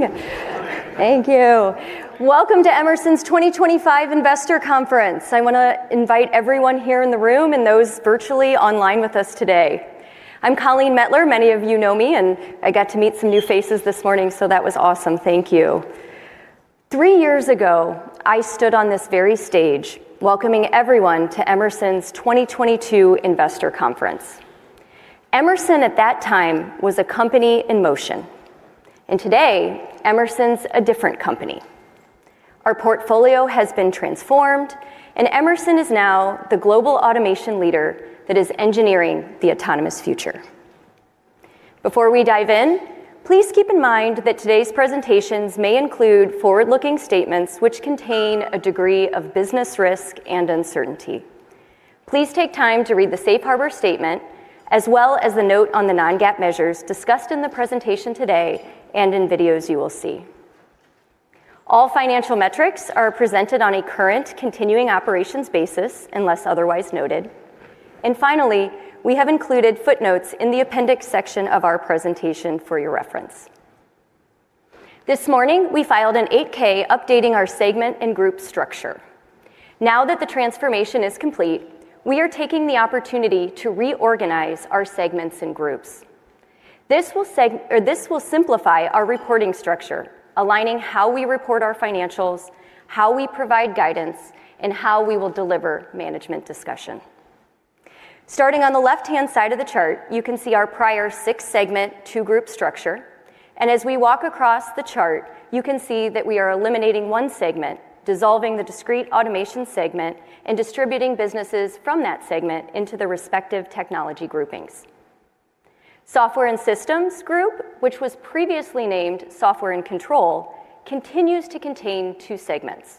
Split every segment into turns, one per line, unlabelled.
morning. Thank you. Welcome to Emerson's 2025 Investor Conference. I want to invite everyone here in the room and those virtually online with us today. I'm Colleen Mettler. Many of you know me, and I got to meet some new faces this morning, so that was awesome. Thank you. 3 years ago, I stood on this very stage, welcoming everyone to Emerson's 2022 Investor Conference. Emerson at that time was a company in motion, and today, Emerson's a different company. Our portfolio has been transformed, and Emerson is now the global automation leader that is engineering the autonomous future. Before we dive in, please keep in mind that today's presentations may include forward-looking statements which contain a degree of business risk and uncertainty. Please take time to read the Safe Harbor statement, as well as the note on the non-GAAP measures discussed in the presentation today and in videos you will see. All financial metrics are presented on a current continuing operations basis unless otherwise noted. And finally, we have included footnotes in the appendix section of our presentation for your reference. This morning, we filed an 8K updating our segment and group structure. Now that the transformation is complete, we are taking the opportunity to reorganize our segments and groups. This will simplify our reporting structure, aligning how we report our financials, how we provide guidance, and how we will deliver management discussion. Starting on the left-hand side of the chart, you can see our prior 6-segment, 2-group structure. And as we walk across the chart, you can see that we are eliminating one segment, dissolving the discrete automation segment, and distributing businesses from that segment into the respective technology groupings. Software and Systems Group, which was previously named Software and Control, continues to contain 2 segments: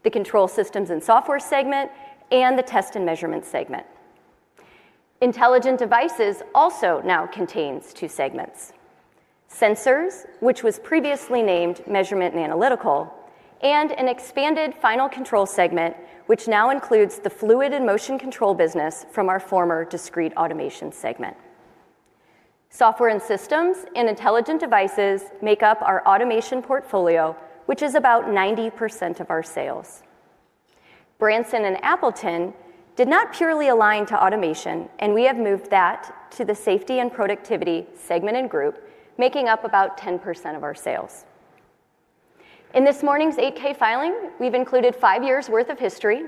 the Control Systems and Software segment and the Test and Measurement segment. Intelligent Devices also now contains 2 segments: Sensors, which was previously named Measurement and Analytical, and an expanded Final Control segment, which now includes the Fluid and Motion Control business from our former Discrete Automation segment. Software and Systems and Intelligent Devices make up our automation portfolio, which is about 90% of our sales. Branson and Appleton did not purely align to automation, and we have moved that to the Safety and Productivity segment and group, making up about 10% of our sales. In this morning's 8K filing, we've included 5 years' worth of history,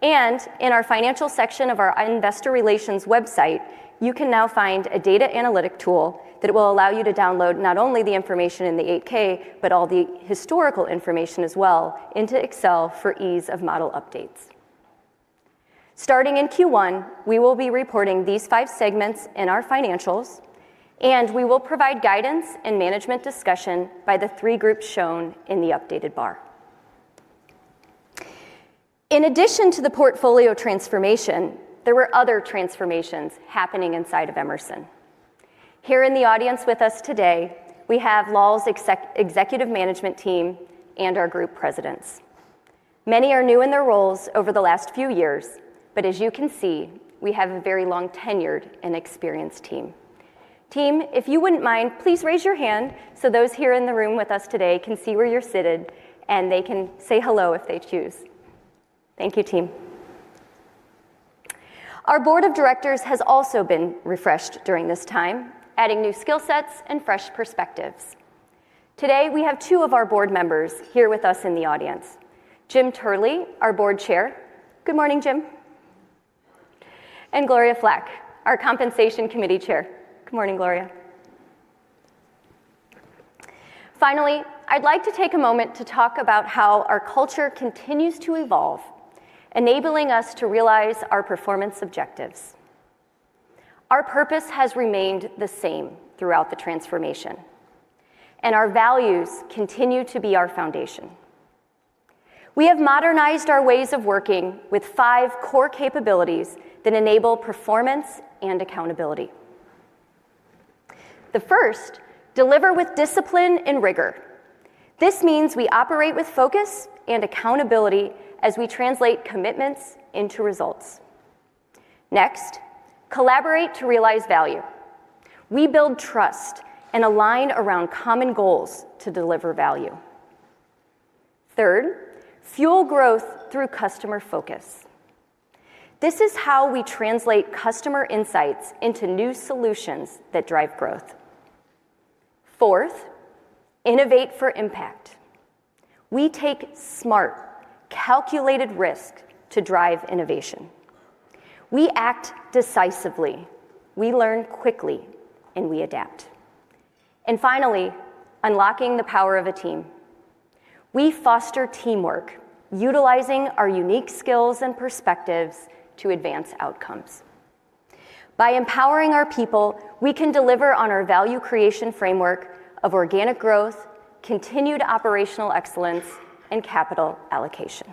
and in our financial section of our Investor Relations website, you can now find a data analytic tool that will allow you to download not only the information in the 8K, but all the historical information as well into Excel for ease of model updates. Starting in Q1, we will be reporting these 5 segments in our financials, and we will provide guidance and management discussion by the 3 groups shown in the updated bar. In addition to the portfolio transformation, there were other transformations happening inside of Emerson. Here in the audience with us today, we have Lal's executive management team and our group presidents. Many are new in their roles over the last few years, but as you can see, we have a very long tenured and experienced team. Team, if you wouldn't mind, please raise your hand so those here in the room with us today can see where you're seated and they can say hello if they choose. Thank you, team. Our board of directors has also been refreshed during this time, adding new skill sets and fresh perspectives. Today, we have 2 of our board members here with us in the audience. Jim Turley, our board chair. Good morning, Jim. And Gloria Flack, our compensation committee chair. Good morning, Gloria. Finally, I'd like to take a moment to talk about how our culture continues to evolve, enabling us to realize our performance objectives. Our purpose has remained the same throughout the transformation, and our values continue to be our foundation. We have modernized our ways of working with 5 core capabilities that enable performance and accountability. The first, deliver with discipline and rigor. This means we operate with focus and accountability as we translate commitments into results. Next, collaborate to realize value. We build trust and align around common goals to deliver value. Third, fuel growth through customer focus. This is how we translate customer insights into new solutions that drive growth. Fourth, innovate for impact. We take smart, calculated risk to drive innovation. We act decisively, we learn quickly, and we adapt. And finally, unlocking the power of a team. We foster teamwork, utilizing our unique skills and perspectives to advance outcomes. By empowering our people, we can deliver on our value creation framework of organic growth, continued operational excellence, and capital allocation.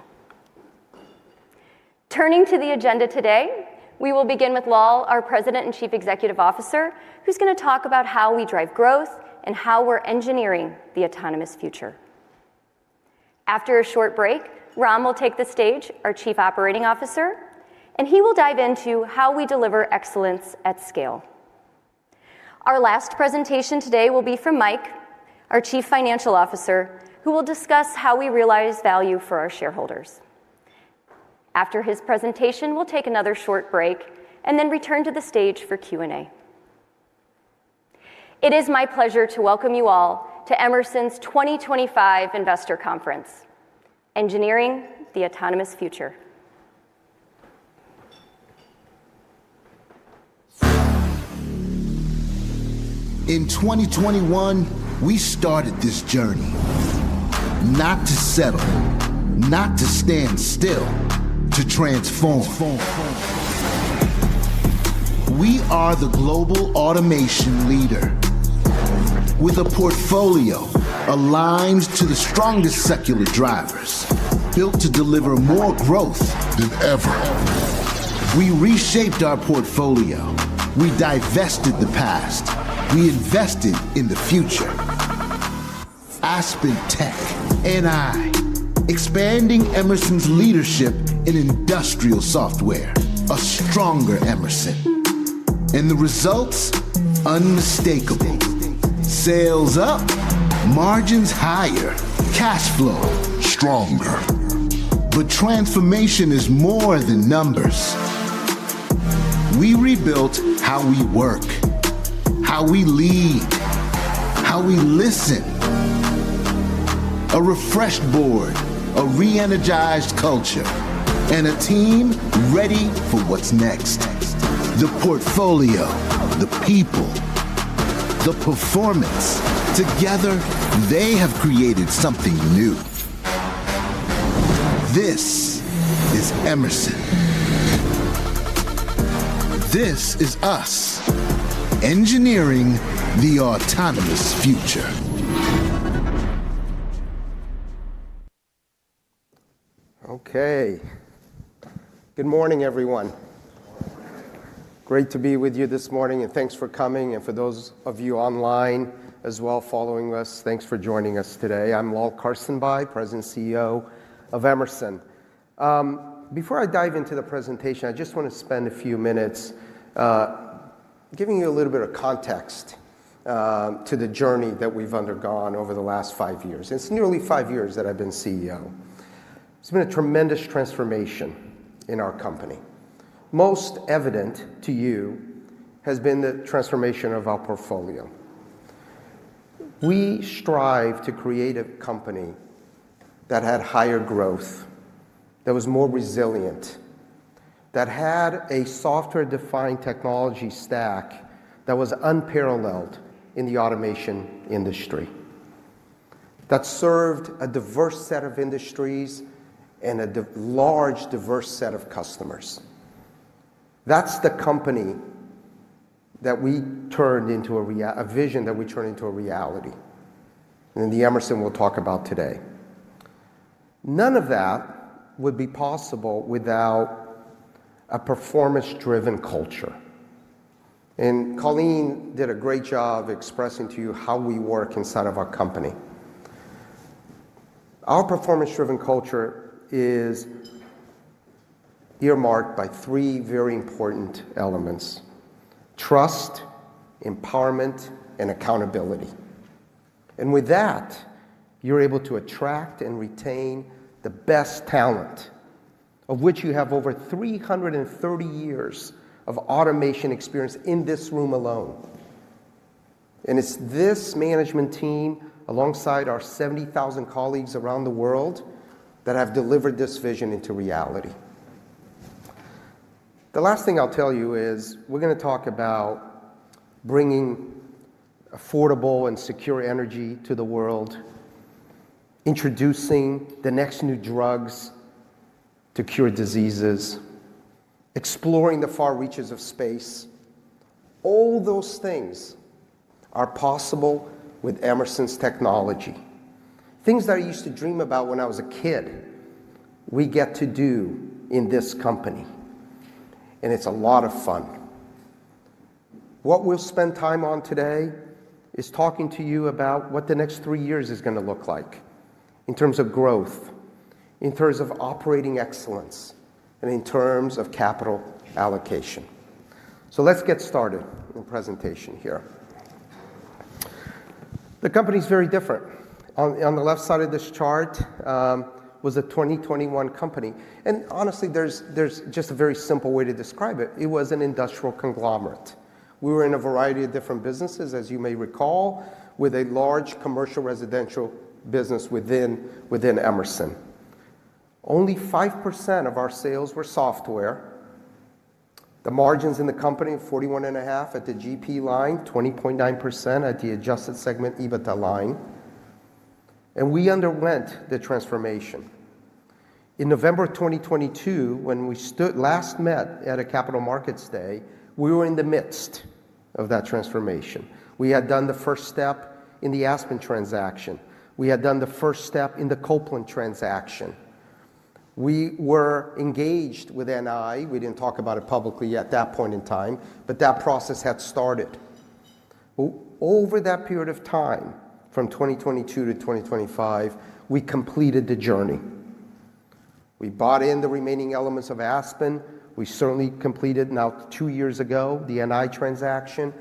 Turning to the agenda today, we will begin with Lal, our President and Chief Executive Officer, who's going to talk about how we drive growth and how we're engineering the autonomous future. After a short break, Ram will take the stage, our Chief Operating Officer, and he will dive into how we deliver excellence at scale. Our last presentation today will be from Mike, our Chief Financial Officer, who will discuss how we realize value for our shareholders. After his presentation, we'll take another short break and then return to the stage for Q&A. It is my pleasure to welcome you all to Emerson's 2025 Investor Conference, Engineering the Autonomous Future.
In 2021, we started this journey. Not to settle, not to stand still, to transform. We are the global automation leader with a portfolio aligned to the strongest secular drivers, built to deliver more growth than ever. We reshaped our portfolio. We divested the past. We invested in the future. Aspen Tech, NI, expanding Emerson's leadership in industrial software, a stronger Emerson. And the results? Unmistakable. Sales up, margins higher, cash flow stronger. But transformation is more than numbers. We rebuilt how we work, how we lead, how we listen. A refreshed board, a re-energized culture, and a team ready for what's next. The portfolio, the people, the performance. Together, they have created something new. This is Emerson. This is us, engineering the autonomous future.
Okay. Good morning, everyone. Great to be with you this morning, and thanks for coming. And for those of you online as well following us, thanks for joining us today. I'm Lal Karsanbhai, President and CEO of Emerson. Before I dive into the presentation, I just want to spend a few minutes giving you a little bit of context to the journey that we've undergone over the last 5 years. It's nearly 5 years that I've been CEO. It's been a tremendous transformation in our company. Most evident to you has been the transformation of our portfolio. We strive to create a company that had higher growth, that was more resilient, that had a software-defined technology stack that was unparalleled in the automation industry, that served a diverse set of industries and a large, diverse set of customers. That's the company that we turned into a vision that we turned into a reality. And the Emerson we'll talk about today. None of that would be possible without a performance-driven culture. And Colleen did a great job expressing to you how we work inside of our company. Our performance-driven culture is earmarked by three very important elements: trust, empowerment, and accountability. And with that, you're able to attract and retain the best talent, of which you have over 330 years of automation experience in this room alone. And it's this management team, alongside our 70,000 colleagues around the world, that have delivered this vision into reality. The last thing I'll tell you is we're going to talk about bringing affordable and secure energy to the world, introducing the next new drugs to cure diseases, exploring the far reaches of space. All those things are possible with Emerson's technology. Things that I used to dream about when I was a kid, we get to do in this company. And it's a lot of fun. What we'll spend time on today is talking to you about what the next 3 years is going to look like in terms of growth, in terms of operating excellence, and in terms of capital allocation. So let's get started in the presentation here. The company's very different. On the left side of this chart was a 2021 company. And honestly, there's just a very simple way to describe it. It was an industrial conglomerate. We were in a variety of different businesses, as you may recall, with a large commercial residential business within Emerson. Only 5% of our sales were software. The margins in the company, 41.5% at the GP line, 20.9% at the adjusted segment EBITDA line. And we underwent the transformation. In November 2022, when we last met at a Capital Markets Day, we were in the midst of that transformation. We had done the first step in the Aspen transaction. We had done the first step in the Copeland transaction. We were engaged with NI. We didn't talk about it publicly at that point in time, but that process had started. Over that period of time, from 2022 to 2025, we completed the journey. We bought in the remaining elements of Aspen. We certainly completed, now 2 years ago, the NI transaction.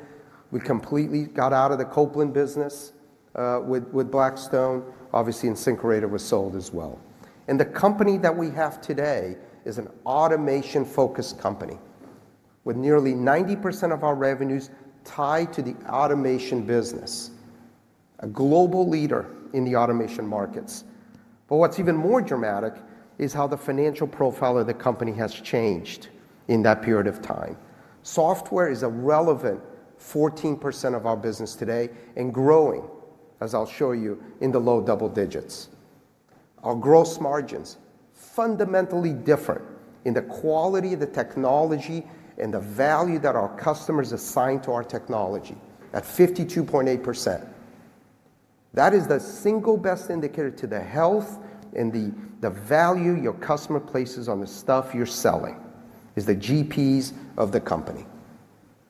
We completely got out of the Copeland business with Blackstone. Obviously, InSinkErator was sold as well. And the company that we have today is an automation-focused company with nearly 90% of our revenues tied to the automation business, a global leader in the automation markets. But what's even more dramatic is how the financial profile of the company has changed in that period of time. Software is a relevant 14% of our business today and growing, as I'll show you, in the low double digits. Our gross margins, fundamentally different in the quality of the technology and the value that our customers assign to our technology at 52.8%. That is the single best indicator to the health and the value your customer places on the stuff you're selling, is the GPs of the company.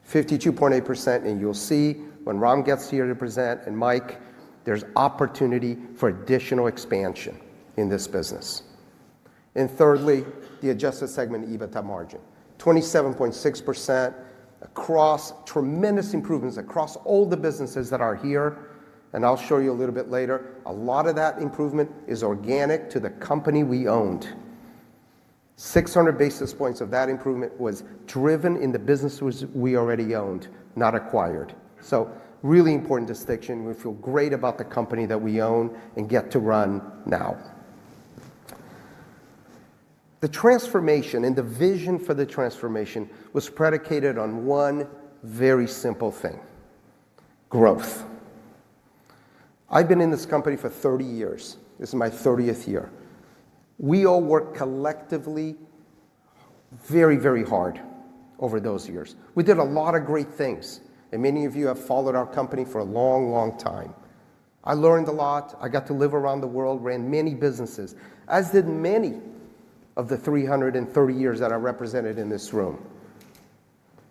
52.8%, and you'll see when Ram gets here to present, and Mike, there's opportunity for additional expansion in this business. And thirdly, the adjusted segment EBITDA margin, 27.6%, across tremendous improvements across all the businesses that are here. And I'll show you a little bit later, a lot of that improvement is organic to the company we owned. 600 basis points of that improvement was driven in the businesses we already owned, not acquired. So really important distinction. We feel great about the company that we own and get to run now. The transformation and the vision for the transformation was predicated on one very simple thing: growth. I've been in this company for 30 years. This is my 30th year. We all worked collectively very, very hard over those years. We did a lot of great things, and many of you have followed our company for a long, long time. I learned a lot. I got to live around the world, ran many businesses, as did many of the 330 years that are represented in this room.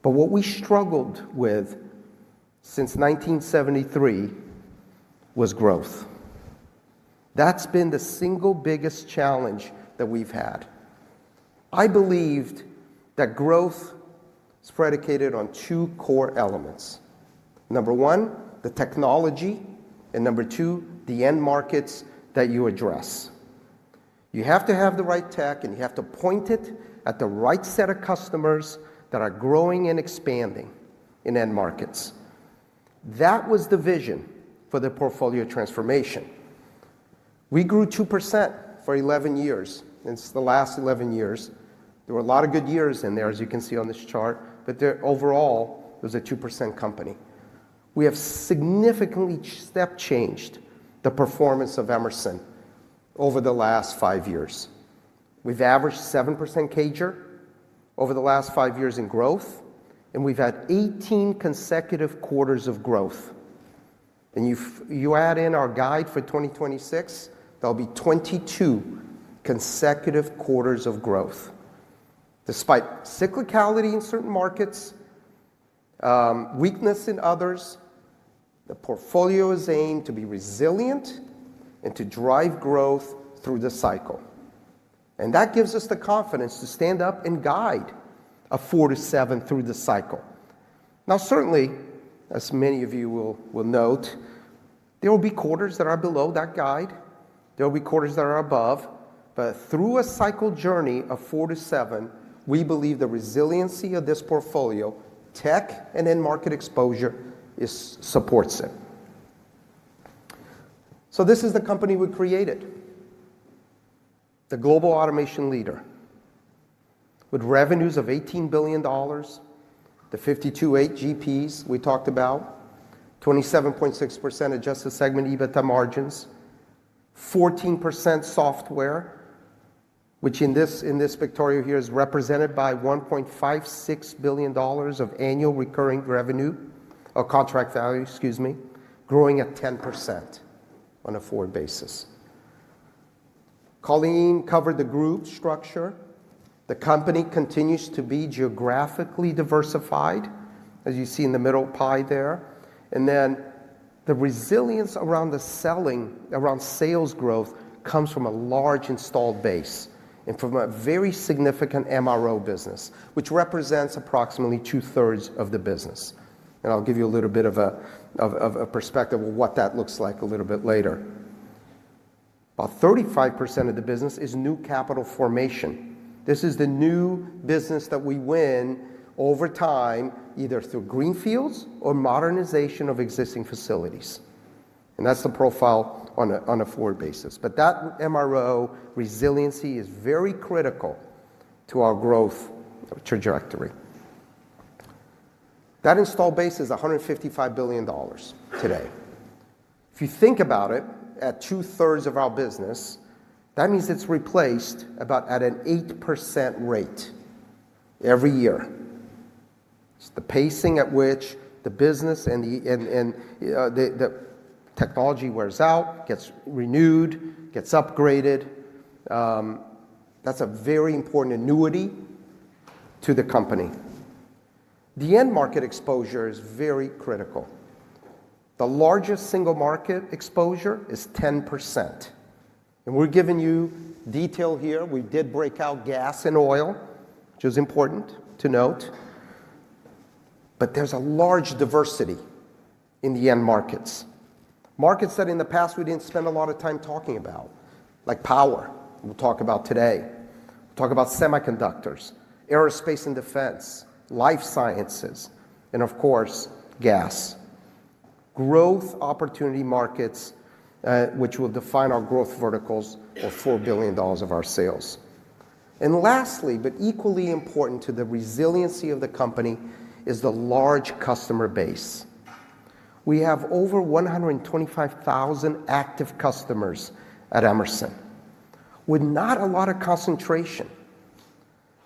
But what we struggled with since 1973 was growth. That's been the single biggest challenge that we've had. I believed that growth is predicated on two core elements. Number one, the technology, and number two, the end markets that you address. You have to have the right tech, and you have to point it at the right set of customers that are growing and expanding in end markets. That was the vision for the portfolio transformation. We grew 2% for 11 years. It's the last 11 years. There were a lot of good years in there, as you can see on this chart, but overall, it was a 2% company. We have significantly step changed the performance of Emerson over the last 5 years. We've averaged 7% CAGR over the last 5 years in growth, and we've had 18 consecutive quarters of growth. And you add in our guide for 2026, there'll be 22 consecutive quarters of growth. Despite cyclicality in certain markets, weakness in others, the portfolio is aimed to be resilient and to drive growth through the cycle. And that gives us the confidence to stand up and guide a 4 to 7 through the cycle. Now, certainly, as many of you will note, there will be quarters that are below that guide. There will be quarters that are above. But through a cycle journey of 4 to 7, we believe the resiliency of this portfolio, tech and end market exposure, supports it. So this is the company we created, the global automation leader, with revenues of $18 billion, the 52.8 GPs we talked about, 27.6% adjusted segment EBITDA margins, 14% software, which in this pictorial here is represented by $1.56 billion of annual recurring revenue, or contract value, growing at 10% on a forward basis. Colleen covered the group structure. The company continues to be geographically diversified, as you see in the middle pie there. And then the resilience around sales growth comes from a large installed base and from a very significant MRO business, which represents approximately 2/3 of the business. And I'll give you a little bit of a perspective of what that looks like a little bit later. About 35% of the business is new capital formation. This is the new business that we win over time, either through greenfields or modernization of existing facilities. And that's the profile on a forward basis. But that MRO resiliency is very critical to our growth trajectory. That installed base is $155 billion today. If you think about it, at 2/3 of our business, that means it's replaced about at an 8% rate every year. It's the pacing at which the business and the technology wears out, gets renewed, gets upgraded. That's a very important annuity to the company. The end market exposure is very critical. The largest single market exposure is 10%. And we're giving you detail here. We did break out gas and oil, which is important to note. But there's a large diversity in the end markets. Markets that in the past we didn't spend a lot of time talking about, like power, we'll talk about today. We'll talk about semiconductors, aerospace and defense, life sciences, and of course, gas. Growth opportunity markets, which will define our growth verticals, or $4 billion of our sales. And lastly, but equally important to the resiliency of the company, is the large customer base. We have over 125,000 active customers at Emerson, with not a lot of concentration.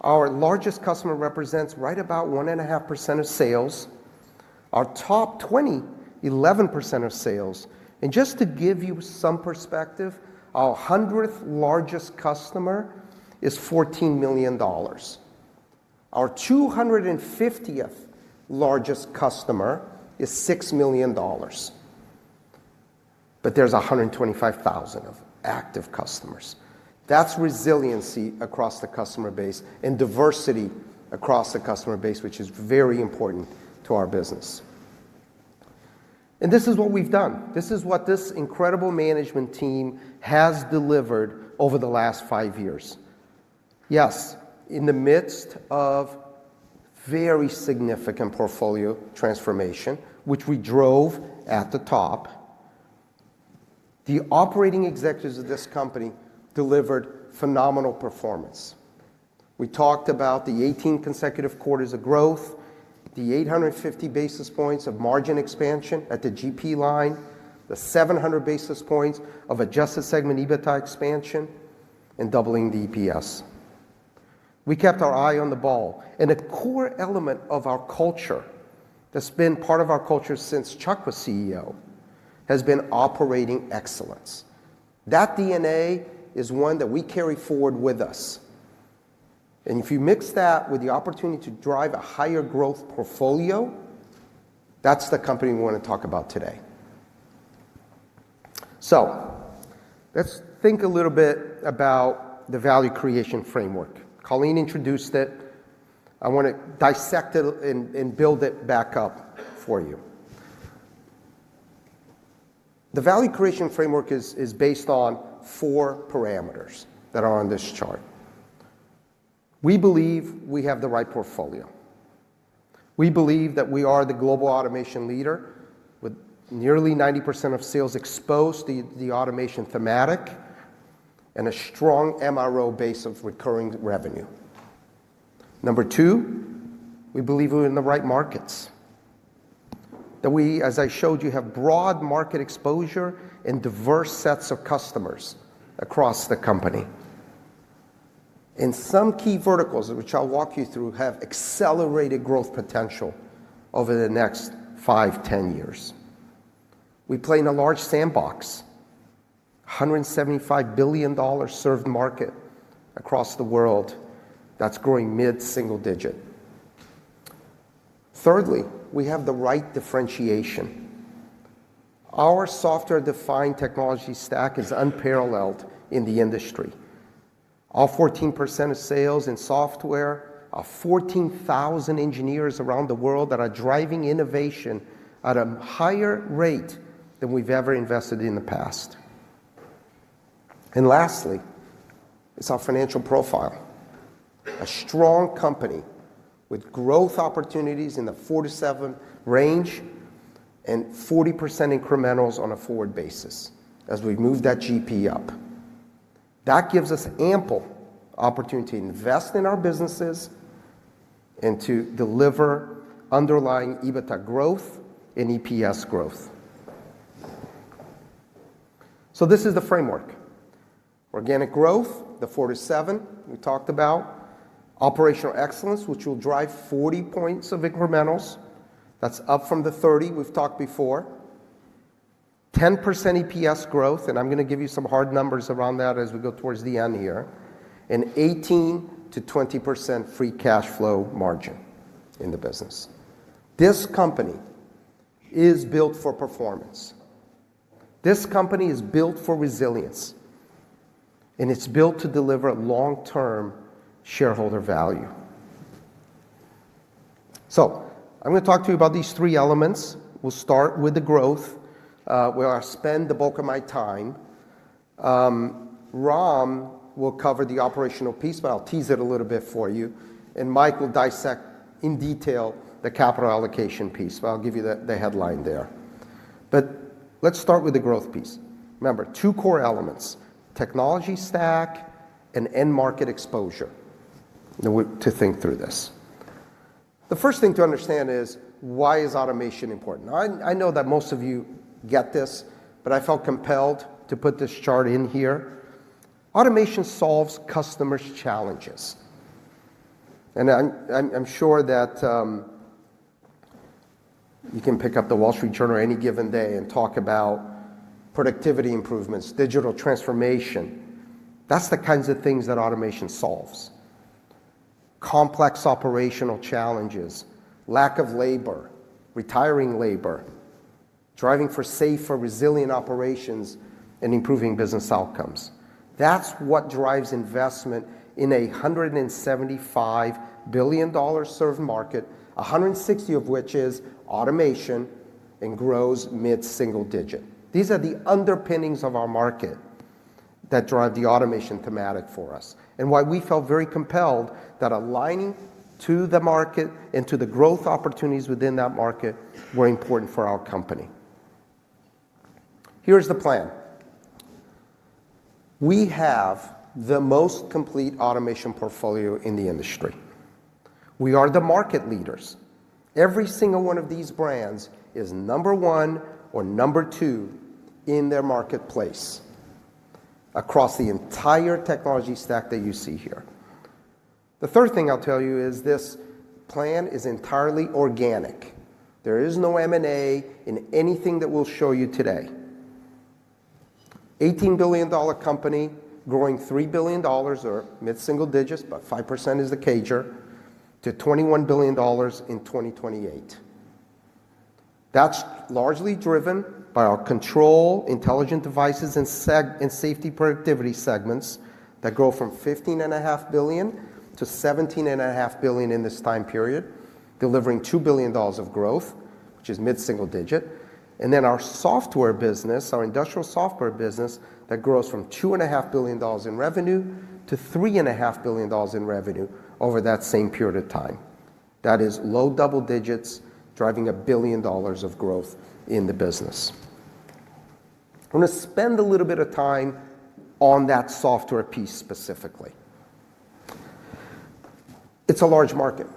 Our largest customer represents right about 1.5% of sales. Our top 20, 11% of sales. And just to give you some perspective, our 100th largest customer is $14 million. Our 250th largest customer is $6 million. But there's 125,000 of active customers. That's resiliency across the customer base and diversity across the customer base, which is very important to our business. And this is what we've done. This is what this incredible management team has delivered over the last 5 years. Yes, in the midst of very significant portfolio transformation, which we drove at the top, the operating executives of this company delivered phenomenal performance. We talked about the 18 consecutive quarters of growth, the 850 basis points of margin expansion at the GP line, the 700 basis points of adjusted segment EBITDA expansion, and doubling the EPS. We kept our eye on the ball. And a core element of our culture that's been part of our culture since Chuck was CEO has been operating excellence. That DNA is one that we carry forward with us. And if you mix that with the opportunity to drive a higher growth portfolio, that's the company we want to talk about today. So let's think a little bit about the value creation framework. Colleen introduced it. I want to dissect it and build it back up for you. The value creation framework is based on 4 parameters that are on this chart. We believe we have the right portfolio. We believe that we are the global automation leader with nearly 90% of sales exposed to the automation thematic and a strong MRO base of recurring revenue. Number 2, we believe we're in the right markets. That we, as I showed you, have broad market exposure and diverse sets of customers across the company. And some key verticals, which I'll walk you through, have accelerated growth potential over the next 5-10 years. We play in a large sandbox, $175 billion served market across the world that's growing mid-single digit. Thirdly, we have the right differentiation. Our software-defined technology stack is unparalleled in the industry. All 14% of sales in software, 14,000 engineers around the world that are driving innovation at a higher rate than we've ever invested in the past. And lastly, it's our financial profile. A strong company with growth opportunities in the 4-7 range and 40% incrementals on a forward basis as we move that GP up. That gives us ample opportunity to invest in our businesses and to deliver underlying EBITDA growth and EPS growth. So this is the framework. Organic growth, the 4-7 we talked about. Operational excellence, which will drive 40 points of incrementals. That's up from the 30 we've talked before. 10% EPS growth, and I'm going to give you some hard numbers around that as we go towards the end here. And 18 to 20% free cash flow margin in the business. This company is built for performance. This company is built for resilience. And it's built to deliver long-term shareholder value. So I'm going to talk to you about these 3 elements. We'll start with the growth, where I spend the bulk of my time. Ram will cover the operational piece, but I'll tease it a little bit for you. And Mike will dissect in detail the capital allocation piece, but I'll give you the headline there. But let's start with the growth piece. Remember, 2 core elements, technology stack and end market exposure, to think through this. The first thing to understand is, why is automation important? Now, I know that most of you get this, but I felt compelled to put this chart in here. Automation solves customers' challenges. And I'm sure that you can pick up the Wall Street Journal any given day and talk about productivity improvements, digital transformation. That's the kinds of things that automation solves. Complex operational challenges, lack of labor, retiring labor, driving for safer, resilient operations, and improving business outcomes. That's what drives investment in a $175 billion served market, 160 of which is automation and grows mid-single digit. These are the underpinnings of our market that drive the automation thematic for us, and why we felt very compelled that aligning to the market and to the growth opportunities within that market were important for our company. Here's the plan. We have the most complete automation portfolio in the industry. We are the market leaders. Every single one of these brands is number one or number two in their marketplace across the entire technology stack that you see here. The third thing I'll tell you is this plan is entirely organic. There is no M&A in anything that we'll show you today. $18 billion company growing $3 billion, or mid-single digits, but 5% is the CAGR, to $21 billion in 2028. That's largely driven by our control, intelligent devices, and safety productivity segments that grow from $15.5 billion to $17.5 billion in this time period, delivering $2 billion of growth, which is mid-single digit. And then our software business, our industrial software business, that grows from $2.5 billion in revenue to $3.5 billion in revenue over that same period of time. That is low double digits, driving $1 billion of growth in the business. I'm going to spend a little bit of time on that software piece specifically. It's a large market.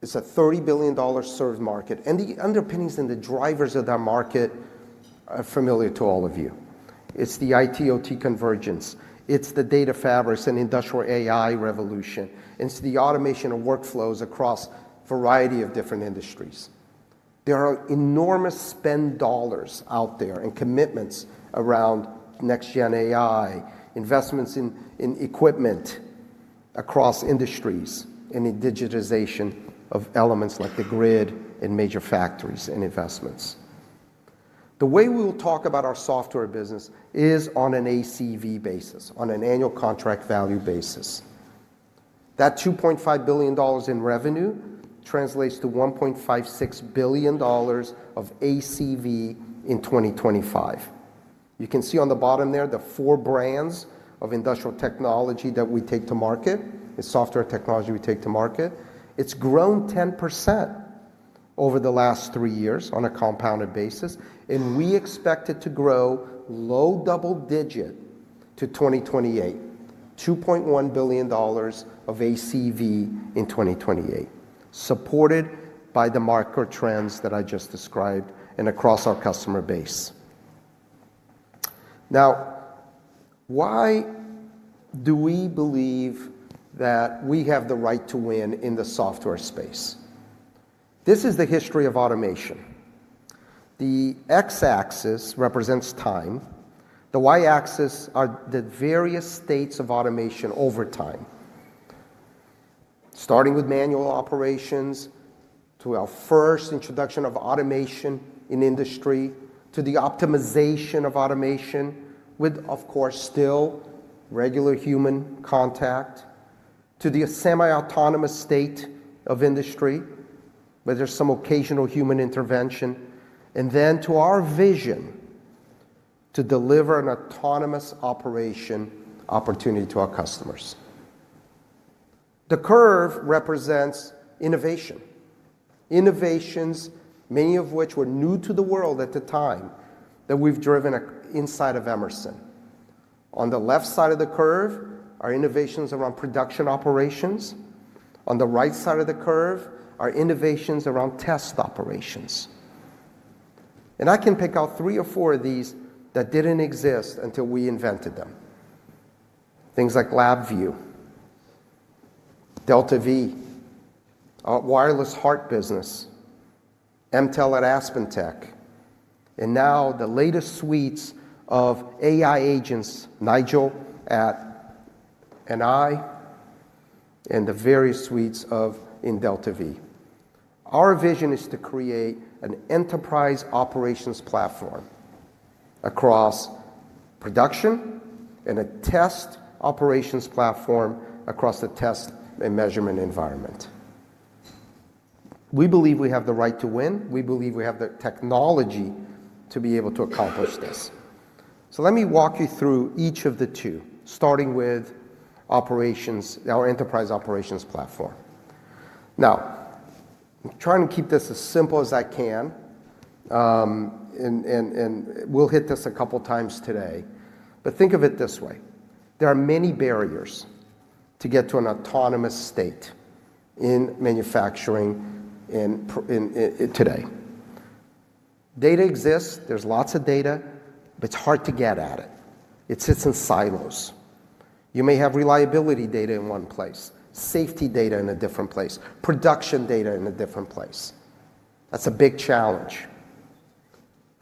It's a $30 billion served market, and the underpinnings and the drivers of that market are familiar to all of you. It's the IT-OT convergence. It's the data fabrics and industrial AI revolution. It's the automation of workflows across a variety of different industries. There are enormous spend dollars out there and commitments around next-gen AI, investments in equipment across industries, and in digitization of elements like the grid and major factories and investments. The way we will talk about our software business is on an ACV basis, on an annual contract value basis. That $2.5 billion in revenue translates to $1.56 billion of ACV in 2025. You can see on the bottom there the 4 brands of industrial technology that we take to market, the software technology we take to market. It's grown 10% over the last 3 years on a compounded basis, and we expect it to grow low double digit to 2028, $2.1 billion of ACV in 2028, supported by the market trends that I just described and across our customer base. Now, why do we believe that we have the right to win in the software space? This is the history of automation. The x-axis represents time. The y-axis are the various states of automation over time, starting with manual operations, to our first introduction of automation in industry, to the optimization of automation with, of course, still regular human contact, to the semi-autonomous state of industry, where there's some occasional human intervention, and then to our vision to deliver an autonomous operation opportunity to our customers. The curve represents innovation. Innovations, many of which were new to the world at the time, that we've driven inside of Emerson. On the left side of the curve are innovations around production operations. On the right side of the curve are innovations around test operations. And I can pick out 3 or 4 of these that didn't exist until we invented them. Things like LabVIEW, Delta V, our wireless heart business, MTEL at AspenTech, and now the latest suites of AI agents, Nigel at NI, and the various suites in Delta V. Our vision is to create an enterprise operations platform across production and a test operations platform across the test and measurement environment. We believe we have the right to win. We believe we have the technology to be able to accomplish this. So let me walk you through each of the two, starting with operations, our enterprise operations platform. Now, I'm trying to keep this as simple as I can, and we'll hit this a couple times today. But think of it this way. There are many barriers to get to an autonomous state in manufacturing today. Data exists, there's lots of data, but it's hard to get at it. It sits in silos. You may have reliability data in one place, safety data in a different place, production data in a different place. That's a big challenge.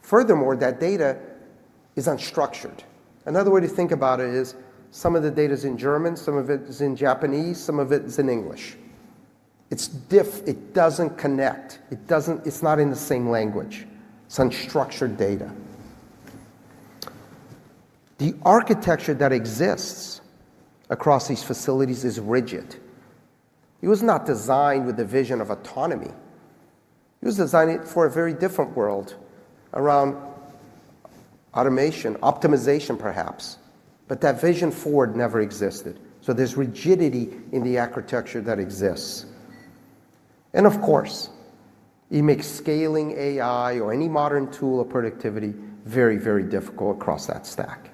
Furthermore, that data is unstructured. Another way to think about it is some of the data is in German, some of it is in Japanese, some of it is in English. It doesn't connect. It's not in the same language. It's unstructured data. The architecture that exists across these facilities is rigid. It was not designed with the vision of autonomy. It was designed for a very different world around automation, optimization perhaps. But that vision forward never existed. So there's rigidity in the architecture that exists. And of course, it makes scaling AI or any modern tool of productivity very, very difficult across that stack.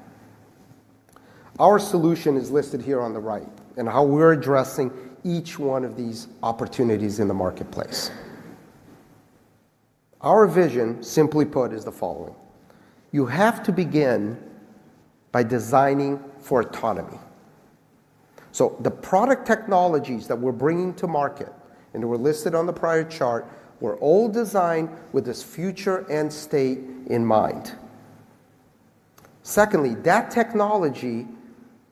Our solution is listed here on the right and how we're addressing each one of these opportunities in the marketplace. Our vision, simply put, is the following. You have to begin by designing for autonomy. So the product technologies that we're bringing to market and were listed on the prior chart were all designed with this future end state in mind. Secondly, that technology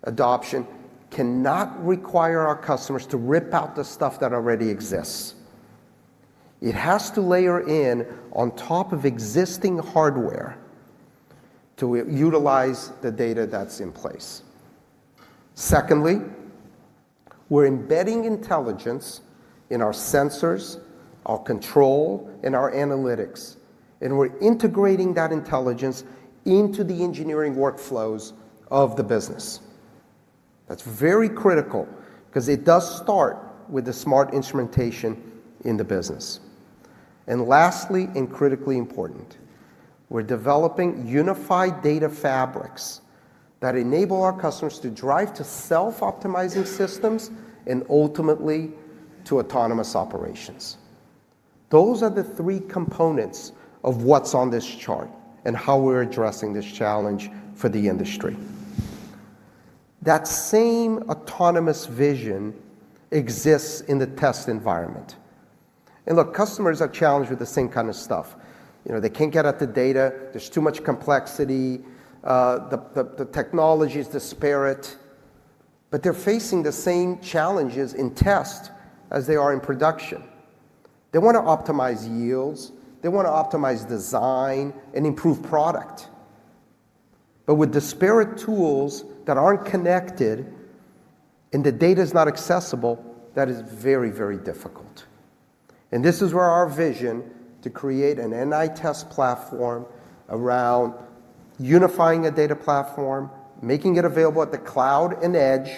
adoption cannot require our customers to rip out the stuff that already exists. It has to layer in on top of existing hardware to utilize the data that's in place. Secondly, we're embedding intelligence in our sensors, our control, and our analytics. And we're integrating that intelligence into the engineering workflows of the business. That's very critical because it does start with the smart instrumentation in the business. And lastly, and critically important, we're developing unified data fabrics that enable our customers to drive to self-optimizing systems and ultimately to autonomous operations. Those are the three components of what's on this chart and how we're addressing this challenge for the industry. That same autonomous vision exists in the test environment. And look, customers are challenged with the same kind of stuff. They can't get at the data. There's too much complexity. The technology is disparate. But they're facing the same challenges in test as they are in production. They want to optimize yields. They want to optimize design and improve product. But with disparate tools that aren't connected and the data is not accessible, that is very, very difficult. And this is where our vision to create an NI test platform around unifying a data platform, making it available at the cloud and edge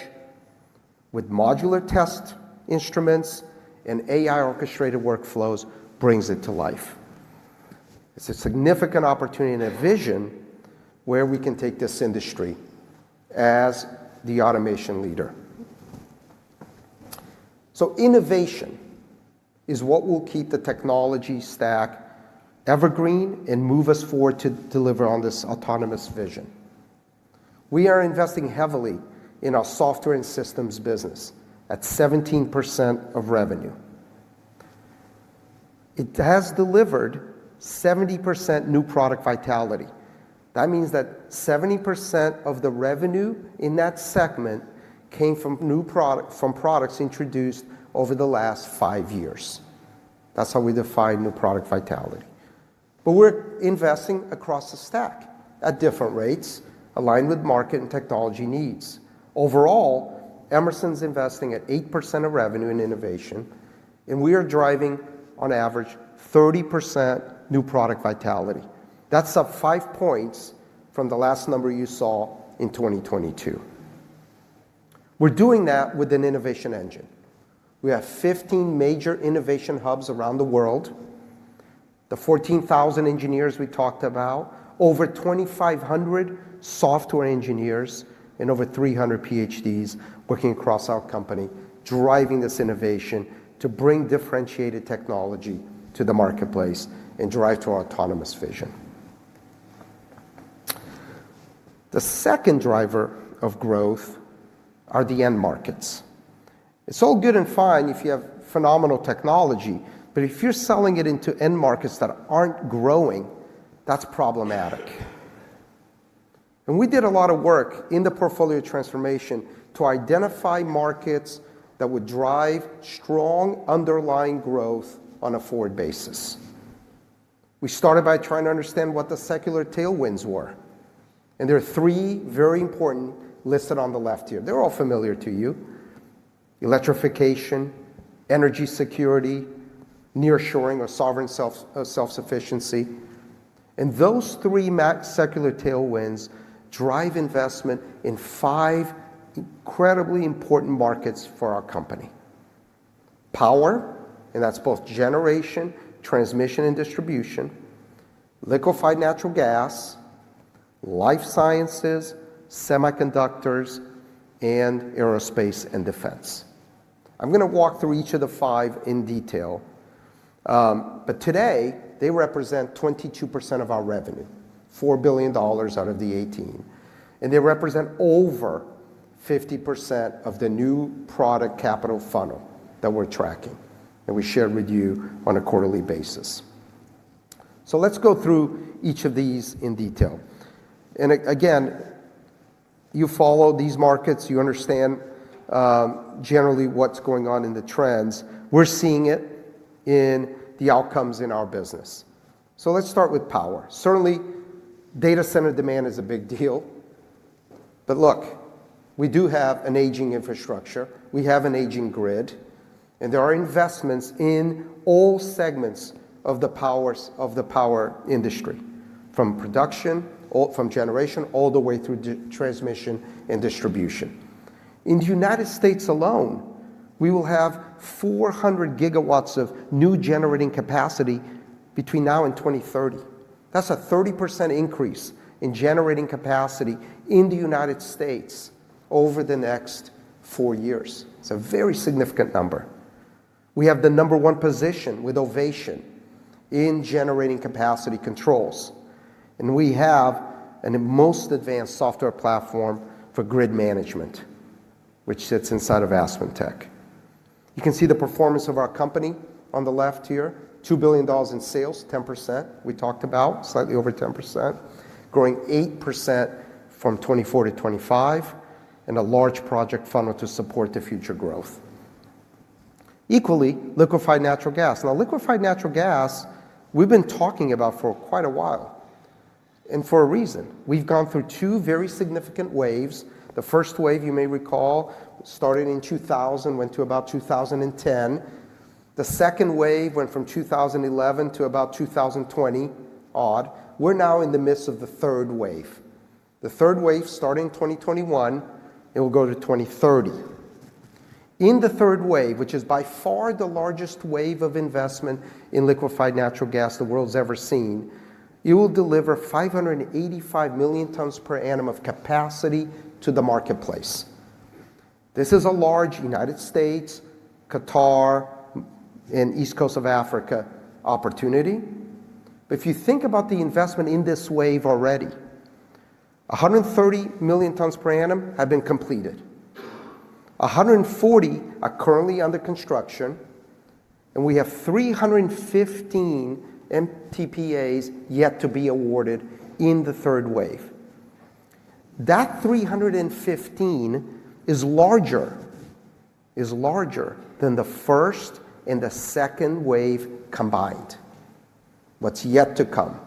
with modular test instruments and AI orchestrated workflows brings it to life. It's a significant opportunity and a vision where we can take this industry as the automation leader. So innovation is what will keep the technology stack evergreen and move us forward to deliver on this autonomous vision. We are investing heavily in our software and systems business at 17% of revenue. It has delivered 70% new product vitality. That means that 70% of the revenue in that segment came from products introduced over the last 5 years. That's how we define new product vitality. But we're investing across the stack at different rates, aligned with market and technology needs. Overall, Emerson's investing at 8% of revenue in innovation, and we are driving on average, 30% new product vitality. That's up 5 points from the last number you saw in 2022. We're doing that with an innovation engine. We have 15 major innovation hubs around the world, the 14,000 engineers we talked about, over 2,500 software engineers, and over 300 PhDs working across our company, driving this innovation to bring differentiated technology to the marketplace and drive to our autonomous vision. The second driver of growth are the end markets. It's all good and fine if you have phenomenal technology, but if you're selling it into end markets that aren't growing, that's problematic. And we did a lot of work in the portfolio transformation to identify markets that would drive strong underlying growth on a forward basis. We started by trying to understand what the secular tailwinds were. And there are 3 very important listed on the left here. They're all familiar to you. Electrification, energy security, nearshoring or sovereign self-sufficiency. And those 3 secular tailwinds drive investment in 5 incredibly important markets for our company. Power, and that's both generation, transmission, and distribution. Liquefied natural gas, life sciences, semiconductors, and aerospace and defense. I'm going to walk through each of the 5 in detail, but today they represent 22% of our revenue, $4 billion out of the 18, and they represent over 50% of the new product capital funnel that we're tracking, and we share with you on a quarterly basis. So let's go through each of these in detail. And again, you follow these markets, you understand generally what's going on in the trends. We're seeing it in the outcomes in our business. So let's start with power. Certainly, data center demand is a big deal. But look, we do have an aging infrastructure. We have an aging grid. And there are investments in all segments of the power industry, from production, from generation, all the way through transmission and distribution. In the United States alone, we will have 400 gigawatts of new generating capacity between now and 2030. That's a 30% increase in generating capacity in the United States over the next 4 years. It's a very significant number. We have the number 1 position with Ovation in generating capacity controls. And we have the most advanced software platform for grid management, which sits inside of AspenTech. You can see the performance of our company on the left here. $2 billion in sales, 10%, we talked about, slightly over 10%, growing 8% from 24 to 25, and a large project funnel to support the future growth. Equally, liquefied natural gas. Now, liquefied natural gas, we've been talking about for quite a while, and for a reason. We've gone through 2 very significant waves. The first wave, you may recall, started in 2000, went to about 2010. The second wave went from 2011 to about 2020 odd. We're now in the midst of the third wave. The third wave starting in 2021, it will go to 2030. In the third wave, which is by far the largest wave of investment in liquefied natural gas the world's ever seen, it will deliver 585 million tons per annum of capacity to the marketplace. This is a large United States, Qatar, and East Coast of Africa opportunity. But if you think about the investment in this wave already, 130 million tons per annum have been completed. 140 are currently under construction, and we have 315 MTPAs yet to be awarded in the third wave. That 315 is larger than the first and the second wave combined. What's yet to come.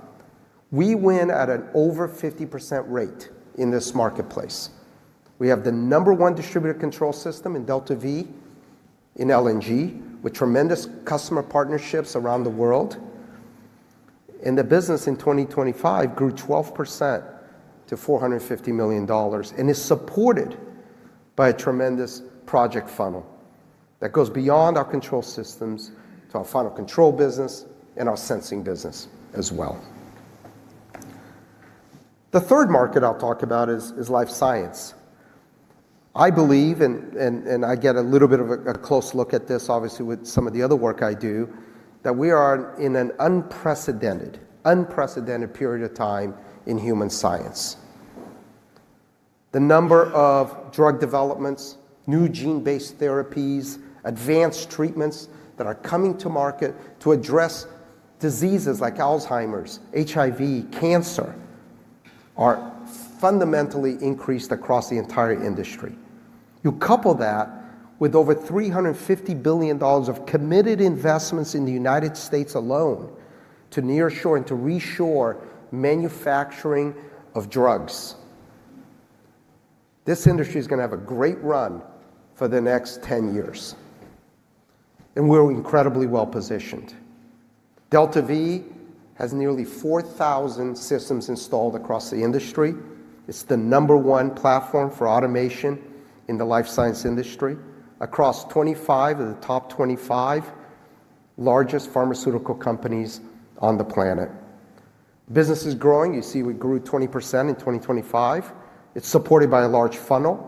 We win at an over 50% rate in this marketplace. We have the number 1 distributed control system in Delta V. in LNG with tremendous customer partnerships around the world. And the business in 2025 grew 12% to $450 million and is supported by a tremendous project funnel that goes beyond our control systems to our final control business and our sensing business as well. The third market I'll talk about is life science. I believe, and I get a little bit of a close look at this, obviously, with some of the other work I do, that we are in an unprecedented period of time in human science. The number of drug developments, new gene-based therapies, advanced treatments that are coming to market to address diseases like Alzheimer's, HIV, cancer, are fundamentally increased across the entire industry. You couple that with over $350 billion of committed investments in the United States alone to nearshore and to reshore manufacturing of drugs. This industry is going to have a great run for the next 10 years. And we're incredibly well positioned. Delta V has nearly 4,000 systems installed across the industry. It's the #1 platform for automation in the life science industry across 25 of the top 25 largest pharmaceutical companies on the planet. Business is growing. You see we grew 20% in 2025. It's supported by a large funnel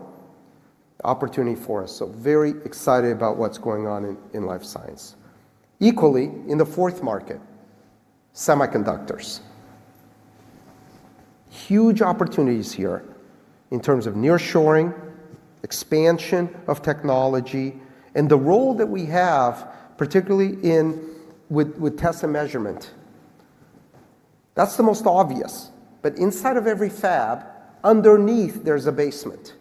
opportunity for us. So very excited about what's going on in life science. Equally, in the fourth market, semiconductors. Huge opportunities here in terms of nearshoring, expansion of technology, and the role that we have, particularly with test and measurement. That's the most obvious. But inside of every fab, underneath, there's a basement.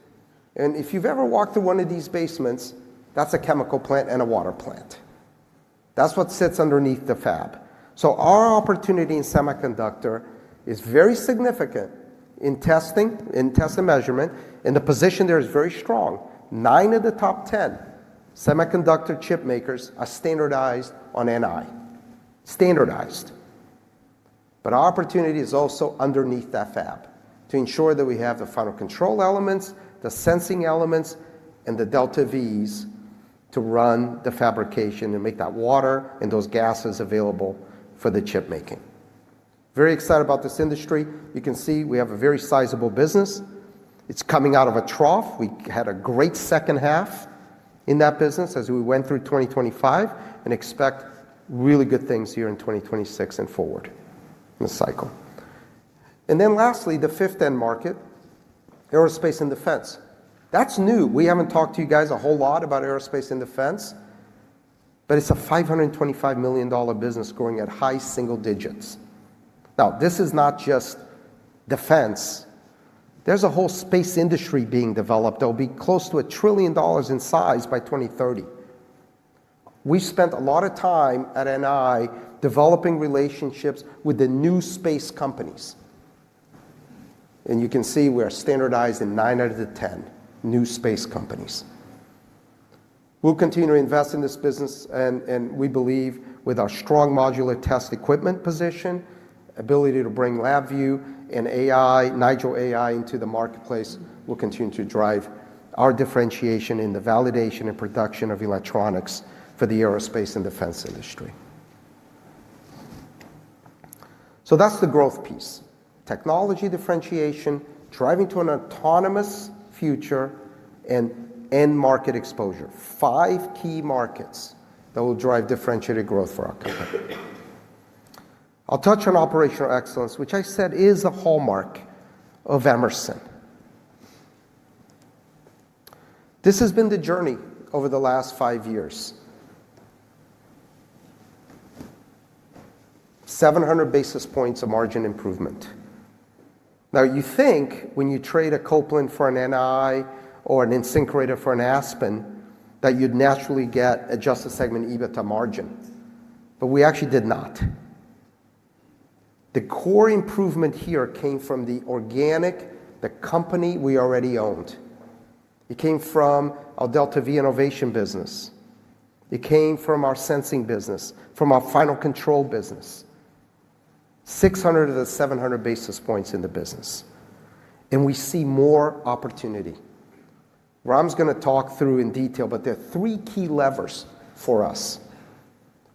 And if you've ever walked through one of these basements, that's a chemical plant and a water plant. That's what sits underneath the fab. So our opportunity in semiconductor is very significant in testing, in test and measurement, and the position there is very strong. 9 of the top 10 semiconductor chip makers are standardized on NI. Standardized. But our opportunity is also underneath that fab to ensure that we have the final control elements, the sensing elements, and the Delta Vs to run the fabrication and make that water and those gases available for the chip making. Very excited about this industry. You can see we have a very sizable business. It's coming out of a trough. We had a great second half in that business as we went through 2025 and expect really good things here in 2026 and forward in the cycle. And then lastly, the fifth end market, aerospace and defense. That's new. We haven't talked to you guys a whole lot about aerospace and defense, but it's a $525 million business growing at high single digits. Now, this is not just defense. There's a whole space industry being developed that will be close to $1 trillion in size by 2030. We spent a lot of time at NI developing relationships with the new space companies. And you can see we're standardized in 9 out of the 10 new space companies. We'll continue to invest in this business, and we believe with our strong modular test equipment position, ability to bring LabVIEW and AI, Nigel AI into the marketplace, will continue to drive our differentiation in the validation and production of electronics for the aerospace and defense industry. So that's the growth piece. Technology differentiation, driving to an autonomous future, and end market exposure. 5 key markets that will drive differentiated growth for our company. I'll touch on operational excellence, which I said is a hallmark of Emerson. This has been the journey over the last 5 years. 700 basis points of margin improvement. Now, you think when you trade a Copeland for an NI or an InSinkErator for an Aspen, that you'd naturally get adjusted segment EBITDA margin. But we actually did not. The core improvement here came from the organic, the company we already owned. It came from our Delta V innovation business, It came from our sensing business, from our final control business. 600 of the 700 basis points in the business. And we see more opportunity. Ram's going to talk through in detail, but there are three key levers for us.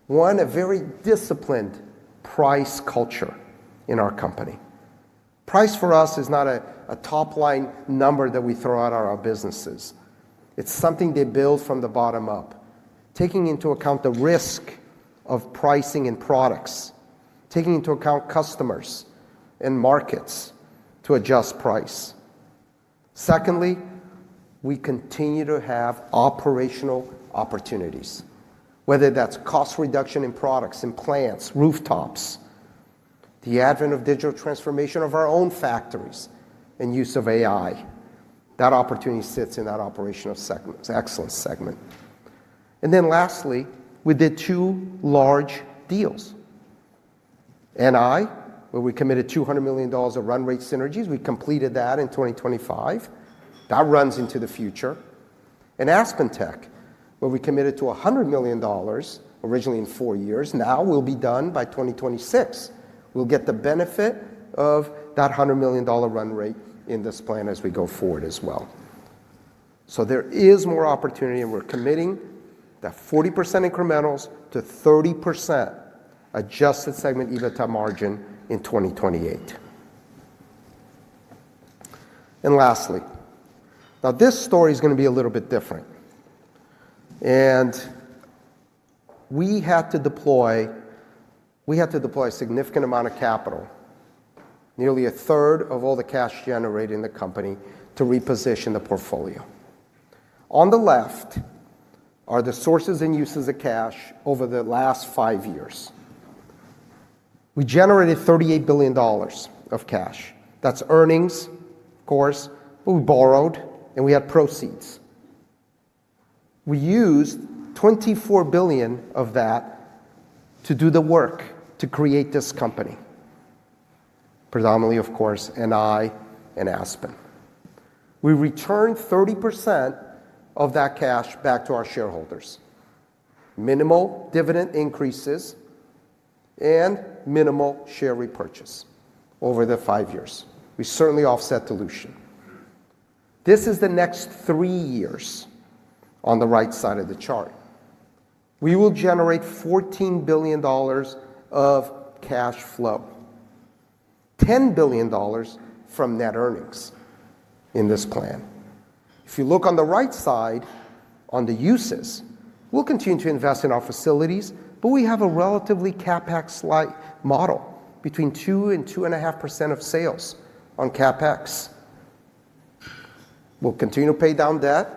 One, a very disciplined price culture in our company. Price for us is not a top-line number that we throw out at our businesses. It's something they build from the bottom up, taking into account the risk of pricing and products, taking into account customers and markets to adjust price. Secondly, we continue to have operational opportunities, whether that's cost reduction in products, in plants, rooftops, the advent of digital transformation of our own factories, and use of AI. That opportunity sits in that operational excellence segment. And then lastly, we did two large deals. NI, where we committed $200 million of run rate synergies. We completed that in 2025. That runs into the future. And AspenTech, where we committed to $100 million, originally in 4 years. Now we'll be done by 2026. We'll get the benefit of that $100 million run rate in this plan as we go forward as well. So there is more opportunity, and we're committing that 40% incrementals to 30% adjusted segment EBITDA margin in 2028. And lastly, now this story is going to be a little bit different. And we had to deploy a significant amount of capital, nearly a third of all the cash generated in the company, to reposition the portfolio. On the left are the sources and uses of cash over the last 5 years. We generated $38 billion of cash. That's earnings, of course, but we borrowed and we had proceeds. We used $24 billion of that to do the work to create this company. Predominantly, of course, NI and Aspen. We returned 30% of that cash back to our shareholders. Minimal dividend increases and minimal share repurchase over the 5 years. We certainly offset dilution. This is the next 3 years on the right side of the chart. We will generate $14 billion of cash flow. $10 billion from net earnings in this plan. If you look on the right side, on the uses, we'll continue to invest in our facilities, but we have a relatively CapEx-light model, between 2 and 2.5% of sales on CapEx. We'll continue to pay down debt.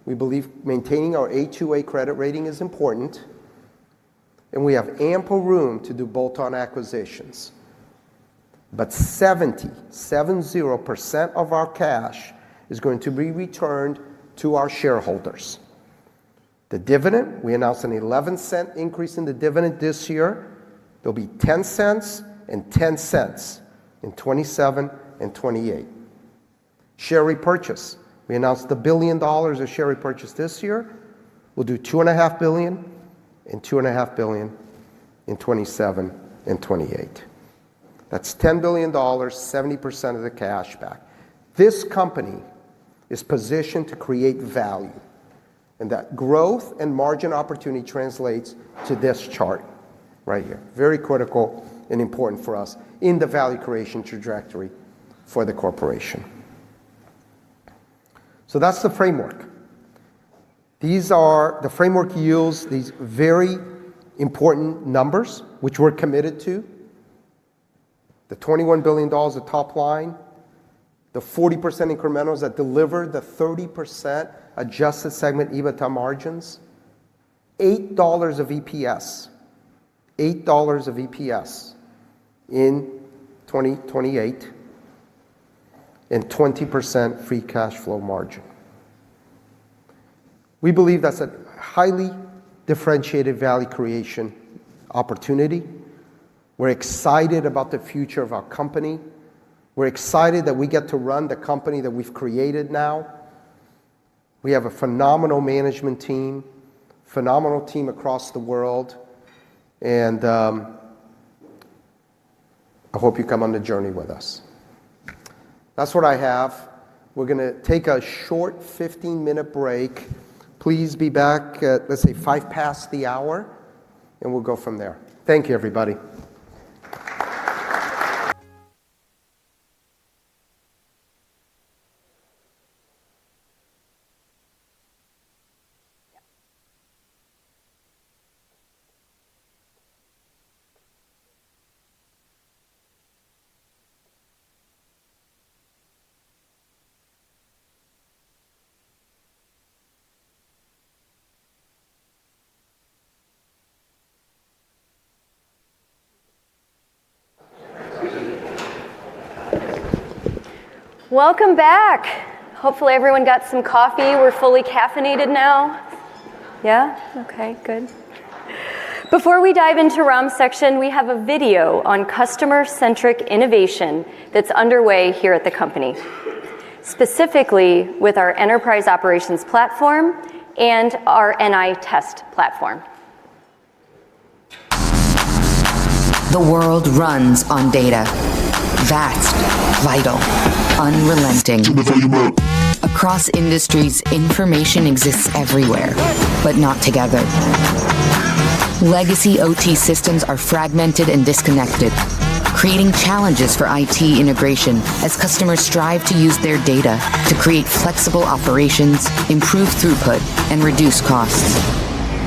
We believe maintaining our A2A credit rating is important, and we have ample room to do bolt-on acquisitions. But 70% of our cash is going to be returned to our shareholders. The dividend, we announced an 11-cent increase in the dividend this year. There'll be 10 cents and 10 cents in 27 and 28. Share repurchase, we announced $1 billion of share repurchase this year. We'll do $2.5 billion and $2.5 billion in 27 and 28. That's $10 billion, 70% of the cash back. This company is positioned to create value, and that growth and margin opportunity translates to this chart right here. Very critical and important for us in the value creation trajectory for the corporation. So that's the framework. The framework yields these very important numbers, which we're committed to. The $21 billion of top line, the 40% incrementals that deliver the 30% adjusted segment EBITDA margins, $8 of EPS, $8 of EPS in 2028, and 20% free cash flow margin. We believe that's a highly differentiated value creation opportunity. We're excited about the future of our company. We're excited that we get to run the company that we've created now. We have a phenomenal management team phenomenal team across the world, and I hope you come on the journey with us. That's what I have. We're going to take a short 15-minute break. Please be back at, let's say, 5 past the hour, and we'll go from there. Thank you, everybody.
Welcome back. Hopefully everyone got some coffee. We're fully caffeinated now. Yeah? Okay, good. Before we dive into Ram's section, we have a video on customer-centric innovation that's underway here at the company, specifically with our Enterprise Operations Platform and our NI Test platform.
The world runs on data. Vast, vital, unrelenting. Across industries, information exists everywhere, but not together. Legacy OT systems are fragmented and disconnected, creating challenges for IT integration as customers strive to use their data to create flexible operations, improve throughput, and reduce costs.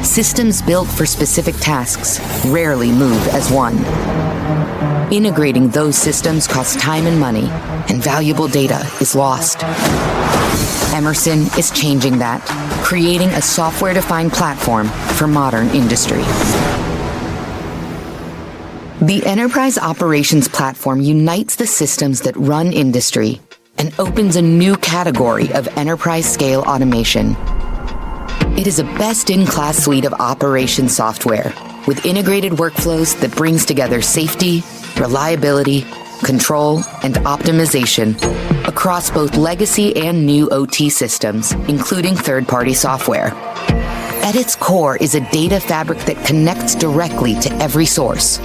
Systems built for specific tasks rarely move as one. Integrating those systems costs time and money, and valuable data is lost. Emerson is changing that, creating a software-defined platform for modern industry. The Enterprise Operations Platform unites the systems that run industry and opens a new category of enterprise-scale automation. It is a best-in-class suite of operation software with integrated workflows that brings together safety, reliability, control, and optimization across both legacy and new OT systems, including third-party software. At its core is a data fabric that connects directly to every source,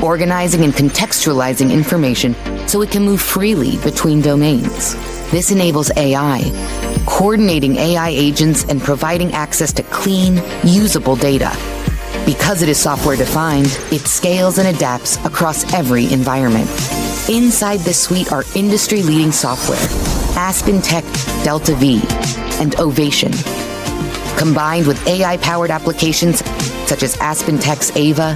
organizing and contextualizing information so it can move freely between domains. This enables AI, coordinating AI agents and providing access to clean, usable data. Because it is software-defined, it scales and adapts across every environment. Inside this suite are industry-leading software, AspenTech Delta V, and Ovation. Combined with AI-powered applications such as AspenTech's Ava,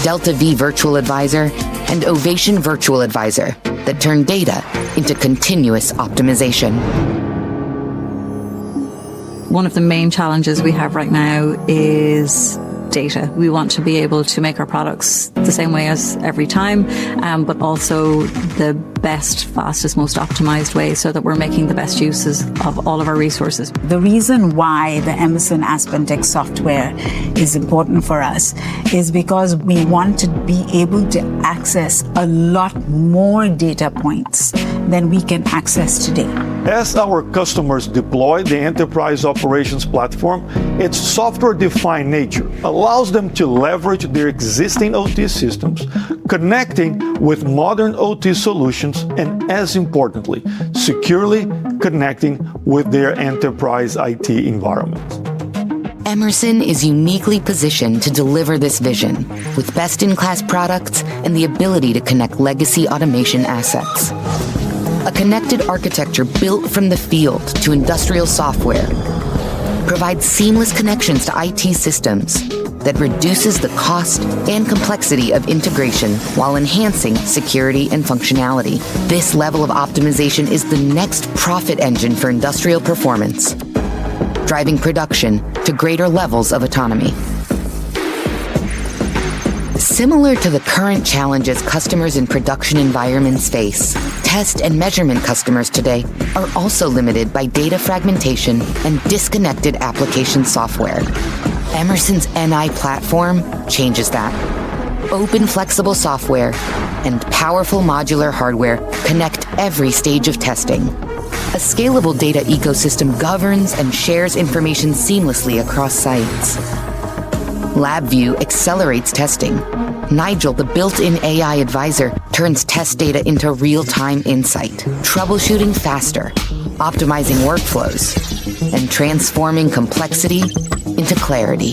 Delta V Virtual Advisor, and Ovation Virtual Advisor that turn data into continuous optimization.
One of the main challenges we have right now is data. We want to be able to make our products the same way as every time, but also the best, fastest, most optimized way so that we're making the best uses of all of our resources.
The reason why the Emerson AspenTech software is important for us is because we want to be able to access a lot more data points than we can access today.
As our customers deploy the Enterprise Operations Platform, its software-defined nature allows them to leverage their existing OT systems, connecting with modern OT solutions, and as importantly, securely connecting with their enterprise IT environment.
Emerson is uniquely positioned to deliver this vision with best-in-class products and the ability to connect legacy automation assets. A connected architecture built from the field to industrial software provides seamless connections to IT systems that reduces the cost and complexity of integration while enhancing security and functionality. This level of optimization is the next profit engine for industrial performance, driving production to greater levels of autonomy. Similar to the current challenges customers in production environments face, test and measurement customers today are also limited by data fragmentation and disconnected application software. Emerson's NI platform changes that. Open, flexible software and powerful modular hardware connect every stage of testing, A scalable data ecosystem governs and shares information seamlessly across sites. LabVIEW accelerates testing. Nigel, the built-in AI advisor, turns test data into real-time insight, troubleshooting faster, optimizing workflows, and transforming complexity into clarity.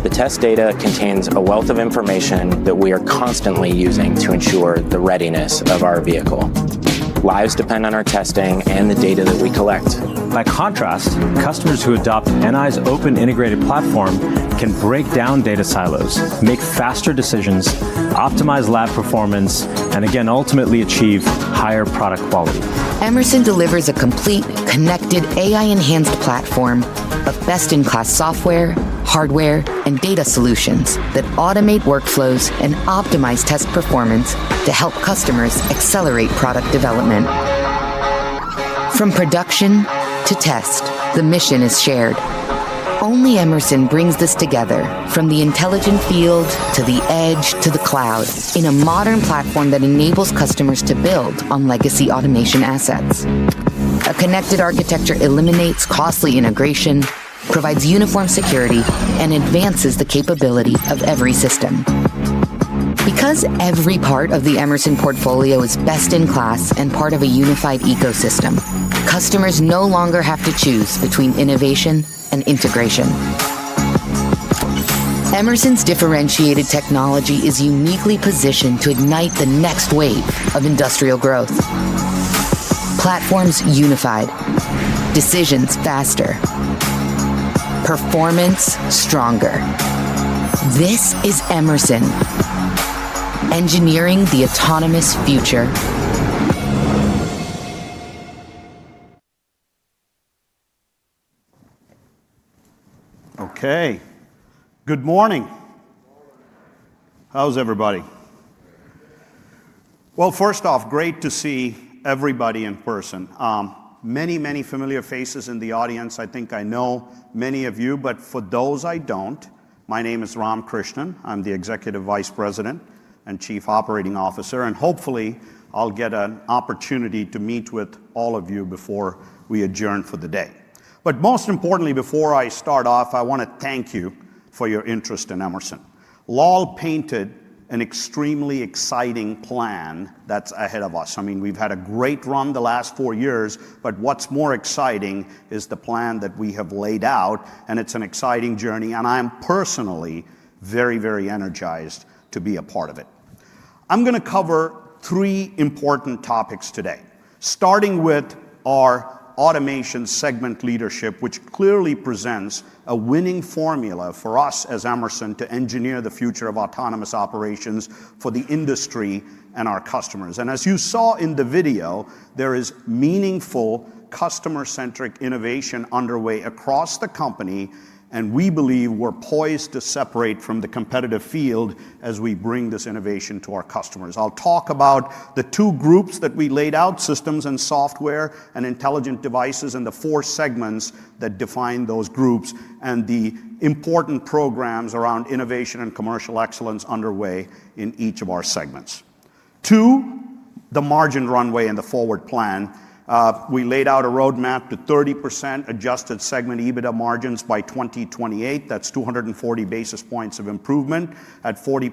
The test data contains a wealth of information that we are constantly using to ensure the readiness of our vehicle. Lives depend on our testing and the data that we collect.
By contrast, customers who adopt NI's open integrated platform can break down data silos, make faster decisions, optimize lab performance, and again, ultimately achieve higher product quality.
Emerson delivers a complete, connected, AI-enhanced platform of best-in-class software, hardware, and data solutions that automate workflows and optimize test performance to help customers accelerate product development. From production to test, the mission is shared. Only Emerson brings this together, from the intelligent field to the edge to the cloud, in a modern platform that enables customers to build on legacy automation assets. A connected architecture eliminates costly integration, provides uniform security, and advances the capability of every system. Because every part of the Emerson portfolio is best in class and part of a unified ecosystem, customers no longer have to choose between innovation and integration. Emerson's differentiated technology is uniquely positioned to ignite the next wave of industrial growth. Platforms unified, decisions faster, performance stronger. This is Emerson, engineering the autonomous future.
Okay. Good morning. How's everybody? Well, first off, great to see everybody in person. Many familiar faces in the audience. I think I know many of you, but for those I don't, my name is Ram Krishnan. I'm the Executive Vice President and Chief Operating Officer, and hopefully I'll get an opportunity to meet with all of you before we adjourn for the day. But most importantly, before I start off, I want to thank you for your interest in Emerson. Lal painted an extremely exciting plan that's ahead of us. I mean, we've had a great run the last 4 years, but what's more exciting is the plan that we have laid out, and it's an exciting journey, and I'm personally very energized to be a part of it. I'm going to cover 3 important topics today, starting with our automation segment leadership, which clearly presents a winning formula for us as Emerson to engineer the future of autonomous operations for the industry and our customers. And as you saw in the video, there is meaningful customer-centric innovation underway across the company, and we believe we're poised to separate from the competitive field as we bring this innovation to our customers. I'll talk about the 2 groups that we laid out, systems and software and intelligent devices, and the 4 segments that define those groups, and the important programs around innovation and commercial excellence underway in each of our segments. 2, the margin runway and the forward plan. We laid out a roadmap to 30% adjusted segment EBITDA margins by 2028. That's 240 basis points of improvement at 40+%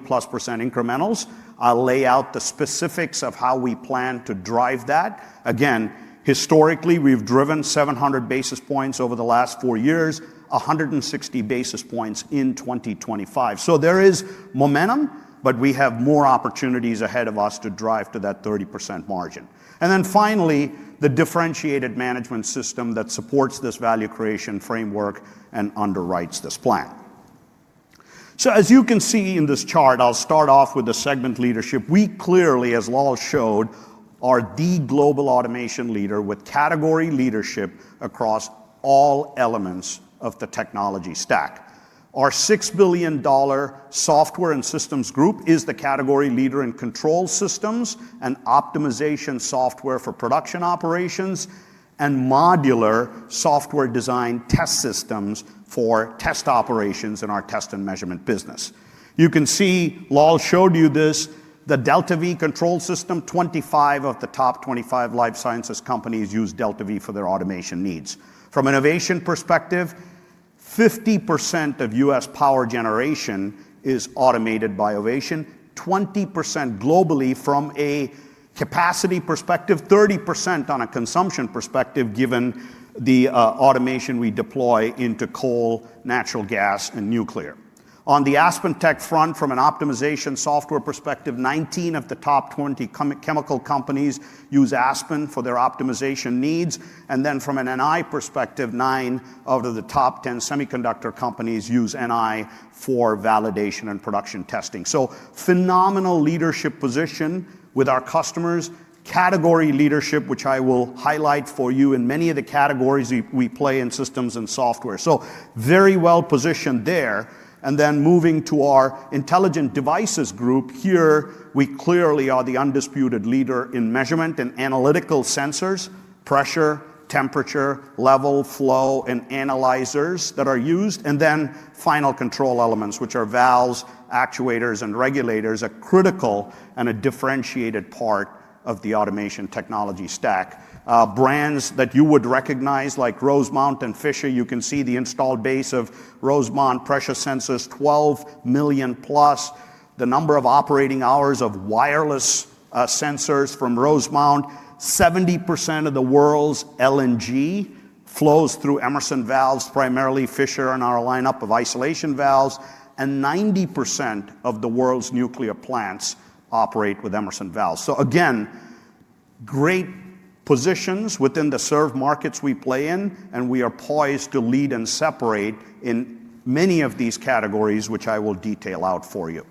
incrementals. I'll lay out the specifics of how we plan to drive that. Again, historically, we've driven 700 basis points over the last 4 years, 160 basis points in 2025. So there is momentum, but we have more opportunities ahead of us to drive to that 30% margin. And then finally, the differentiated management system that supports this value creation framework and underwrites this plan. So as you can see in this chart, I'll start off with the segment leadership. We clearly, as Lal showed, are the global automation leader with category leadership across all elements of the technology stack. Our $6 billion software and systems group is the category leader in control systems and optimization software for production operations, and modular software design test systems for test operations in our test and measurement business. You can see, Lal showed you this, The Delta V control system, 25 of the top 25 life sciences companies use Delta V for their automation needs. From an innovation perspective, 50% of US power generation is automated by Ovation, 20% globally from a capacity perspective, 30% on a consumption perspective, given the automation we deploy into coal, natural gas, and nuclear. On the AspenTech front, from an optimization software perspective, 19 of the top 20 chemical companies use Aspen for their optimization needs. And then from an NI perspective, 9 out of the top 10 semiconductor companies use NI for validation and production testing. So phenomenal leadership position with our customers, category leadership, which I will highlight for you in many of the categories we play in systems and software. So very well positioned there. And then moving to our intelligent devices group, here we clearly are the undisputed leader in measurement and analytical sensors, pressure, temperature, level, flow, and analyzers that are used, and then final control elements, which are valves, actuators, and regulators, a critical and a differentiated part of the automation technology stack. Brands that you would recognize like Rosemount and Fisher, you can see the installed base of Rosemount pressure sensors, 12 million plus. The number of operating hours of wireless sensors from Rosemount, 70% of the world's LNG flows through Emerson valves, primarily Fisher in our lineup of isolation valves, and 90% of the world's nuclear plants operate with Emerson valves. So again, great positions within the served markets we play in, and we are poised to lead and separate in many of these categories, which I will detail out for you.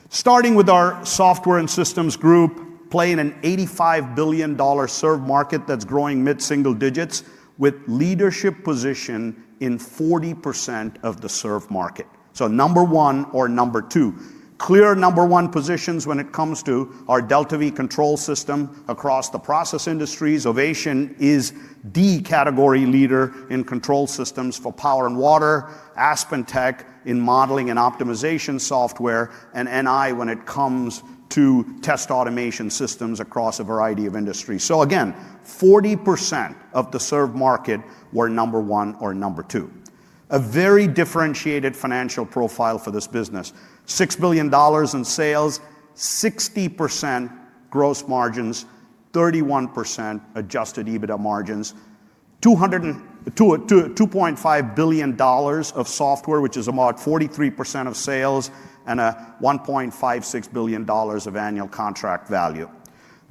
Starting with our software and systems group, playing an $85 billion served market that's growing mid-single digits with leadership position in 40% of the served market. So number one or number two. Clear number one positions when it comes to our Delta V control system across the process industries. Ovation is the category leader in control systems for power and water, AspenTech in modeling and optimization software, and NI when it comes to test automation systems across a variety of industries. So again, 40% of the served market were number one or number two. A very differentiated financial profile for this business. $6 billion in sales, 60% gross margins, 31% adjusted EBITDA margins, $2.5 billion of software, which is about 43% of sales, and a $1.56 billion of annual contract value.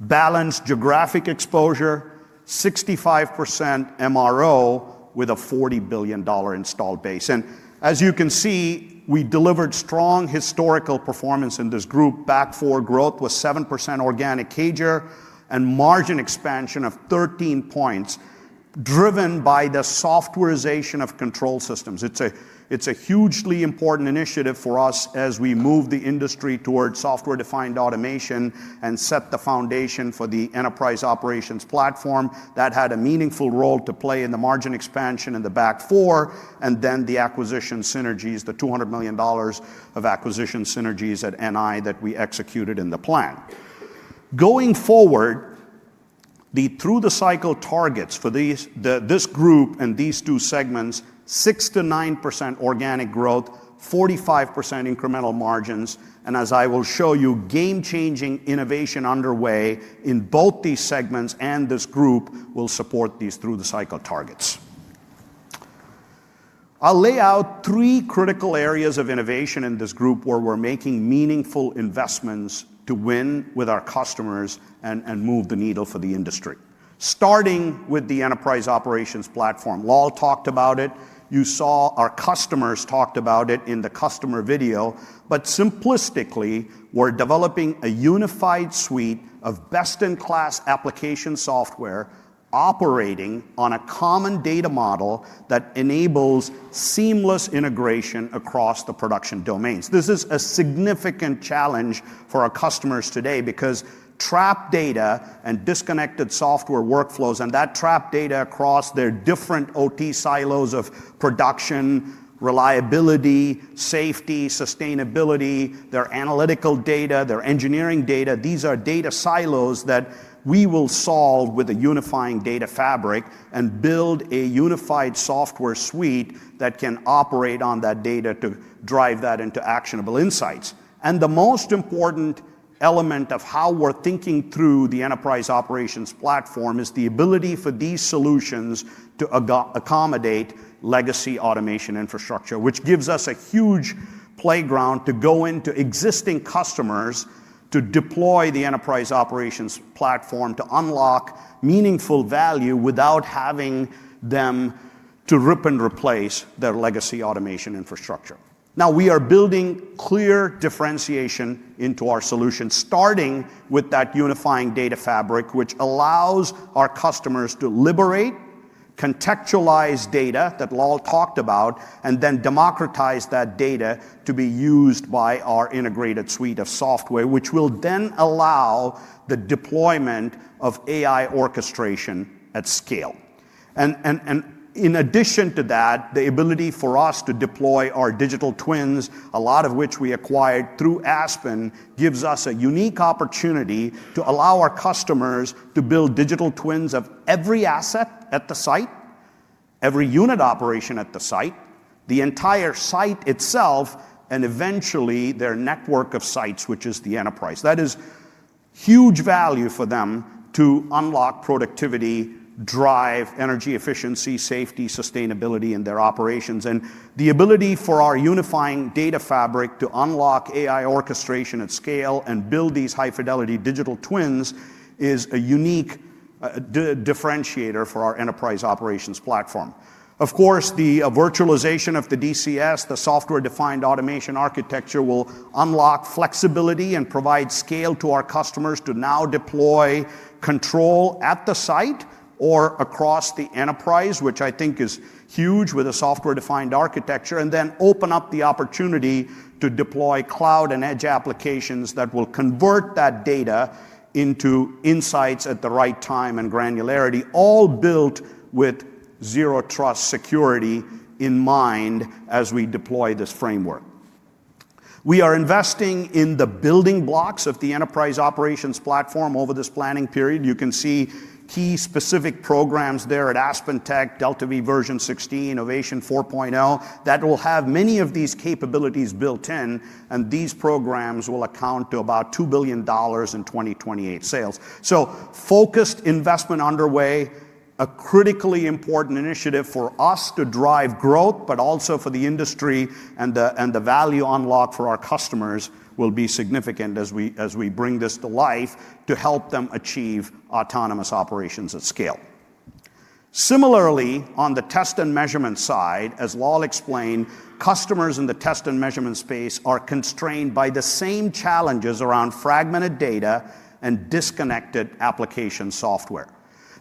Balanced geographic exposure, 65% MRO with a $40 billion installed base. And as you can see, we delivered strong historical performance in this group. Back four growth was 7% organic CAGR and margin expansion of 13 points, driven by the softwarization of control systems. It's a hugely important initiative for us as we move the industry towards software-defined automation and set the foundation for the enterprise operations platform. That had a meaningful role to play in the margin expansion in the back four, and then the acquisition synergies, the $200 million of acquisition synergies at NI that we executed in the plan. Going forward, the through-the-cycle targets for this group and these two segments, 6 to 9% organic growth, 45% incremental margins, and as I will show you, game-changing innovation underway in both these segments and this group will support these through-the-cycle targets. I'll lay out 3 critical areas of innovation in this group where we're making meaningful investments to win with our customers and move the needle for the industry. Starting with the enterprise operations platform. Lal talked about it. You saw our customers talked about it in the customer video, but simplistically, we're developing a unified suite of best-in-class application software operating on a common data model that enables seamless integration across the production domains. This is a significant challenge for our customers today because trapped data and disconnected software workflows, and that trapped data across their different OT silos of production, reliability, safety, sustainability, their analytical data, their engineering data. These are data silos that we will solve with a unifying data fabric and build a unified software suite that can operate on that data to drive that into actionable insights. And the most important element of how we're thinking through the enterprise operations platform is the ability for these solutions to accommodate legacy automation infrastructure, which gives us a huge playground to go into existing customers to deploy the enterprise operations platform to unlock meaningful value without having them to rip and replace their legacy automation infrastructure. Now, we are building clear differentiation into our solution, starting with that unifying data fabric, which allows our customers to liberate, contextualize data that Lal talked about, and then democratize that data to be used by our integrated suite of software, which will then allow the deployment of AI orchestration at scale. And in addition to that, the ability for us to deploy our digital twins, a lot of which we acquired through Aspen, gives us a unique opportunity to allow our customers to build digital twins of every asset at the site, every unit operation at the site, the entire site itself, and eventually their network of sites, which is the enterprise. That is huge value for them to unlock productivity, drive energy efficiency, safety, sustainability in their operations. And the ability for our unifying data fabric to unlock AI orchestration at scale and build these high-fidelity digital twins is a unique differentiator for our enterprise operations platform. Of course, the virtualization of the DCS, the software-defined automation architecture, will unlock flexibility and provide scale to our customers to now deploy control at the site or across the enterprise, which I think is huge with a software-defined architecture, and then open up the opportunity to deploy cloud and edge applications that will convert that data into insights at the right time and granularity, all built with zero trust security in mind as we deploy this framework. We are investing in the building blocks of the enterprise operations platform over this planning period. You can see key specific programs there at Aspen Tech, Delta V version 16, Ovation 4.0, that will have many of these capabilities built in, and these programs will account to about $2 billion in 2028 sales. So focused investment underway, a critically important initiative for us to drive growth, but also for the industry, and the value unlock for our customers will be significant as we bring this to life to help them achieve autonomous operations at scale. Similarly, on the test and measurement side, as Lal explained, customers in the test and measurement space are constrained by the same challenges around fragmented data and disconnected application software.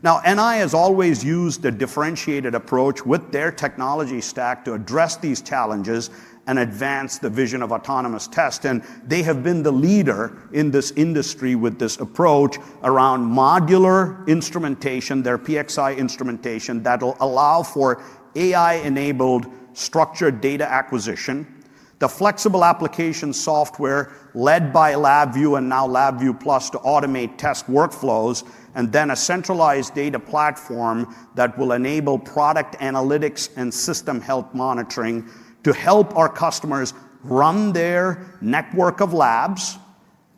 Now, NI has always used a differentiated approach with their technology stack to address these challenges and advance the vision of autonomous test. And they have been the leader in this industry with this approach around modular instrumentation, their PXI instrumentation, that will allow for AI-enabled structured data acquisition, the flexible application software led by LabVIEW and now LabVIEW Plus to automate test workflows, and then a centralized data platform that will enable product analytics and system health monitoring to help our customers run their network of labs,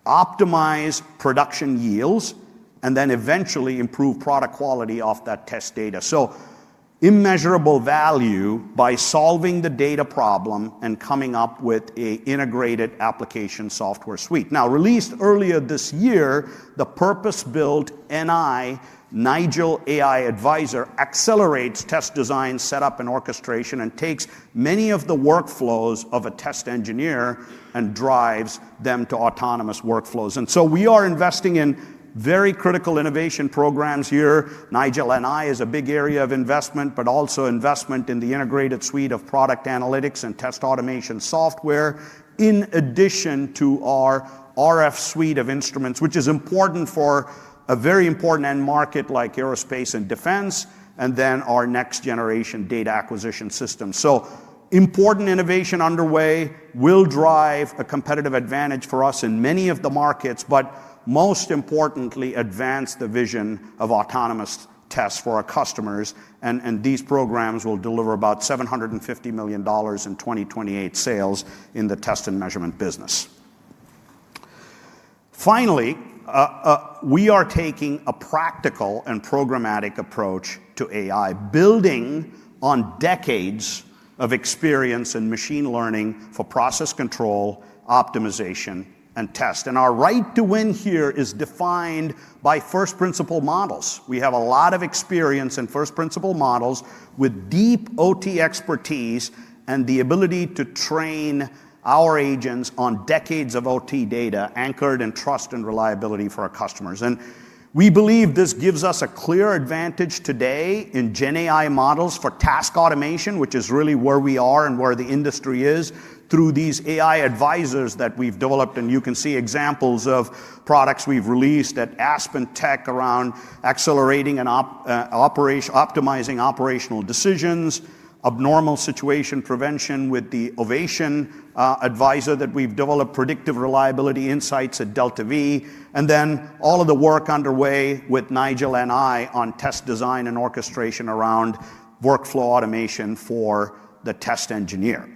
optimize production yields, and then eventually improve product quality off that test data. So immeasurable value by solving the data problem and coming up with an integrated application software suite. Now, released earlier this year, the purpose-built NI Nigel AI Advisor accelerates test design, setup, and orchestration, and takes many of the workflows of a test engineer and drives them to autonomous workflows. And so we are investing in very critical innovation programs here. Nigel NI is a big area of investment, but also investment in the integrated suite of product analytics and test automation software, in addition to our RF suite of instruments, which is important for a very important end market like aerospace and defense, and then our next generation data acquisition system. So Important innovation underway will drive a competitive advantage for us in many of the markets, but most importantly, advance the vision of autonomous tests for our customers. And these programs will deliver about $750 million in 2028 sales in the test and measurement business. Finally, we are taking a practical and programmatic approach to AI, building on decades of experience in machine learning for process control, optimization, and test. And our right to win here is defined by first principle models. We have a lot of experience in first principle models with deep OT expertise and the ability to train our agents on decades of OT data anchored in trust and reliability for our customers. And we believe this gives us a clear advantage today in Gen AI models for task automation, which is really where we are and where the industry is, through these AI advisors that we've developed. And you can see examples of products we've released at Aspen Tech around accelerating and optimizing operational decisions, abnormal situation prevention with the Ovation advisor that we've developed, predictive reliability insights at Delta V, and then all of the work underway with Nigel and I on test design and orchestration around workflow automation for the test engineer.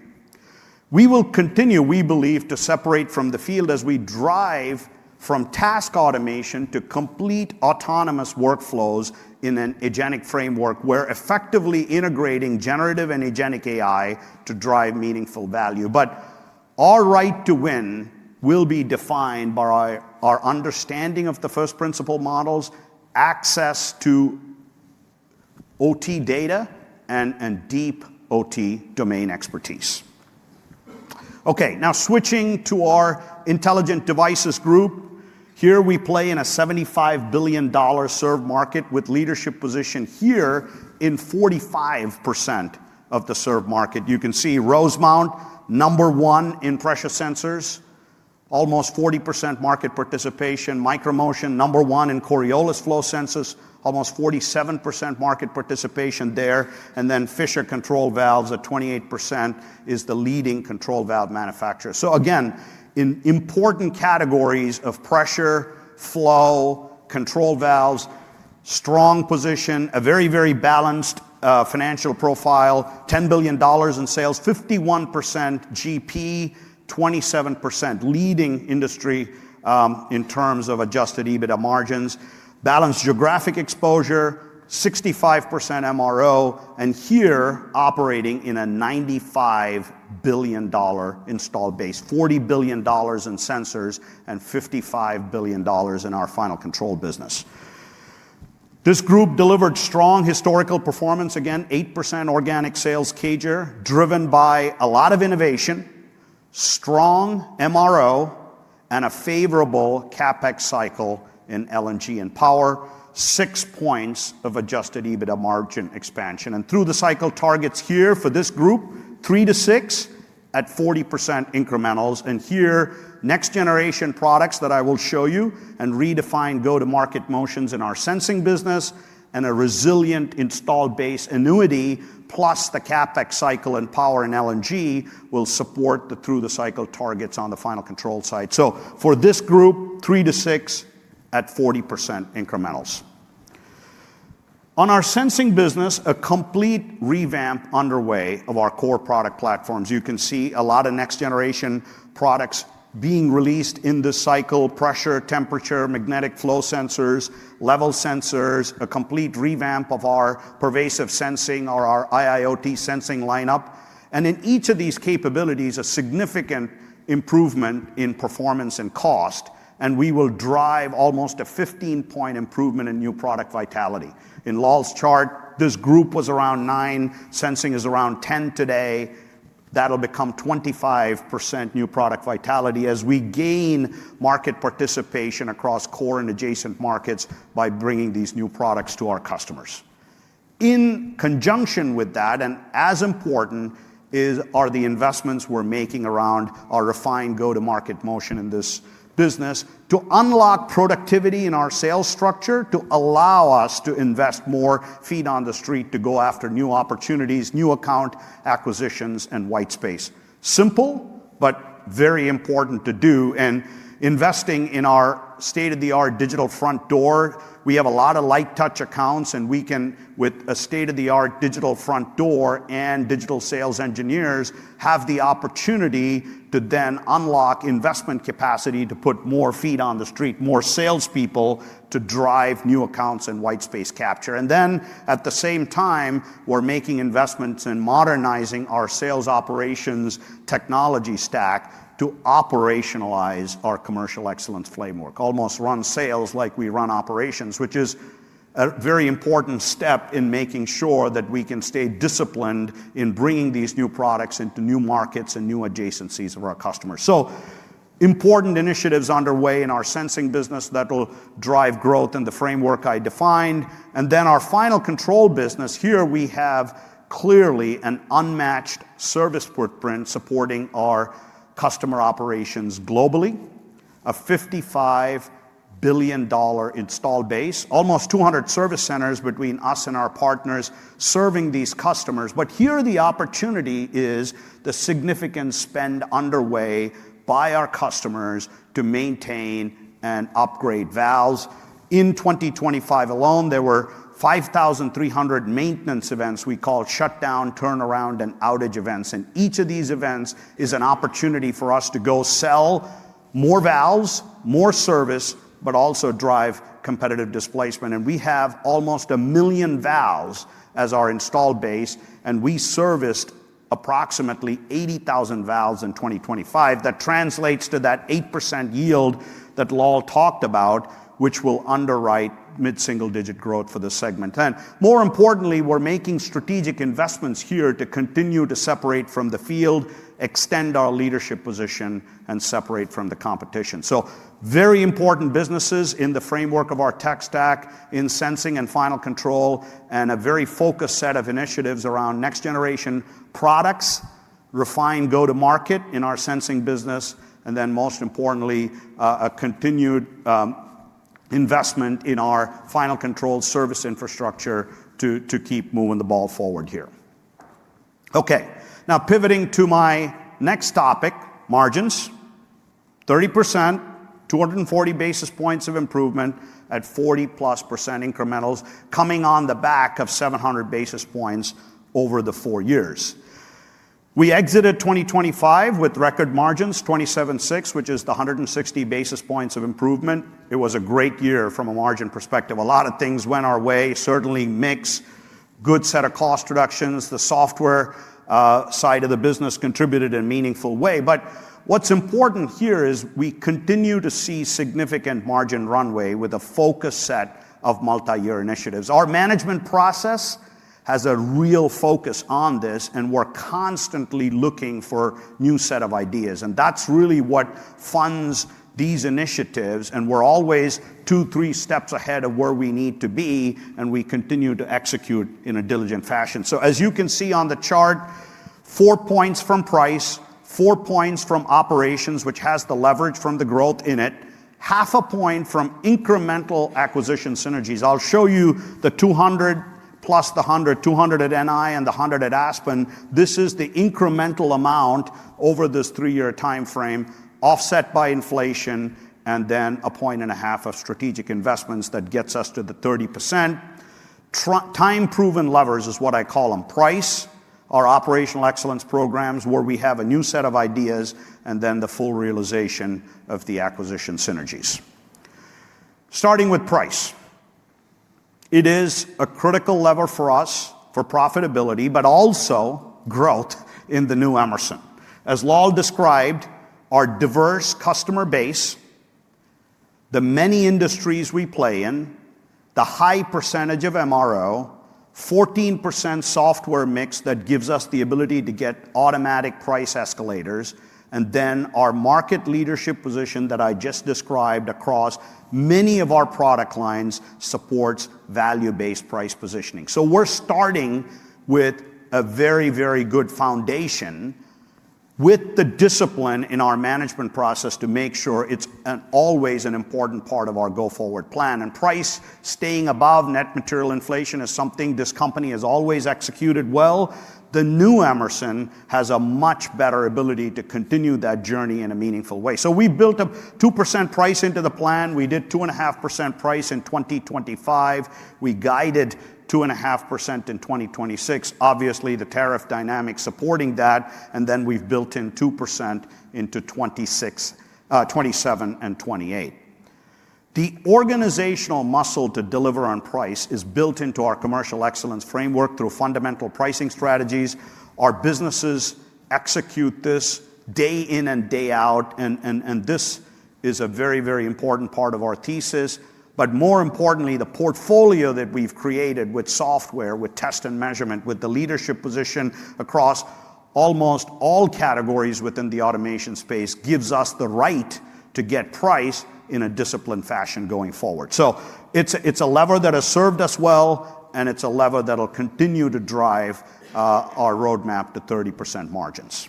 We will continue, we believe, to separate from the field as we drive from task automation to complete autonomous workflows in an agentic framework where effectively integrating generative and agentic AI to drive meaningful value. But our right to win will be defined by our understanding of the first principle models, access to OT data, and deep OT domain expertise. Okay, now switching to our Intelligent Devices group. Here we play in a $75 billion served market with leadership position here in 45% of the served market. You can see Rosemount, number one in pressure sensors, almost 40% market participation. Micromotion, number one in Coriolis flow sensors, almost 47% market participation there. And then Fisher Control Valves at 28% is the leading control valve manufacturer. So again, in important categories of pressure, flow, control valves, strong position, a very, very balanced financial profile, $10 billion in sales, 51% GP, 27% leading industry in terms of adjusted EBITDA margins, balanced geographic exposure, 65% MRO, and here operating in a $95 billion installed base, $40 billion in sensors, and $55 billion in our final control business. This group delivered strong historical performance, again, 8% organic sales CAGR, driven by a lot of innovation, strong MRO, and a favorable CapEx cycle in LNG and power, 6 points of adjusted EBITDA margin expansion. And through the cycle targets here for this group, 3 to 6 at 40% incrementals. And here, next generation products that I will show you and redefine go-to-market motions in our sensing business and a resilient installed base annuity plus the CapEx cycle and power and LNG will support the through the cycle targets on the final control side. So for this group, 3 to 6 at 40% incrementals. On our sensing business, a complete revamp underway of our core product platforms. You can see a lot of next generation products being released in this cycle: pressure, temperature, magnetic flow sensors, level sensors, a complete revamp of our pervasive sensing or our IIoT sensing lineup. And in each of these capabilities, a significant improvement in performance and cost, and we will drive almost a 15-point improvement in new product vitality. In Lal's chart, this group was around 9, sensing is around 10 today. That'll become 25% new product vitality as we gain market participation across core and adjacent markets by bringing these new products to our customers. In conjunction with that, and as important, are the investments we're making around our refined go-to-market motion in this business to unlock productivity in our sales structure, to allow us to invest more feet on the street to go after new opportunities, new account acquisitions, and white space. Simple, but very important to do. And investing in our state-of-the-art digital front door, we have a lot of light touch accounts, and we can, with a state-of-the-art digital front door and digital sales engineers, have the opportunity to then unlock investment capacity to put more feet on the street, more salespeople to drive new accounts and white space capture. And then at the same time, we're making investments in modernizing our sales operations technology stack to operationalize our commercial excellence framework, almost run sales like we run operations, which is a very important step in making sure that we can stay disciplined in bringing these new products into new markets and new adjacencies of our customers. So important initiatives underway in our sensing business that will drive growth in the framework I defined. And then our final control business, here we have clearly an unmatched service footprint supporting our customer operations globally, a $55 billion installed base, almost 200 service centers between us and our partners serving these customers. But here the opportunity is the significant spend underway by our customers to maintain and upgrade valves. In 2025 alone, there were 5,300 maintenance events we call shutdown, turnaround, and outage events. And each of these events is an opportunity for us to go sell more valves, more service, but also drive competitive displacement. And we have almost 1 million valves as our installed base, and we serviced approximately 80,000 valves in 2025. That translates to that 8% yield that Lal talked about, which will underwrite mid-single-digit growth for this segment. And more importantly, we're making strategic investments here to continue to separate from the field, extend our leadership position, and separate from the competition. So very important businesses in the framework of our tech stack, in sensing and final control, and a very focused set of initiatives around next-generation products, refined go-to-market in our sensing business, and then most importantly, a continued investment in our final control service infrastructure to keep moving the ball forward here. Okay, now pivoting to my next topic, margins. 30%, 240 basis points of improvement at 40+% incrementals, coming on the back of 700 basis points over the 4 years. We exited 2025 with record margins, 27.6, which is the 160 basis points of improvement. It was a great year from a margin perspective. A lot of things went our way, certainly mix, good set of cost reductions. The software side of the business contributed in a meaningful way. But what's important here is we continue to see significant margin runway with a focused set of multi-year initiatives. Our management process has a real focus on this, and we're constantly looking for new set of ideas. And that's really what funds these initiatives, and we're always 2-3 steps ahead of where we need to be, and we continue to execute in a diligent fashion. So as you can see on the chart, 4 points from price, 4 points from operations, which has the leverage from the growth in it, 0.5 point from incremental acquisition synergies. I'll show you the 200 plus the 100, 200 at NI and the 100 at Aspen. This is the incremental amount over this 3-year time frame, offset by inflation, and then 1.5 points of strategic investments that gets us to the 30%. Time-proven levers is what I call them. Price, our operational excellence programs, where we have a new set of ideas, and then the full realization of the acquisition synergies. Starting with price. It is a critical lever for us for profitability, but also growth in the new Emerson. As Lal described, our diverse customer base, the many industries we play in, the high percentage of MRO, 14% software mix that gives us the ability to get automatic price escalators, and then our market leadership position that I just described across many of our product lines supports value-based price positioning. So we're starting with a very, very good foundation with the discipline in our management process to make sure it's always an important part of our go-forward plan. And price staying above net material inflation is something this company has always executed well. The new Emerson has a much better ability to continue that journey in a meaningful way. So we built a 2% price into the plan. We did 2.5% price in 2025. We guided 2.5% in 2026. Obviously, the tariff dynamic supporting that, and then we've built in 2% into 27 and 28. The organizational muscle to deliver on price is built into our commercial excellence framework through fundamental pricing strategies. Our businesses execute this day in and day out, and this is a very, very important part of our thesis. But more importantly, the portfolio that we've created with software, with test and measurement, with the leadership position across almost all categories within the automation space gives us the right to get price in a disciplined fashion going forward. So it's a lever that has served us well, and it's a lever that'll continue to drive our roadmap to 30% margins.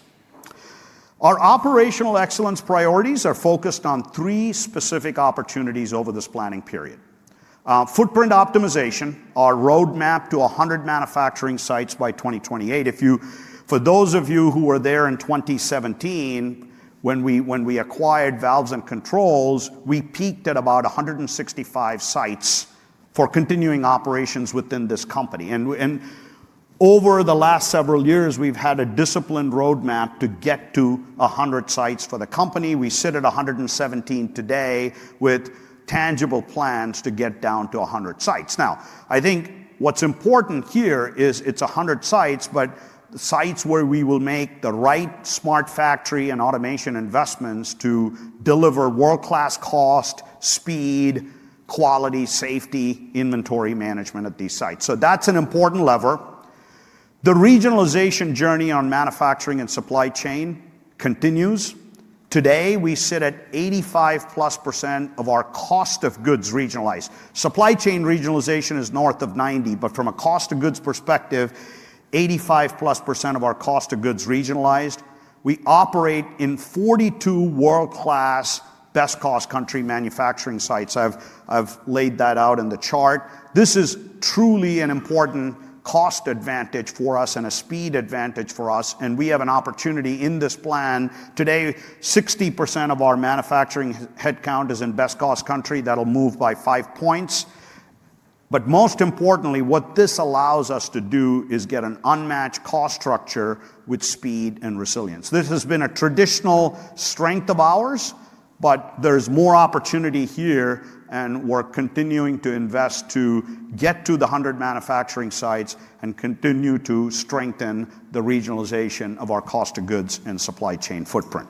Our operational excellence priorities are focused on 3 specific opportunities over this planning period. Footprint optimization, our roadmap to 100 manufacturing sites by 2028. For those of you who were there in 2017, when we acquired valves and controls, we peaked at about 165 sites for continuing operations within this company. And over the last several years, we've had a disciplined roadmap to get to 100 sites for the company. We sit at 117 today with tangible plans to get down to 100 sites. Now, I think what's important here is it's 100 sites, but sites where we will make the right smart factory and automation investments to deliver world-class cost, speed, quality, safety, inventory management at these sites. So that's an important lever. The regionalization journey on manufacturing and supply chain continues. Today, we sit at 85+% of our cost of goods regionalized. Supply chain regionalization is north of 90, but from a cost of goods perspective, 85+% of our cost of goods regionalized. We operate in 42 world-class best cost country manufacturing sites. I've laid that out in the chart. This is truly an important cost advantage for us and a speed advantage for us, and we have an opportunity in this plan. Today, 60% of our manufacturing headcount is in best cost country. That'll move by 5 points. But most importantly, what this allows us to do is get an unmatched cost structure with speed and resilience. This has been a traditional strength of ours, but there's more opportunity here, and we're continuing to invest to get to the 100 manufacturing sites and continue to strengthen the regionalization of our cost of goods and supply chain footprint.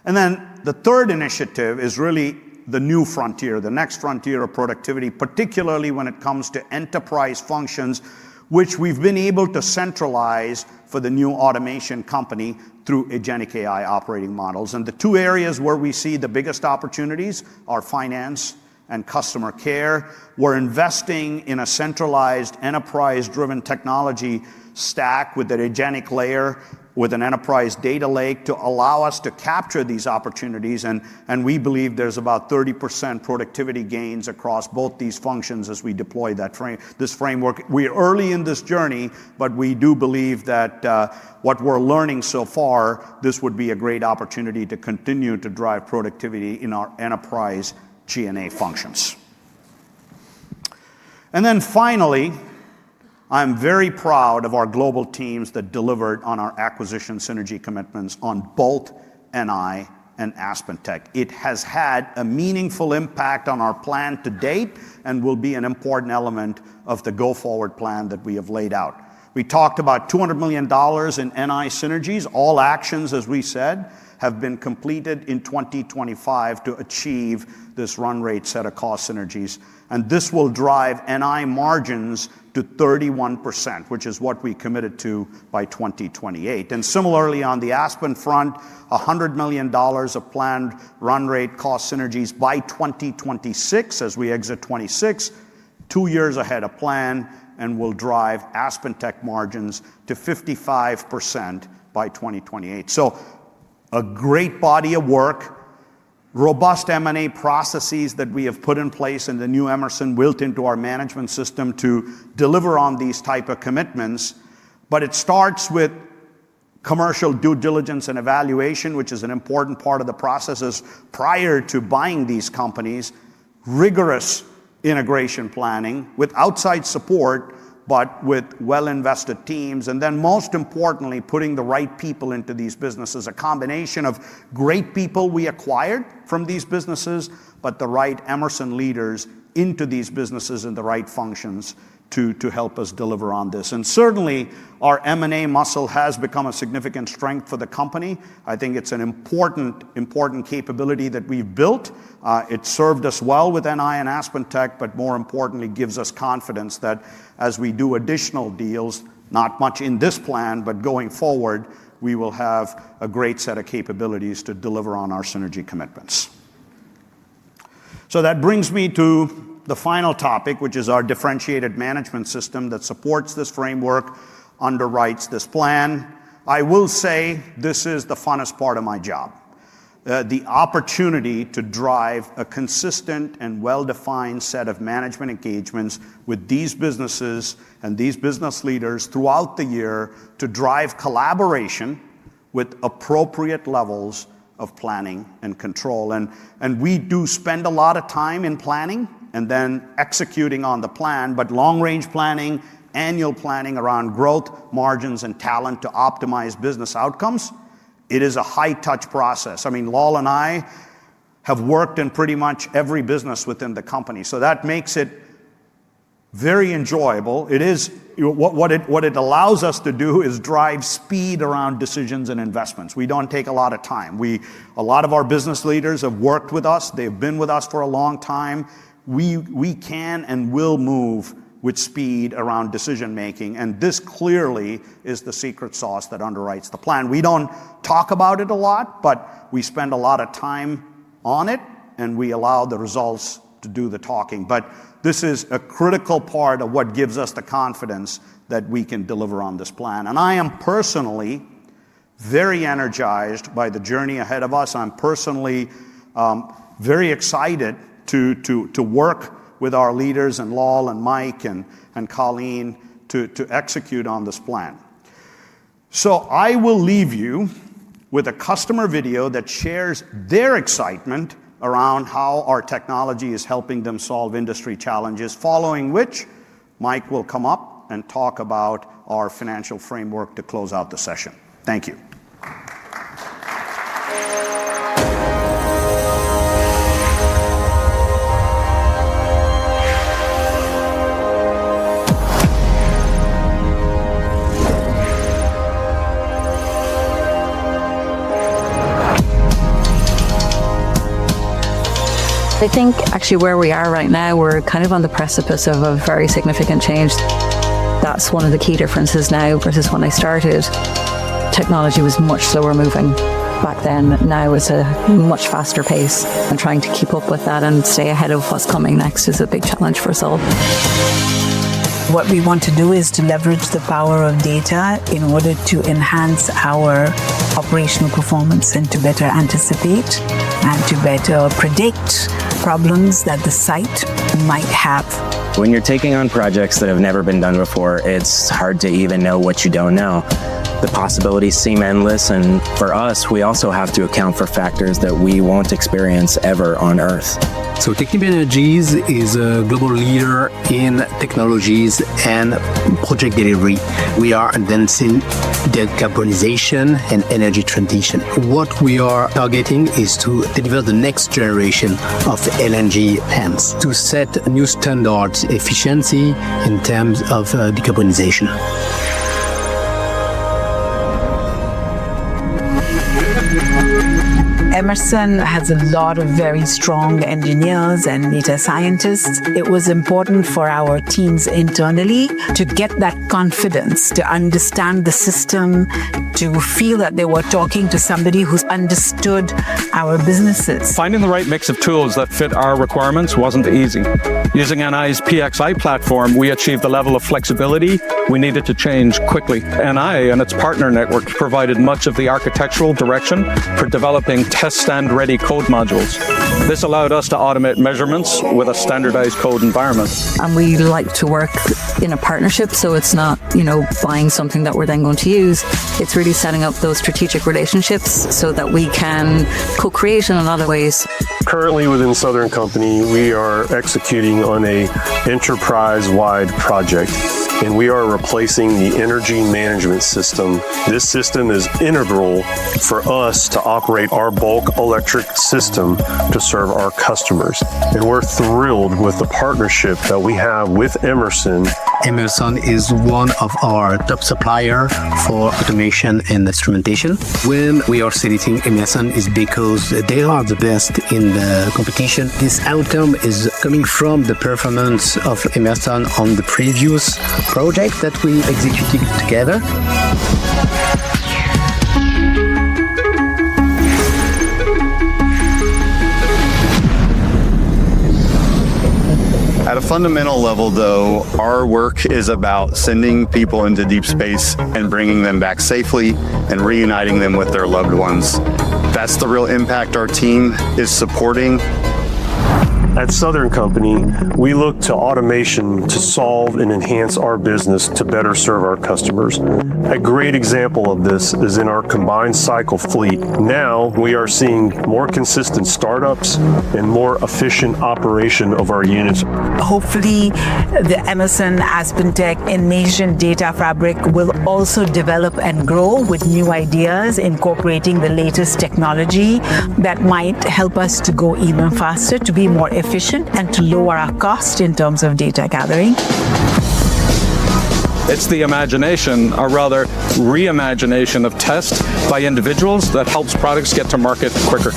And then the third initiative is really the new frontier, the next frontier of productivity, particularly when it comes to enterprise functions, which we've been able to centralize for the new automation company through agentic AI operating models. And the 2 areas where we see the biggest opportunities are finance and customer care. We're investing in a centralized enterprise-driven technology stack with an agentic layer, with an enterprise data lake to allow us to capture these opportunities. And we believe there's about 30% productivity gains across both these functions as we deploy this framework. We're early in this journey, but we do believe that what we're learning so far, this would be a great opportunity to continue to drive productivity in our enterprise G&A functions. And then finally, I'm very proud of our global teams that delivered on our acquisition synergy commitments on both NI and AspenTech. It has had a meaningful impact on our plan to date and will be an important element of the go-forward plan that we have laid out. We talked about $200 million in NI synergies. All actions, as we said, have been completed in 2025 to achieve this run rate set of cost synergies. And this will drive NI margins to 31%, which is what we committed to by 2028. And similarly, on the Aspen front, $100 million of planned run rate cost synergies by 2026 as we exit 26, 2 years ahead of plan, and will drive AspenTech margins to 55% by 2028. So a great body of work, robust M&A processes that we have put in place in the new Emerson, built into our management system to deliver on these type of commitments. But it starts with commercial due diligence and evaluation, which is an important part of the processes prior to buying these companies, rigorous integration planning with outside support, but with well-invested teams, and then most importantly, putting the right people into these businesses, a combination of great people we acquired from these businesses, but the right Emerson leaders into these businesses in the right functions to help us deliver on this. And certainly, our M&A muscle has become a significant strength for the company. I think it's an important capability that we've built. It served us well with NI and AspenTech, but more importantly, gives us confidence that as we do additional deals, not much in this plan, but going forward, we will have a great set of capabilities to deliver on our synergy commitments. So that brings me to the final topic, which is our differentiated management system that supports this framework, underwrites this plan. I will say this is the funnest part of my job. The opportunity to drive a consistent and well-defined set of management engagements with these businesses and these business leaders throughout the year to drive collaboration with appropriate levels of planning and control. And we do spend a lot of time in planning and then executing on the plan, but long-range planning, annual planning around growth, margins, and talent to optimize business outcomes, it is a high-touch process. I mean, Lal and I have worked in pretty much every business within the company, so that makes it very enjoyable. It is what it allows us to do is drive speed around decisions and investments. We don't take a lot of time. A lot of our business leaders have worked with us. They've been with us for a long time. We can and will move with speed around decision making, and this clearly is the secret sauce that underwrites the plan. We don't talk about it a lot, but we spend a lot of time on it, and we allow the results to do the talking. But this is a critical part of what gives us the confidence that we can deliver on this plan. And I am personally very energized by the journey ahead of us. I'm personally very excited to work with our leaders and Lal and Mike and Colleen to execute on this plan. So I will leave you with a customer video that shares their excitement around how our technology is helping them solve industry challenges, following which Mike will come up and talk about our financial framework to close out the session. Thank you.
I think actually where we are right now, we're kind of on the precipice of a very significant change. That's one of the key differences now versus when I started. Technology was much slower moving back then. Now it's a much faster pace, and trying to keep up with that and stay ahead of what's coming next is a big challenge for us all.
What we want to do is to leverage the power of data in order to enhance our operational performance and to better anticipate and to better predict problems that the site might have.
When you're taking on projects that have never been done before, it's hard to even know what you don't know. The possibilities seem endless, and for us, we also have to account for factors that we won't experience ever on Earth.
So Technip Energies is a global leader in technologies and project delivery. We are advancing decarbonization and energy transition. What we are targeting is to deliver the next generation of LNG plants to set new standards, efficiency in terms of decarbonization.
Emerson has a lot of very strong engineers and data scientists. It was important for our teams internally to get that confidence, to understand the system, to feel that they were talking to somebody who's understood our businesses.
Finding the right mix of tools that fit our requirements wasn't easy. Using NI's PXI platform, we achieved the level of flexibility we needed to change quickly. NI and its partner network provided much of the architectural direction for developing test stand ready code modules. This allowed us to automate measurements with a standardized code environment.
And we like to work in a partnership, so it's not, buying something that we're then going to use. It's really setting up those strategic relationships so that we can co-create in a lot of ways.
Currently within Southern Company, we are executing on a enterprise-wide project, and we are replacing the energy management system. This system is integral for us to operate our bulk electric system to serve our customers. And we're thrilled with the partnership that we have with Emerson.
Emerson is one of our top supplier for automation and instrumentation. When we are selecting Emerson is because they are the best in the competition. This outcome is coming from the performance of Emerson on the previous project that we executed together.
At a fundamental level, though, our work is about sending people into deep space and bringing them back safely and reuniting them with their loved ones. That's the real impact our team is supporting.
At Southern Company, we look to automation to solve and enhance our business to better serve our customers. A great example of this is in our combined cycle fleet. Now we are seeing more consistent startups and more efficient operation of our units.
Hopefully, the Emerson AspenTech Enation Data Fabric will also develop and grow with new ideas, incorporating the latest technology that might help us to go even faster, to be more efficient, and to lower our cost in terms of data gathering.
It's the imagination, or rather reimagination of test by individuals that helps products get to market quicker.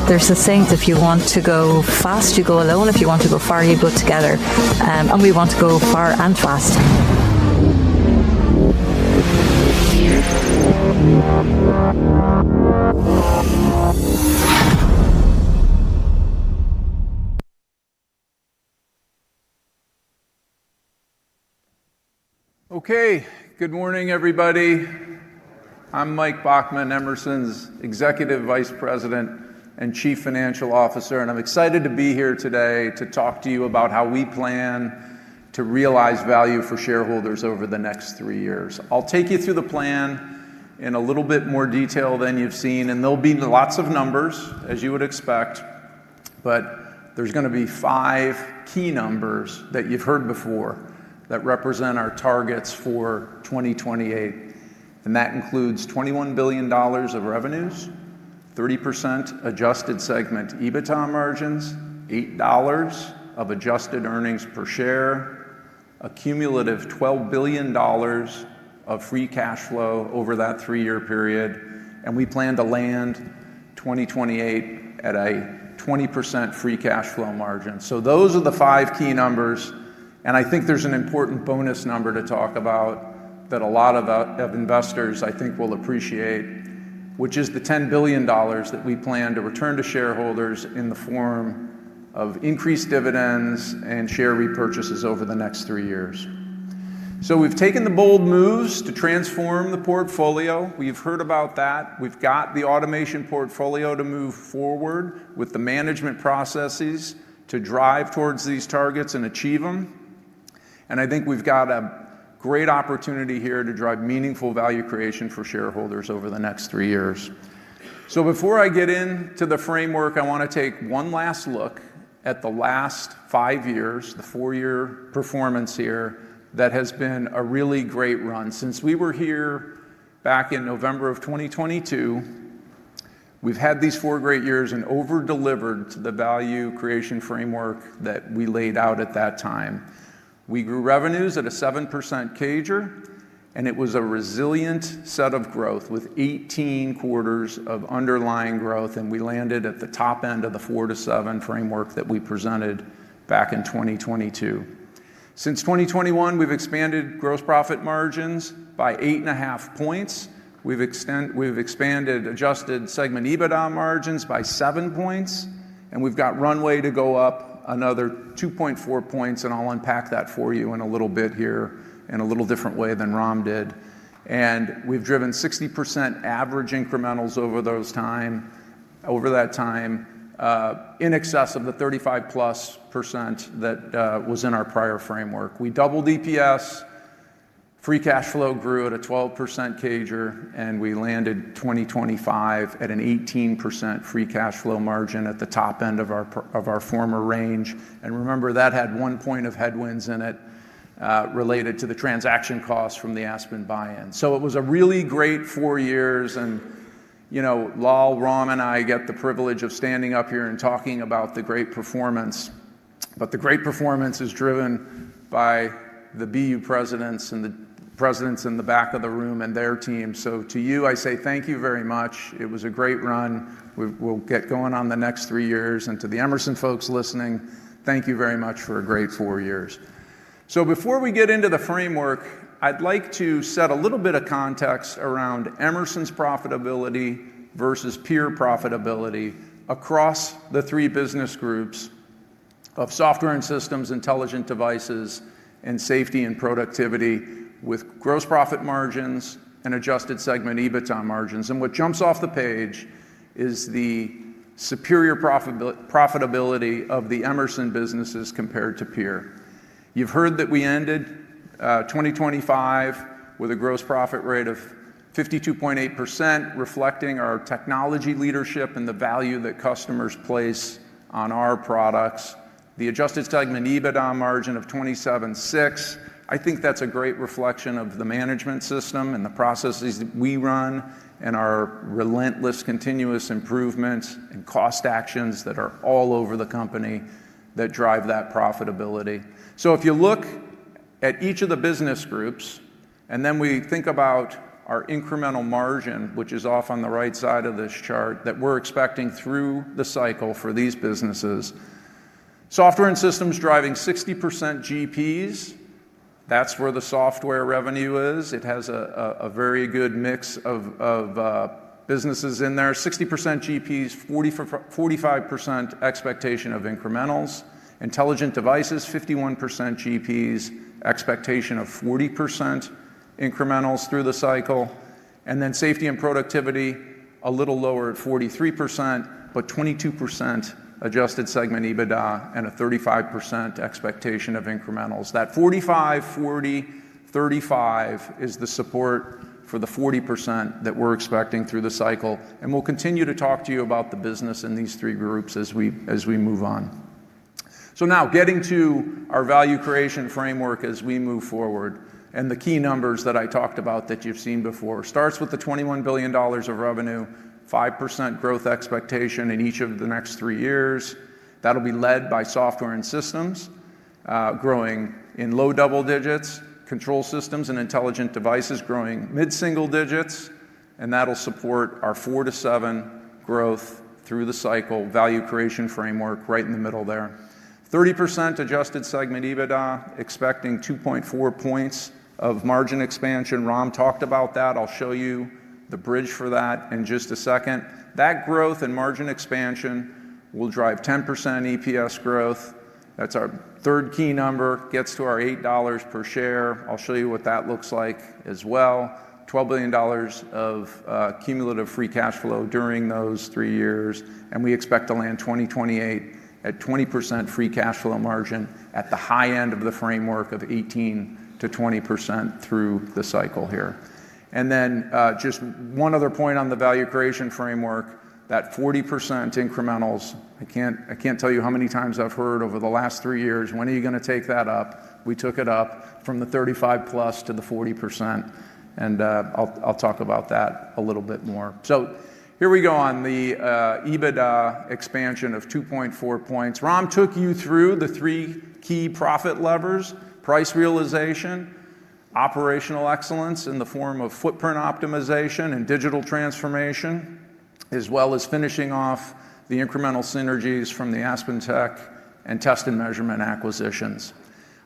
There's a saying, if you want to go fast, you go alone. If you want to go far, you go together. And we want to go far and fast.
Okay, good morning, everybody. I'm Mike Bachman, Emerson's Executive Vice President and Chief Financial Officer, and I'm excited to be here today to talk to you about how we plan to realize value for shareholders over the next 3 years. I'll take you through the plan in a little bit more detail than you've seen, and there'll be lots of numbers, as you would expect, but there's going to be 5 key numbers that you've heard before that represent our targets for 2028. And that includes $21 billion of revenues, 30% adjusted segment EBITDA margins, $8 of adjusted earnings per share, a cumulative $12 billion of free cash flow over that 3-year period, and we plan to land 2028 at a 20% free cash flow margin. So those are the 5 key numbers. And I think there's an important bonus number to talk about that a lot of investors, I think, will appreciate, which is the $10 billion that we plan to return to shareholders in the form of increased dividends and share repurchases over the next 3 years. So we've taken the bold moves to transform the portfolio. We've heard about that. We've got the automation portfolio to move forward with the management processes to drive towards these targets and achieve them. And I think we've got a great opportunity here to drive meaningful value creation for shareholders over the next 3 years. So before I get into the framework, I want to take one last look at the last 5 years, the 4-year performance here that has been a really great run. Since we were here back in November of 2022, we've had these 4 great years and over-delivered to the value creation framework that we laid out at that time. We grew revenues at a 7% CAGR, and it was a resilient set of growth with 18 quarters of underlying growth, and we landed at the top end of the 4 to 7 framework that we presented back in 2022. Since 2021, we've expanded gross profit margins by 8.5 points We've expanded adjusted segment EBITDA margins by 7 points, and we've got runway to go up another 2.4 points, and I'll unpack that for you in a little bit here in a little different way than Ram did. And we've driven 60% average incrementals over that time, in excess of the 35+% that was in our prior framework. We doubled EPS, free cash flow grew at a 12% CAGR, and we landed 2025 at an 18% free cash flow margin at the top end of our former range. And remember, that had 1 point of headwinds in it related to the transaction costs from the Aspen buy-in. So it was a really great 4 years, and you know, Lal, Ram, and I get the privilege of standing up here and talking about the great performance, but the great performance is driven by the BU presidents and the presidents in the back of the room and their teams. So to you, I say thank you very much. It was a great run. We'll get going on the next 3 years. And to the Emerson folks listening, thank you very much for a great 4 years. So before we get into the framework, I'd like to set a little bit of context around Emerson's profitability versus peer profitability across the 3 business groups of software and systems, intelligent devices, and safety and productivity, with gross profit margins and adjusted segment EBITDA margins. And what jumps off the page is the superior profitability of the Emerson businesses compared to peer. You've heard that we ended 2025 with a gross profit rate of 52.8%, reflecting our technology leadership and the value that customers place on our products. The adjusted segment EBITDA margin of 27.6%. I think that's a great reflection of the management system and the processes that we run and our relentless continuous improvements and cost actions that are all over the company that drive that profitability. So if you look at each of the business groups, and then we think about our incremental margin, which is off on the right side of this chart, that we're expecting through the cycle for these businesses. Software and systems driving 60% GPs. That's where the software revenue is. It has a very good mix of businesses in there. 60% GPs, 45% expectation of incrementals. Intelligent devices, 51% GPs, expectation of 40% incrementals through the cycle. And then safety and productivity, a little lower at 43%, but 22% adjusted segment EBITDA and a 35% expectation of incrementals. That 45, 40, 35 is the support for the 40% that we're expecting through the cycle. And we'll continue to talk to you about the business in these 3 groups as we move on. So now getting to our value creation framework as we move forward, and the key numbers that I talked about that you've seen before. Starts with the $21 billion of revenue, 5% growth expectation in each of the next 3 years. That'll be led by software and systems, growing in low double digits, control systems and intelligent devices growing mid-single digits, and that'll support our 4 to 7 growth through the cycle value creation framework right in the middle there. 30% adjusted segment EBITDA, expecting 2.4 points of margin expansion. Ram talked about that. I'll show you the bridge for that in just a second. That growth and margin expansion will drive 10% EPS growth. That's our 3rd key number, gets to our $8 per share. I'll show you what that looks like as well. $12 billion of cumulative free cash flow during those 3 years, and we expect to land 2028 at 20% free cash flow margin at the high end of the framework of 18 to 20% through the cycle here. And then just one other point on the value creation framework, that 40% incrementals. I can't tell you how many times I've heard over the last 3 years, when are you going to take that up? We took it up from the 35 plus to the 40%, and I'll talk about that a little bit more. So here we go on the EBITDA expansion of 2.4 points. Ram took you through the 3 key profit levers: price realization, operational excellence in the form of footprint optimization and digital transformation, as well as finishing off the incremental synergies from the Aspen Tech and Test and Measurement acquisitions.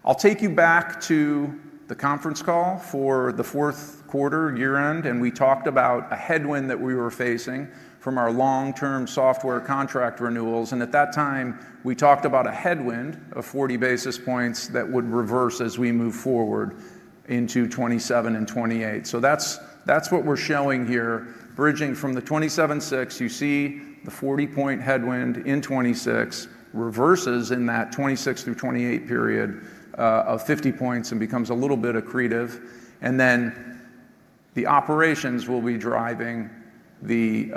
I'll take you back to the conference call for the fourth quarter year end, and we talked about a headwind that we were facing from our long-term software contract renewals. And at that time, we talked about a headwind of 40 basis points that would reverse as we move forward into 27 and 28. So that's what we're showing here. Bridging from the 27.6, you see the 40-point headwind in 26 reverses in that 26 through 28 period of 50 points and becomes a little bit accretive. And then the operations will be driving the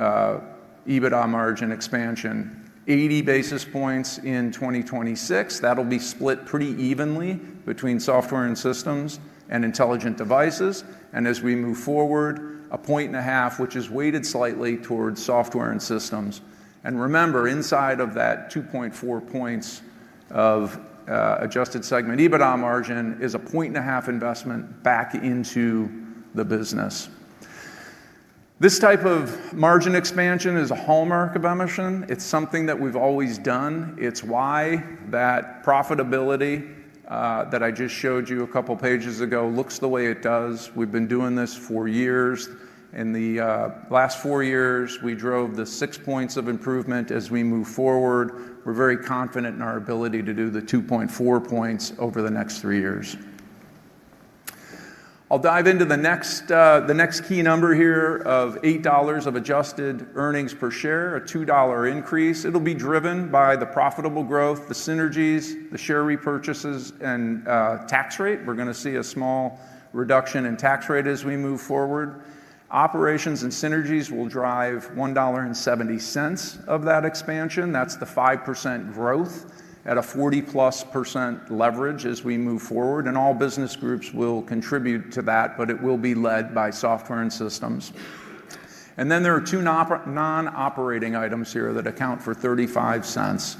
EBITDA margin expansion. 80 basis points in 2026. That'll be split pretty evenly between software and systems and intelligent devices. And as we move forward, 1.5 points, which is weighted slightly towards software and systems. And remember, inside of that 2.4 points of adjusted segment EBITDA margin is 1.5 points investment back into the business. This type of margin expansion is a hallmark of Emerson. It's something that we've always done. It's why that profitability that I just showed you a couple pages ago looks the way it does. We've been doing this for years. In the last 4 years, we drove the 6 points of improvement. As we move forward, we're very confident in our ability to do the 2.4 points over the next 3 years. I'll dive into the next key number here of $8 of adjusted earnings per share, a $2 increase. It'll be driven by the profitable growth, the synergies, the share repurchases, and tax rate. We're going to see a small reduction in tax rate as we move forward. Operations and synergies will drive $1.70 of that expansion. That's the 5% growth at a 40+% leverage as we move forward, and all business groups will contribute to that, but it will be led by software and systems. And then there are two non-operating items here that account for 35 cents.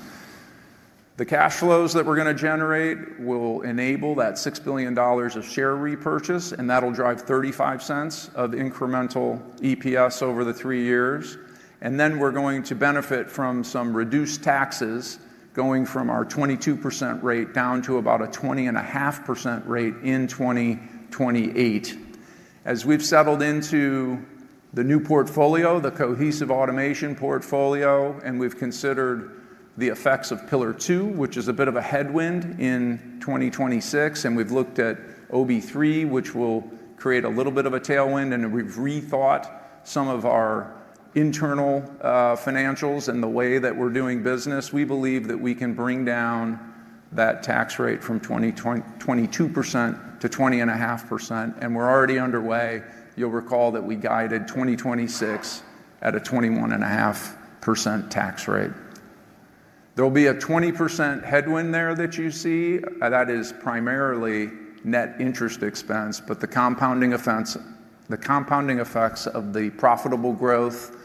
The cash flows that we're going to generate will enable that $6 billion of share repurchase, and that'll drive 35 cents of incremental EPS over the 3 years. And then we're going to benefit from some reduced taxes, going from our 22% rate down to about a 20.5% rate in 2028. As we've settled into the new portfolio, the cohesive automation portfolio, and we've considered the effects of Pillar 2, which is a bit of a headwind in 2026, and we've looked at OB3, which will create a little bit of a tailwind, and we've rethought some of our internal financials and the way that we're doing business. We believe that we can bring down that tax rate from 22% to 20.5%, and we're already underway. You'll recall that we guided 2026 at a 21.5% tax rate. There will be a 20% headwind there that you see. That is primarily net interest expense, but the compounding effects of the profitable growth,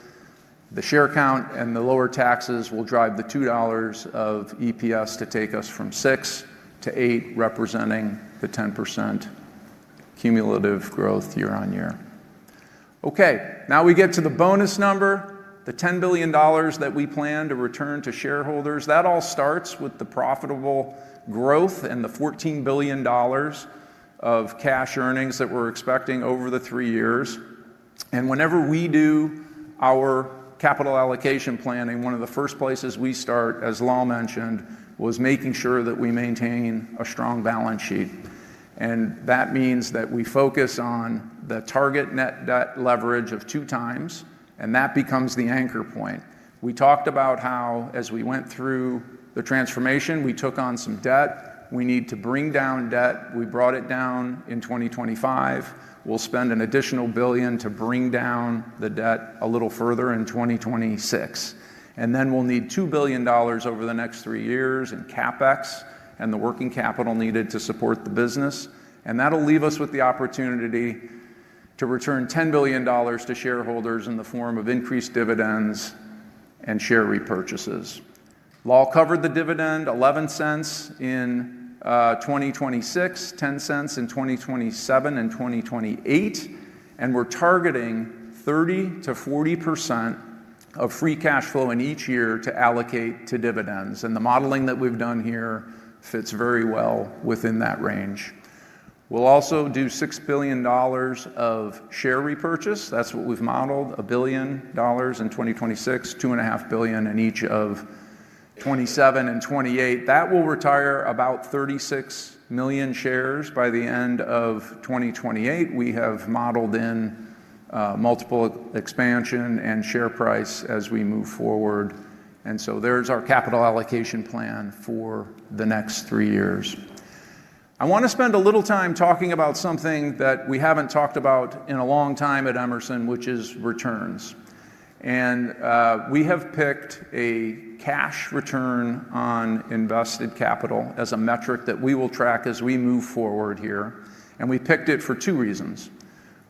the share count, and the lower taxes will drive the $2 of EPS to take us from 6 to 8, representing the 10% cumulative growth year on year. Okay, now we get to the bonus number, the $10 billion that we plan to return to shareholders. That all starts with the profitable growth and the $14 billion of cash earnings that we're expecting over the 3 years. And whenever we do our capital allocation planning, one of the first places we start, as Lal mentioned, was making sure that we maintain a strong balance sheet. And that means that we focus on the target net debt leverage of 2 times, and that becomes the anchor point. We talked about how, as we went through the transformation, we took on some debt. We need to bring down debt. We brought it down in 2025. We'll spend an additional $1 billion to bring down the debt a little further in 2026. And then we'll need $2 billion over the next 3 years in CapEx and the working capital needed to support the business. And that'll leave us with the opportunity to return $10 billion to shareholders in the form of increased dividends and share repurchases. Lal covered the dividend, 11 cents in 2026, 10 cents in 2027 and 2028, and we're targeting 30 to 40% of free cash flow in each year to allocate to dividends. And the modeling that we've done here fits very well within that range. We'll also do $6 billion of share repurchase. That's what we've modeled, $1 billion in 2026, $2.5 billion in each of 27 and 28. That will retire about 36 million shares by the end of 2028. We have modeled in multiple expansion and share price as we move forward. And so there's our capital allocation plan for the next 3 years. I want to spend a little time talking about something that we haven't talked about in a long time at Emerson, which is returns. And we have picked a cash return on invested capital as a metric that we will track as we move forward here. And we picked it for two reasons.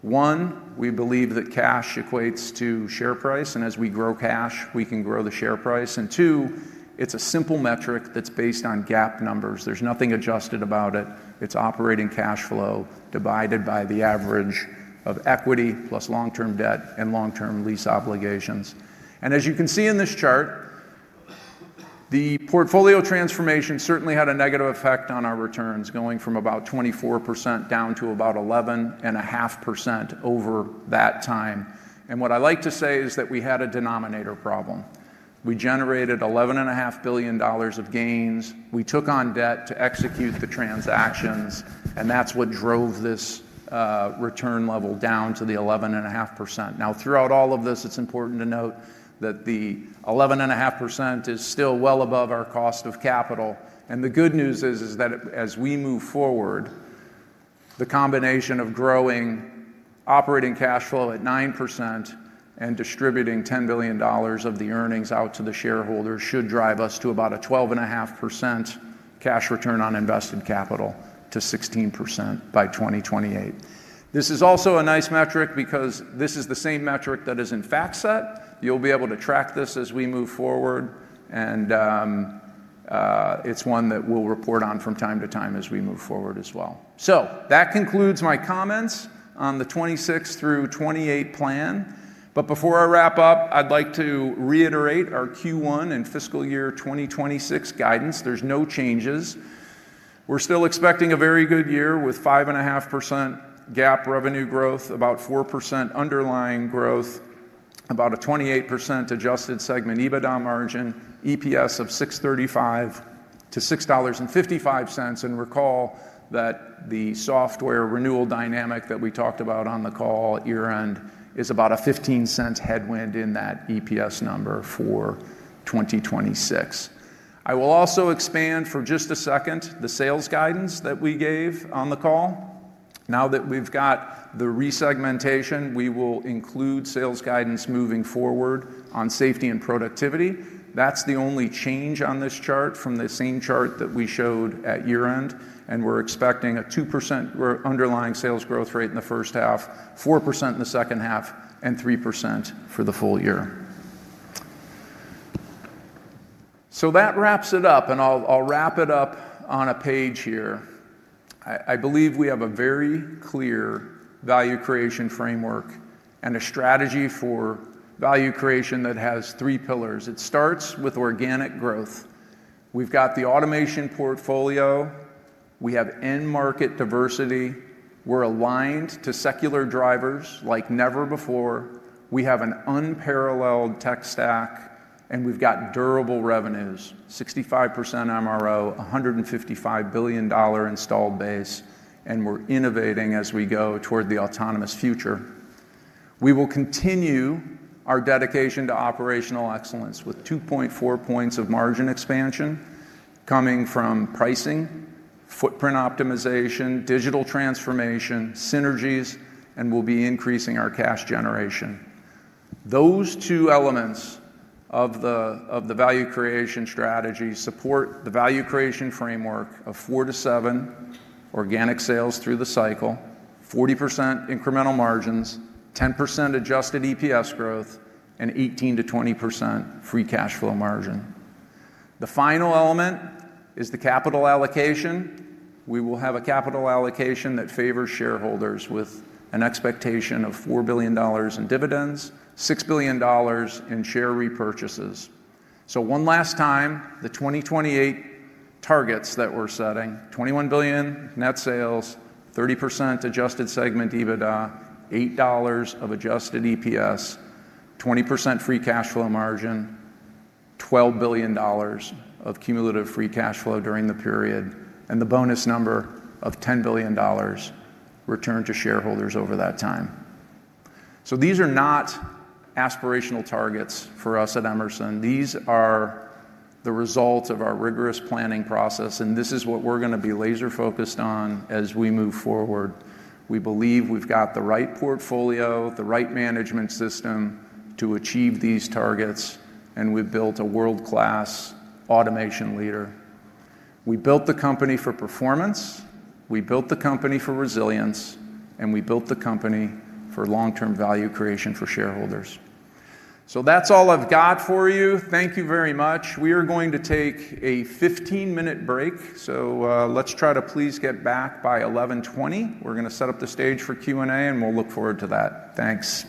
One, we believe that cash equates to share price, and as we grow cash, we can grow the share price. And two, it's a simple metric that's based on GAAP numbers. There's nothing adjusted about it. It's operating cash flow divided by the average of equity plus long-term debt and long-term lease obligations. And as you can see in this chart, the portfolio transformation certainly had a negative effect on our returns, going from about 24% down to about 11.5% over that time. And what I like to say is that we had a denominator problem. We generated $11.5 billion of gains. We took on debt to execute the transactions, and that's what drove this return level down to the 11.5%. Now, throughout all of this, it's important to note that the 11.5% is still well above our cost of capital. And the good news is that as we move forward, the combination of growing operating cash flow at 9% and distributing $10 billion of the earnings out to the shareholders should drive us to about a 12.5% cash return on invested capital to 16% by 2028. This is also a nice metric because this is the same metric that is in FactSet. You'll be able to track this as we move forward, and it's one that we'll report on from time to time as we move forward as well. So that concludes my comments on the 26 through 28 plan. But before I wrap up, I'd like to reiterate our Q1 and fiscal year 2026 guidance. There's no changes. We're still expecting a very good year with 5.5% GAAP revenue growth, about 4% underlying growth, about a 28% adjusted segment EBITDA margin, EPS of $6.35 to $6.55. And recall that the software renewal dynamic that we talked about on the call at year-end is about a 15-cent headwind in that EPS number for 2026. I will also expand for just a second the sales guidance that we gave on the call. Now that we've got the resegmentation, we will include sales guidance moving forward on safety and productivity. That's the only change on this chart from the same chart that we showed at year-end. And we're expecting a 2% underlying sales growth rate in the first half, 4% in the second half, and 3% for the full year. So that wraps it up, and I'll wrap it up on a page here. I believe we have a very clear value creation framework and a strategy for value creation that has three pillars. It starts with organic growth. We've got the automation portfolio. We have end market diversity. We're aligned to secular drivers like never before. We have an unparalleled tech stack, and we've got durable revenues, 65% MRO, $155 billion installed base, and we're innovating as we go toward the autonomous future. We will continue our dedication to operational excellence with 2.4 points of margin expansion coming from pricing, footprint optimization, digital transformation, synergies, and we'll be increasing our cash generation. Those two elements of the value creation strategy support the value creation framework of 4 to 7 organic sales through the cycle, 40% incremental margins, 10% adjusted EPS growth, and 18 to 20% free cash flow margin. The final element is the capital allocation. We will have a capital allocation that favors shareholders with an expectation of $4 billion in dividends, $6 billion in share repurchases. So one last time, the 2028 targets that we're setting, $21 billion net sales, 30% adjusted segment EBITDA, $8 of adjusted EPS, 20% free cash flow margin, $12 billion of cumulative free cash flow during the period, and the bonus number of $10 billion returned to shareholders over that time. So these are not aspirational targets for us at Emerson. These are the result of our rigorous planning process, and this is what we're going to be laser focused on as we move forward. We believe we've got the right portfolio, the right management system to achieve these targets, and we've built a world-class automation leader. We built the company for performance, we built the company for resilience, and we built the company for long-term value creation for shareholders. So that's all I've got for you. Thank you very much. We are going to take a 15-minute break, so let's try to please get back by 11:20. We're going to set up the stage for Q&A, and we'll look forward to that. Thanks.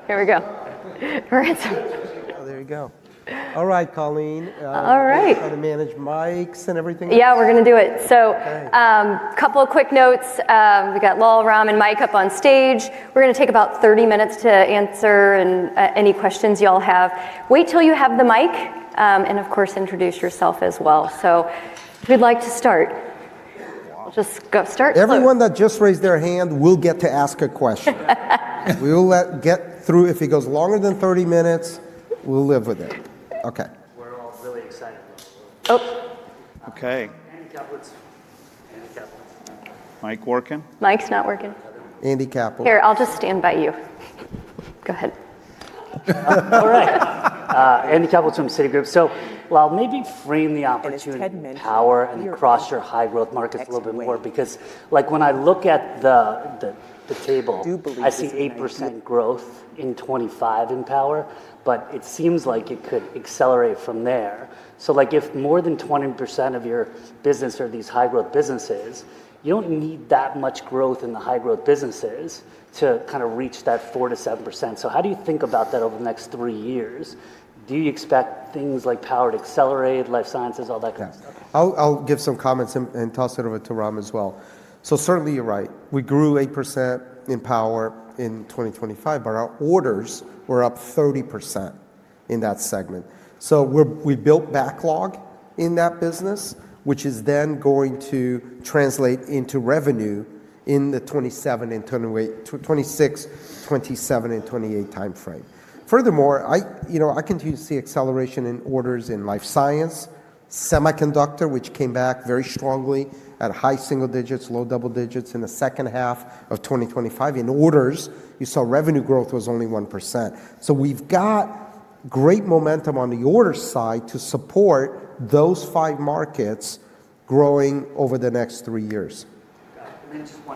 Here we go. Ransom.
Oh, there you go. All right, Colleen.
All right.
Try to manage mics and everything.
Yeah, we're going to do it. So, couple of quick notes. We got Lal, Ram, and Mike up on stage. We're going to take about 30 minutes to answer and any questions y'all have. Wait till you have the mic, and of course, introduce yourself as well. So, who'd like to start? We'll just go start.
Everyone that just raised their hand will get to ask a question. We will get through. If it goes longer than 30 minutes, we'll live with it. Okay.
We're all really excited.
Oh.
Okay. Mic working?
Mic's not working.
Andy Capel.
Here, I'll just stand by you. Go ahead.
All right. Andy Capel from Citigroup. So, Lal, maybe frame the opportunity in power and across your high growth markets a little bit more, because like when I look at the table, I see 8% growth in 25 in power, but it seems like it could accelerate from there. So like if more than 20% of your business are these high growth businesses, you don't need that much growth in the high growth businesses to kind of reach that 4 to 7%. So how do you think about that over the next 3 years? Do you expect things like power to accelerate, life sciences, all that kind of stuff?
I'll give some comments and toss it over to Ram as well. So certainly you're right. We grew 8% in power in 2025, but our orders were up 30% in that segment. So we built backlog in that business, which is then going to translate into revenue in the 27 and 28, 26, 27 and 28 timeframe. Furthermore, I continue to see acceleration in orders in life science, semiconductor, which came back very strongly at high single digits, low double digits in the second half of 2025. In orders, you saw revenue growth was only 1%. So we've got great momentum on the order side to support those 5 markets growing over the next 3 years.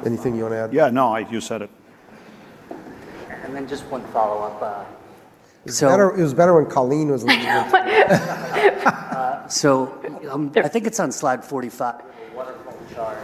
Anything you want to add?
Yeah, no, you said it.
And then just one follow-up.
It was better when Colleen was leading.
I think it's on slide 45. A waterfall chart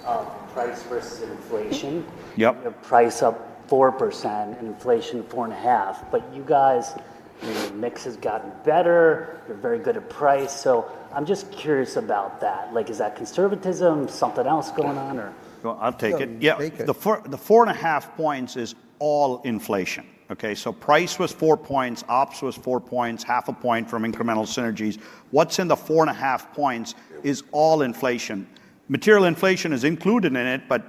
of price versus inflation.
Yep.
Your price up 4% and inflation 4.5%. But you guys, your mix has gotten better. You're very good at price. So I'm just curious about that. Like, is that conservatism? Something else going on? Or
well, I'll take it. Yeah, the 4.5 points is all inflation. Okay, so price was 4 points, ops was 4 points, 0.5 point from incremental synergies. What's in the 4.5 points is all inflation. Material inflation is included in it, but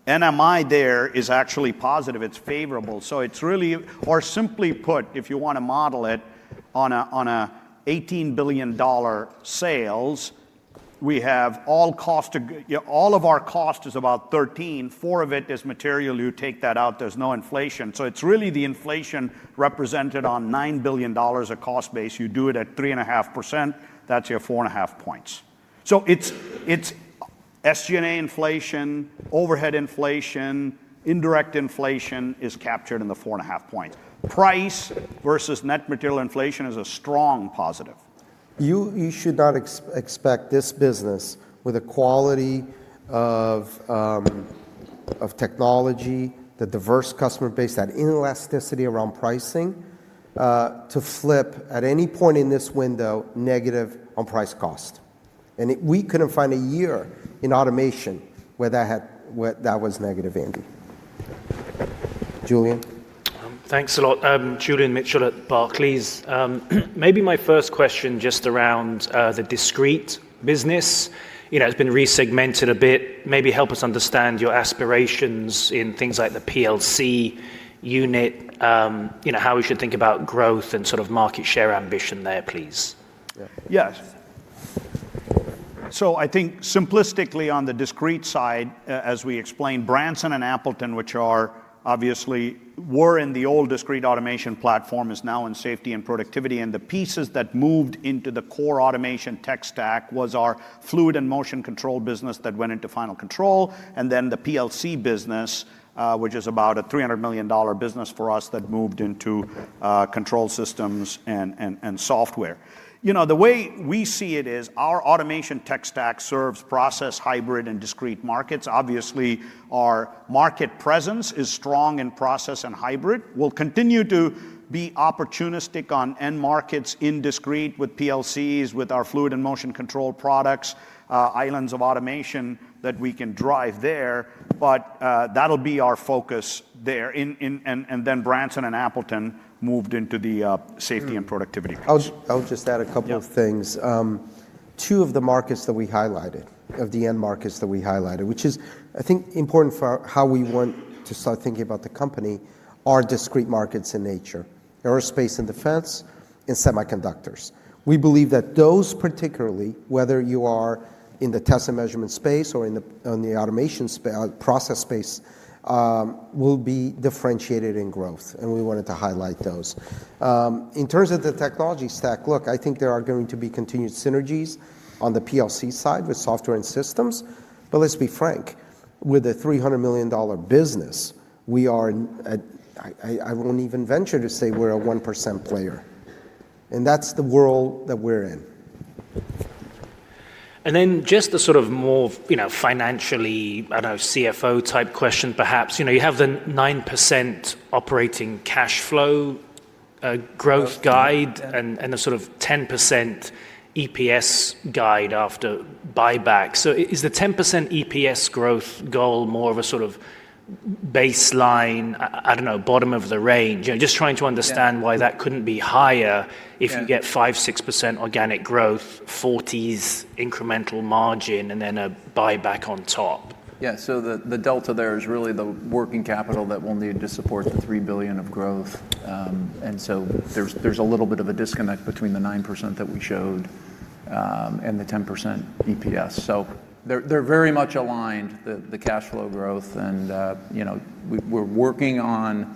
NMI there is actually positive. It's favorable. So it's really, or simply put, if you want to model it on a $18 billion sales, we have all of our cost is about 13. 4 of it is material. You take that out, there's no inflation. So it's really the inflation represented on $9 billion of cost base. You do it at 3.5%, that's your 4.5 points. So it's SG&A inflation, overhead inflation, indirect inflation is captured in the 4.5 points. Price versus net material inflation is a strong positive.
You should not expect this business with the quality of technology, the diverse customer base, that inelasticity around pricing, to flip at any point in this window negative on price cost. And we couldn't find a year in automation where that was negative, Andy. Julian?
Thanks a lot. Julian Mitchell at Barclays. Maybe my first question just around the discrete business. It's been resegmented a bit. Maybe help us understand your aspirations in things like the PLC unit, how we should think about growth and sort of market share ambition there, please.
Yes. So I think simplistically on the discrete side, as we explained, Branson and Appleton, which are obviously were in the old discrete automation platform, is now in safety and productivity. And the pieces that moved into the core automation tech stack was our fluid and motion control business that went into final control, and then the PLC business, which is about a $300 million business for us that moved into control systems and software. The way we see it is our automation tech stack serves process, hybrid, and discrete markets. Obviously, our market presence is strong in process and hybrid. We'll continue to be opportunistic on end markets in discrete with PLCs, with our fluid and motion control products, islands of automation that we can drive there. But that'll be our focus there. And then Branson and Appleton moved into the safety and productivity.
I'll just add a couple of things. 2 of the markets that we highlighted, of the end markets that we highlighted, which is, I think, important for how we want to start thinking about the company, are discrete markets in nature: aerospace and defense, and semiconductors. We believe that those particularly, whether you are in the test and measurement space or in the automation process space, will be differentiated in growth, and we wanted to highlight those. In terms of the technology stack, look, I think there are going to be continued synergies on the PLC side with software and systems, but let's be frank, with a $300 million business, we are, I won't even venture to say we're a 1% player, and that's the world that we're in.
And then just the sort of more, financially, CFO type question, perhaps. You have the 9% operating cash flow growth guide and the sort of 10% EPS guide after buyback. So is the 10% EPS growth goal more of a sort of baseline, bottom of the range? Just trying to understand why that couldn't be higher if you get 5-6% organic growth, 40s incremental margin, and then a buyback on top.
Yeah, so the delta there is really the working capital that we'll need to support the $3 billion of growth. And so there's a little bit of a disconnect between the 9% that we showed and the 10% EPS. So they're very much aligned, the cash flow growth, and we're working on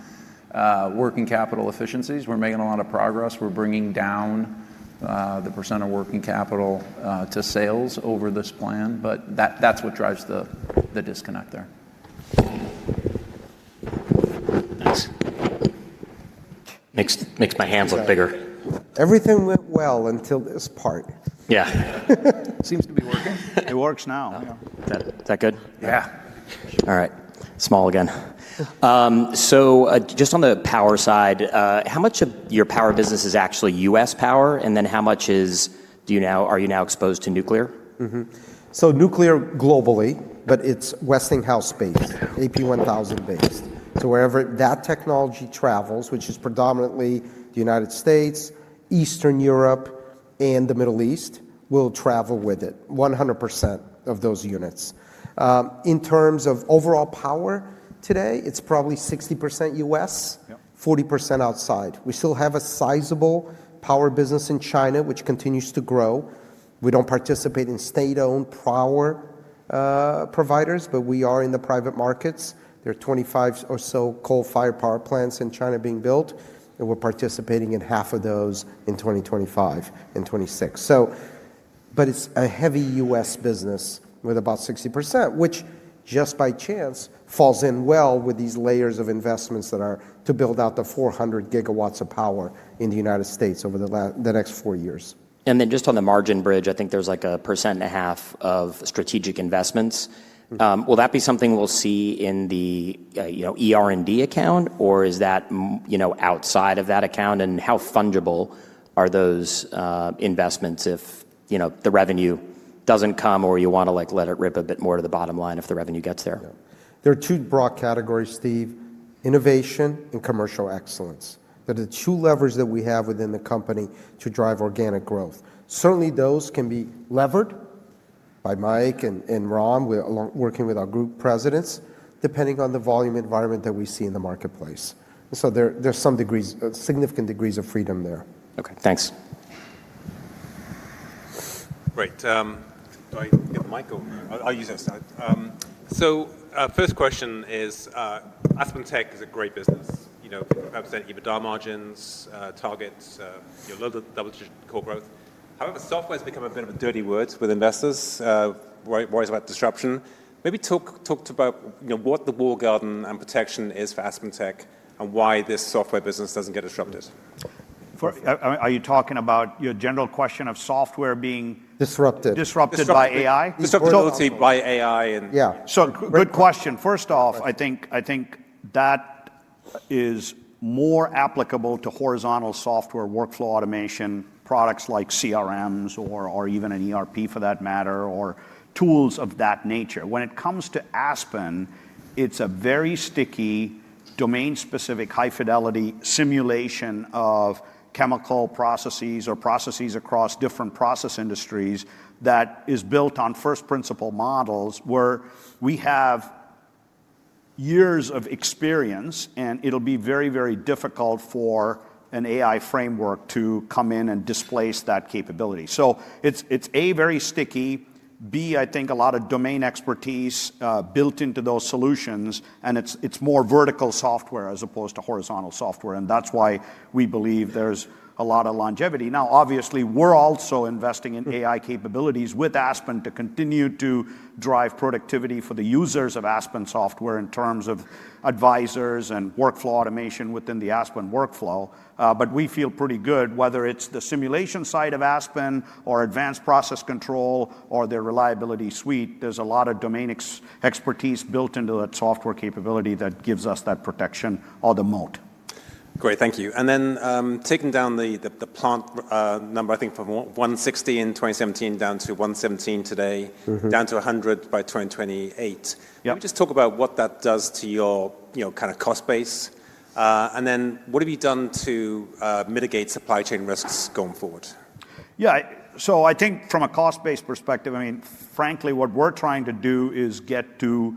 working capital efficiencies. We're making a lot of progress. We're bringing down the percent of working capital to sales over this plan, but that's what drives the disconnect there.
Thanks.
Makes my hands look bigger.
Everything went well until this part.
Yeah.
Seems to be working.
It works now.
Is that good?
Yeah.
All right. Small again. So just on the power side, how much of your power business is actually U.S. power, and then how much are you now exposed to nuclear?
Mm-hmm. So nuclear globally, but it's Westinghouse based, AP1000 based. So wherever that technology travels, which is predominantly the United States, Eastern Europe, and the Middle East, will travel with it, 100% of those units. In terms of overall power today, it's probably 60% US, 40% outside. We still have a sizable power business in China, which continues to grow. We don't participate in state-owned power providers, but we are in the private markets. There are 25 or so coal-fired power plants in China being built, and we're participating in half of those in 2025 and 26. So, but it's a heavy U.S. business with about 60%, which just by chance falls in well with these layers of investments that are to build out the 400 gigawatts of power in the United States over the next 4 years.
And then just on the margin bridge, I think there's like 1.5% of strategic investments. Will that be something we'll see in the ER&D account, or is that outside of that account? And how fungible are those investments if the revenue doesn't come, or you want to let it rip a bit more to the bottom line if the revenue gets there?
Yeah. There are two broad categories, Steve: innovation and commercial excellence. They're the two levers that we have within the company to drive organic growth. Certainly those can be levered by Mike and Ram, working with our group presidents, depending on the volume environment that we see in the marketplace. So there's some significant degrees of freedom there.
Okay, thanks.
Great. Do I get the mic, or I'll use that slide. First question is, AspenTech is a great business. 5% EBITDA margins, targets, low double-digit core growth. However, software has become a bit of a dirty word with investors, worries about disruption. Maybe talk about what the walled garden and protection is for AspenTech and why this software business doesn't get disrupted.
Are you talking about your general question of software being
disrupted
by AI?
Disruptability by AI and
yeah.
So good question. First off, I think that is more applicable to horizontal software workflow automation products like CRMs or even an ERP for that matter, or tools of that nature. When it comes to Aspen, it's a very sticky, domain-specific, high-fidelity simulation of chemical processes or processes across different process industries that is built on first principle models where we have years of experience, and it'll be very, very difficult for an AI framework to come in and displace that capability. So it's A, very sticky, B, I think a lot of domain expertise built into those solutions, and it's more vertical software as opposed to horizontal software, and that's why we believe there's a lot of longevity. Now, obviously, we're also investing in AI capabilities with Aspen to continue to drive productivity for the users of Aspen software in terms of advisors and workflow automation within the Aspen workflow. But we feel pretty good, whether it's the simulation side of Aspen or advanced process control or their reliability suite, there's a lot of domain expertise built into that software capability that gives us that protection or the moat.
Great, thank you. And then taking down the plant number, I think from 160 in 2017 down to 117 today, down to 100 by 2028. Can we just talk about what that does to your kind of cost base? And then what have you done to mitigate supply chain risks going forward?
Yeah, so I think from a cost-based perspective, frankly, what we're trying to do is get to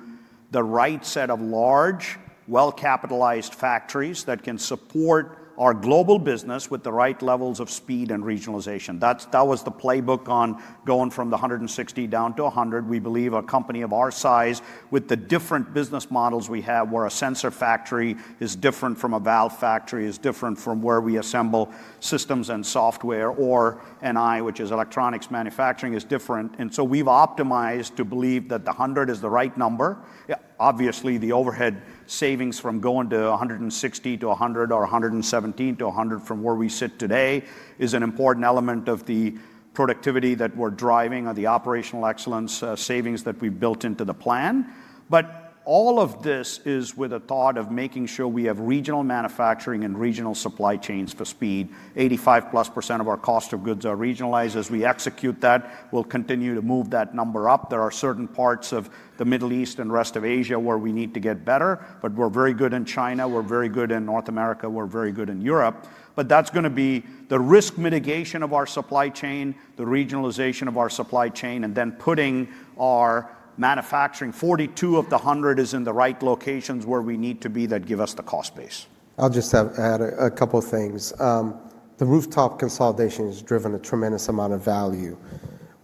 the right set of large, well-capitalized factories that can support our global business with the right levels of speed and regionalization. That was the playbook on going from the 160 down to 100. We believe a company of our size, with the different business models we have, where a sensor factory is different from a valve factory, is different from where we assemble systems and software, or NI, which is electronics manufacturing, is different. And so we've optimized to believe that the 100 is the right number. Yeah, obviously, the overhead savings from going to 160 to 100 or 117 to 100 from where we sit today is an important element of the productivity that we're driving, or the operational excellence savings that we've built into the plan. But all of this is with a thought of making sure we have regional manufacturing and regional supply chains for speed. 85+% of our cost of goods are regionalized. As we execute that, we'll continue to move that number up. There are certain parts of the Middle East and rest of Asia where we need to get better, but we're very good in China, we're very good in North America, we're very good in Europe. But that's going to be the risk mitigation of our supply chain, the regionalization of our supply chain, and then putting our manufacturing, 42 of the 100 is in the right locations where we need to be, that give us the cost base.
I'll just add a couple of things. The rooftop consolidation has driven a tremendous amount of value.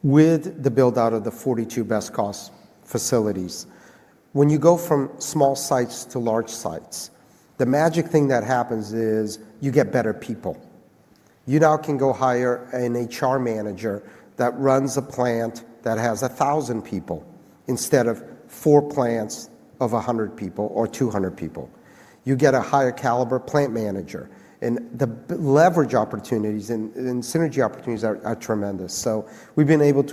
with the build out of the 42 best cost facilities. When you go from small sites to large sites, the magic thing that happens is you get better people. You now can go hire an HR manager that runs a plant that has 1,000 people instead of 4 plants of 100 people or 200 people. You get a higher caliber plant manager. And the leverage opportunities and synergy opportunities are tremendous. So we are able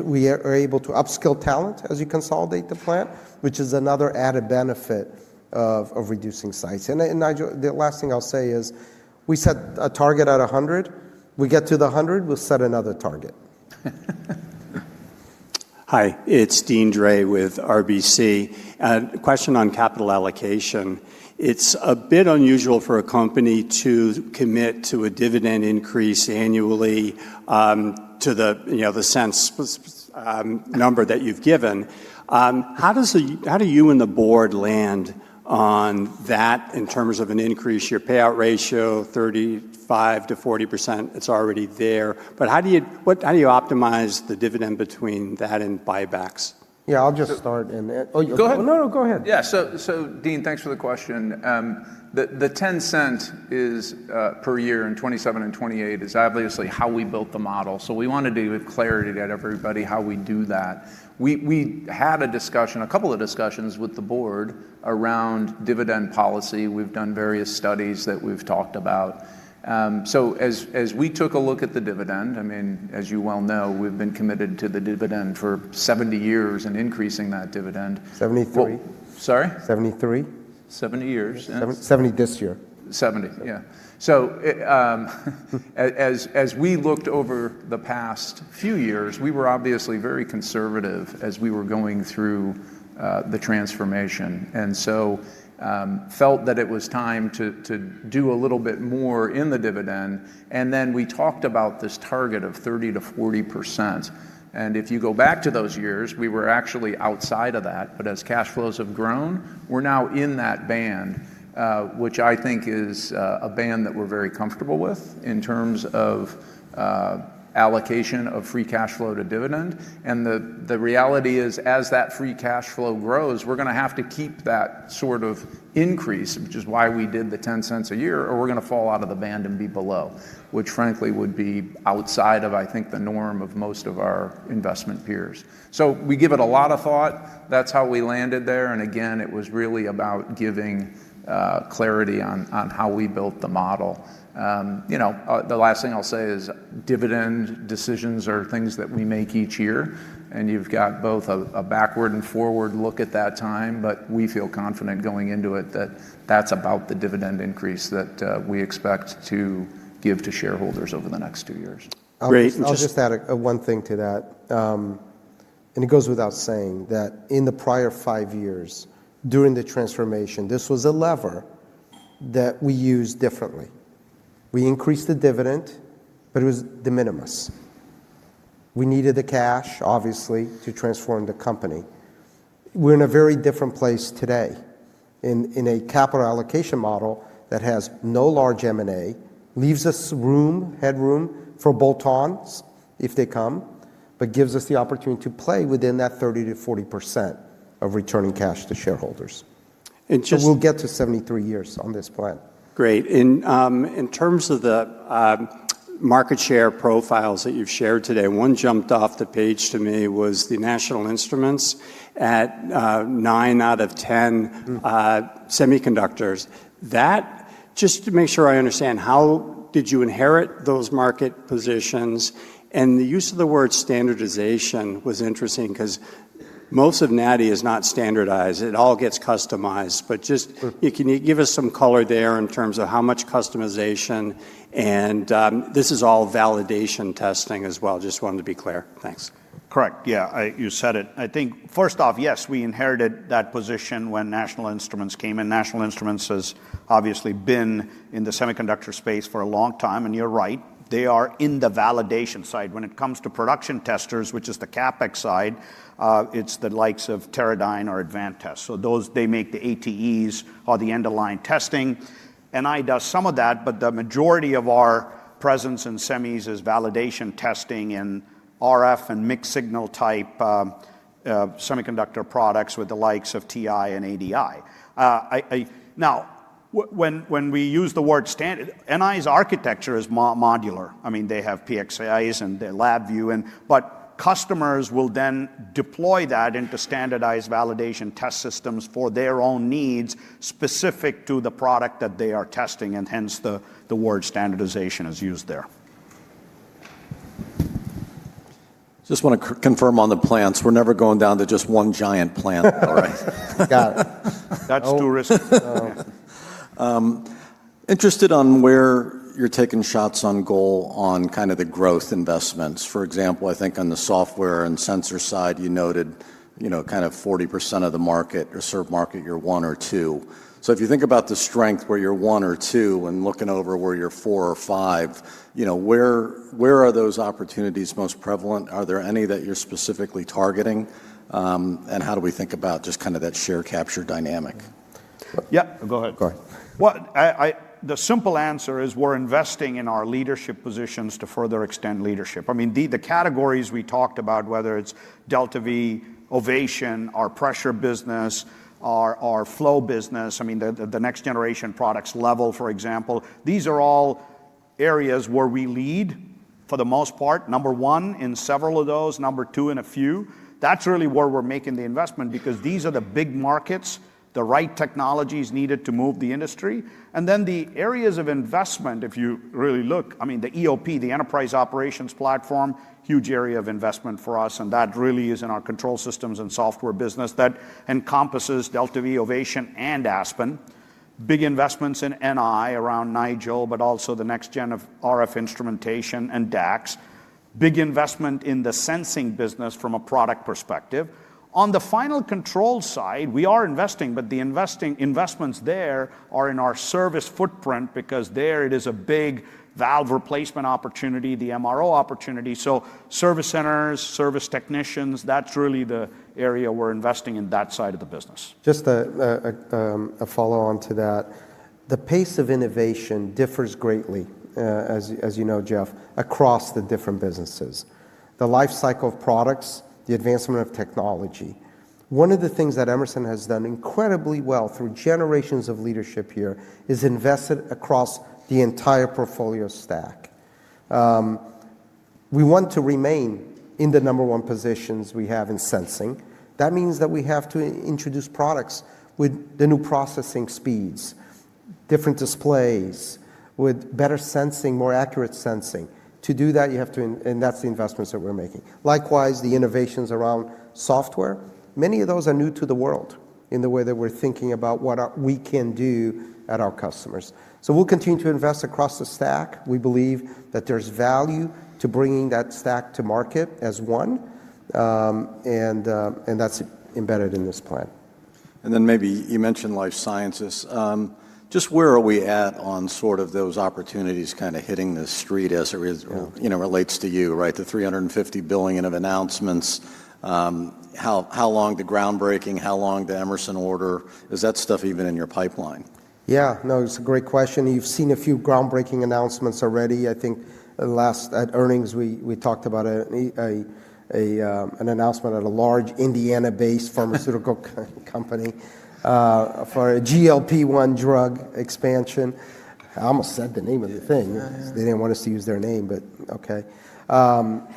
to upskill talent as you consolidate the plant, which is another added benefit of reducing sites. And Nigel, the last thing I'll say is we set a target at 100. We get to the 100, we'll set another target.
Hi, it's Dean Dre with RBC. Question on capital allocation. It's a bit unusual for a company to commit to a dividend increase annually to the cents number that you've given. How do you and the board land on that in terms of an increase? Your payout ratio, 35 to 40%, it's already there. But how do you optimize the dividend between that and buybacks?
Yeah, I'll just start.
Go ahead.
No, go ahead.
Yeah, so Dean, thanks for the question. The 10 cent is per year in 27 and 28 is obviously how we built the model. So we wanted to give clarity to everybody how we do that. We had a couple of discussions with the board around dividend policy. We've done various studies that we've talked about. So as we took a look at the dividend, I mean, as you well know, we've been committed to the dividend for 70 years and increasing that dividend.
73.
Well, sorry?
73.
70 years.
70 this year.
70, yeah. So as we looked over the past few years, we were obviously very conservative as we were going through the transformation. And so felt that it was time to do a little bit more in the dividend. And then we talked about this target of 30 to 40%. And if you go back to those years, we were actually outside of that. But as cash flows have grown, we're now in that band, which I think is a band that we're very comfortable with in terms of allocation of free cash flow to dividend. And the reality is, as that free cash flow grows, we're going to have to keep that sort of increase, which is why we did the 10 cents a year, or we're going to fall out of the band and be below, which frankly would be outside of, I think, the norm of most of our investment peers. So we give it a lot of thought. That's how we landed there. And again, it was really about giving clarity on how we built the model. The last thing I'll say is dividend decisions are things that we make each year, and you've got both a backward and forward look at that time, but we feel confident going into it that that's about the dividend increase that we expect to give to shareholders over the next 2 years.
I'll just add one thing to that, and it goes without saying that in the prior 5 years, during the transformation, this was a lever that we used differently. We increased the dividend, but it was de minimis. We needed the cash, obviously, to transform the company. We're in a very different place today in a capital allocation model that has no large M&A, leaves us headroom for bolt-ons if they come, but gives us the opportunity to play within that 30 to 40% of returning cash to shareholders. So we'll get to 73 years on this plan.
Great. In terms of the market share profiles that you've shared today, one jumped off the page to me was the National Instruments at 9 out of 10 semiconductors. That, just to make sure I understand, how did you inherit those market positions? And the use of the word standardization was interesting because most of NATI is not standardized. It all gets customized. But can you give us some color there in terms of how much customization? And this is all validation testing as well. Just wanted to be clear. Thanks.
Correct. Yeah, you said it. I think, first off, yes, we inherited that position when National Instruments came in. National Instruments has obviously been in the semiconductor space for a long time, and you're right. They are in the validation side. When it comes to production testers, which is the CapEx side, it's the likes of Teradyne or Advantest. So they make the ATEs or the end-of-line testing. NI does some of that, but the majority of our presence in semis is validation testing and RF and mixed signal type semiconductor products with the likes of TI and ADI. Now, when we use the word standard, NI's architecture is modular. I mean, they have PXIs and their LabVIEW, but customers will then deploy that into standardized validation test systems for their own needs specific to the product that they are testing, and hence the word standardization is used there.
Just want to confirm on the plants, we're never going down to just one giant plant, all right?
Got it.
That's too risky.
Interested on where you're taking shots on goal on kind of the growth investments. For example, I think on the software and sensor side, you noted, kind of 40% of the market or served market, you're 1 or 2. So if you think about the strength where you're 1 or 2 and looking over where you're 4 or 5, where are those opportunities most prevalent? Are there any that you're specifically targeting? And how do we think about just kind of that share capture dynamic?
Yeah, go ahead. Well, the simple answer is we're investing in our leadership positions to further extend leadership. I mean, the categories we talked about, whether it's Delta V, Ovation, our pressure business, our flow business, I mean, the next generation products level, for example, these are all areas where we lead for the most part. Number 1 in several of those, number 2 in a few. That's really where we're making the investment, because these are the big markets, the right technologies needed to move the industry. And then the areas of investment, if you really look, I mean, the EOP, the Enterprise Operations Platform, huge area of investment for us, and that really is in our control systems and software business that encompasses Delta V, Ovation, and Aspen. Big investments in NI around Nigel, but also the next gen of RF instrumentation and DAX. Big investment in the sensing business from a product perspective. On the final control side, we are investing, but the investments there are in our service footprint, because there it is a big valve replacement opportunity, the MRO opportunity. So service centers, service technicians, that's really the area we're investing in, that side of the business.
Just a follow-on to that. The pace of innovation differs greatly, as you know, Jeff, across the different businesses. The life cycle of products, the advancement of technology. One of the things that Emerson has done incredibly well through generations of leadership here is invested across the entire portfolio stack. We want to remain in the number 1 positions we have in sensing. That means that we have to introduce products with the new processing speeds, different displays, with better sensing, more accurate sensing. To do that, you have to, and that's the investments that we're making. Likewise, the innovations around software, many of those are new to the world in the way that we're thinking about what we can do at our customers. So we'll continue to invest across the stack. We believe that there's value to bringing that stack to market as one, and that's embedded in this plan.
And then maybe you mentioned life sciences. Just where are we at on sort of those opportunities kind of hitting the street as it relates to you, right? The $350 billion of announcements, how long the groundbreaking, how long the Emerson order, is that stuff even in your pipeline?
Yeah, no, it's a great question. You've seen a few groundbreaking announcements already. I think at earnings we talked about an announcement at a large Indiana-based pharmaceutical company for a GLP-1 drug expansion. I almost said the name of the thing. They didn't want us to use their name, but okay,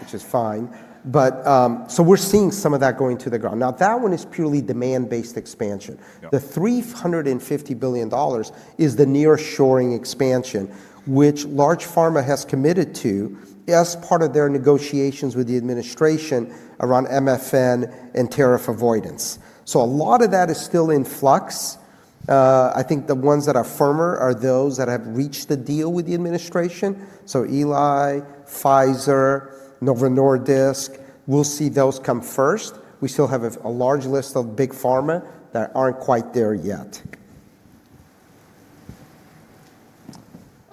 which is fine. But so we're seeing some of that going to the ground. Now that one is purely demand-based expansion. Yep. The $350 billion is the nearshoring expansion, which large pharma has committed to as part of their negotiations with the administration around MFN and tariff avoidance. So a lot of that is still in flux. I think the ones that are firmer are those that have reached the deal with the administration. So Eli, Pfizer, Novo Nordisk, we'll see those come first. We still have a large list of big pharma that aren't quite there yet.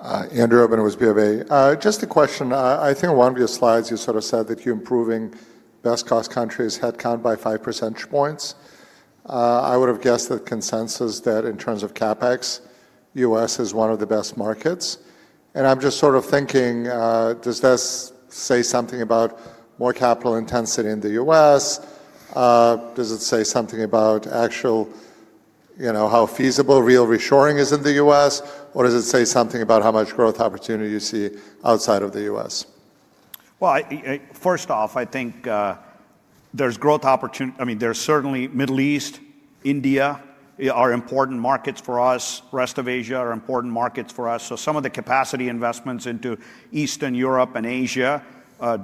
Andrew Obin was BofA. Just a question. I think on one of your slides you sort of said that you're improving best cost countries headcount by 5 percentage points. I would have guessed that consensus that in terms of CapEx, U.S. is one of the best markets. And I'm just sort of thinking, does this say something about more capital intensity in the U.S.? Does it say something about actual, how feasible real reshoring is in the U.S.? Or does it say something about how much growth opportunity you see outside of the U.S.?
Well, first off, I think there's growth opportunity. I mean, there's certainly Middle East, India are important markets for us. Rest of Asia are important markets for us. So some of the capacity investments into Eastern Europe and Asia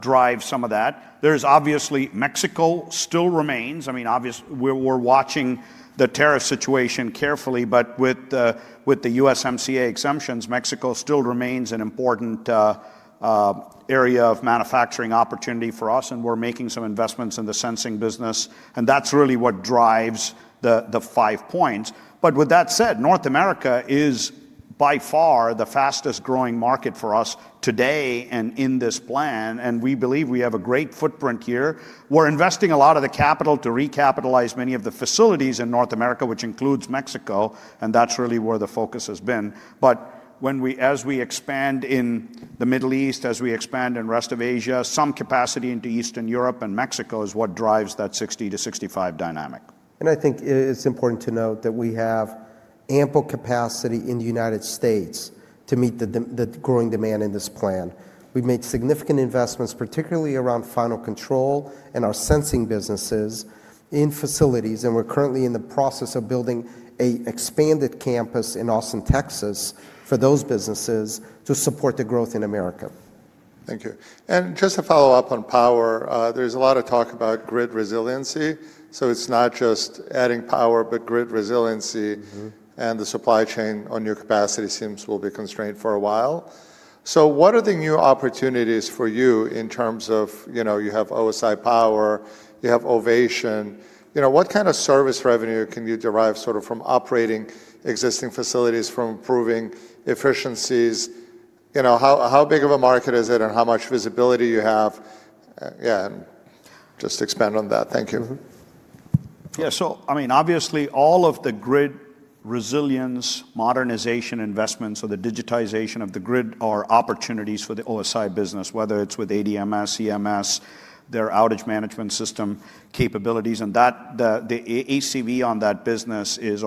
drive some of that. There's obviously Mexico still remains. I mean, obviously we're watching the tariff situation carefully, but with the USMCA exemptions, Mexico still remains an important area of manufacturing opportunity for us, and we're making some investments in the sensing business, and that's really what drives the 5 points. But with that said, North America is by far the fastest growing market for us today and in this plan, and we believe we have a great footprint here. We're investing a lot of the capital to recapitalize many of the facilities in North America, which includes Mexico, and that's really where the focus has been. But as we expand in the Middle East, as we expand in rest of Asia, some capacity into Eastern Europe and Mexico is what drives that 60 to 65 dynamic.
And I think it's important to note that we have ample capacity in the United States to meet the growing demand in this plan. We've made significant investments, particularly around final control and our sensing businesses in facilities, and we're currently in the process of building an expanded campus in Austin, Texas, for those businesses to support the growth in America.
Thank you. And just to follow up on power, there's a lot of talk about grid resiliency. So it's not just adding power, but grid resiliency, and the supply chain on new capacity seems will be constrained for a while. So what are the new opportunities for you in terms of, you have OSI Power, you have Ovation, what kind of service revenue can you derive sort of from operating existing facilities, from improving efficiencies? How big of a market is it and how much visibility you have? And just expand on that. Thank you.
Yeah, so I mean, obviously all of the grid resilience, modernization investments, or the digitization of the grid are opportunities for the OSI business, whether it's with ADMS, EMS, their outage management system capabilities, and that the ACV on that business is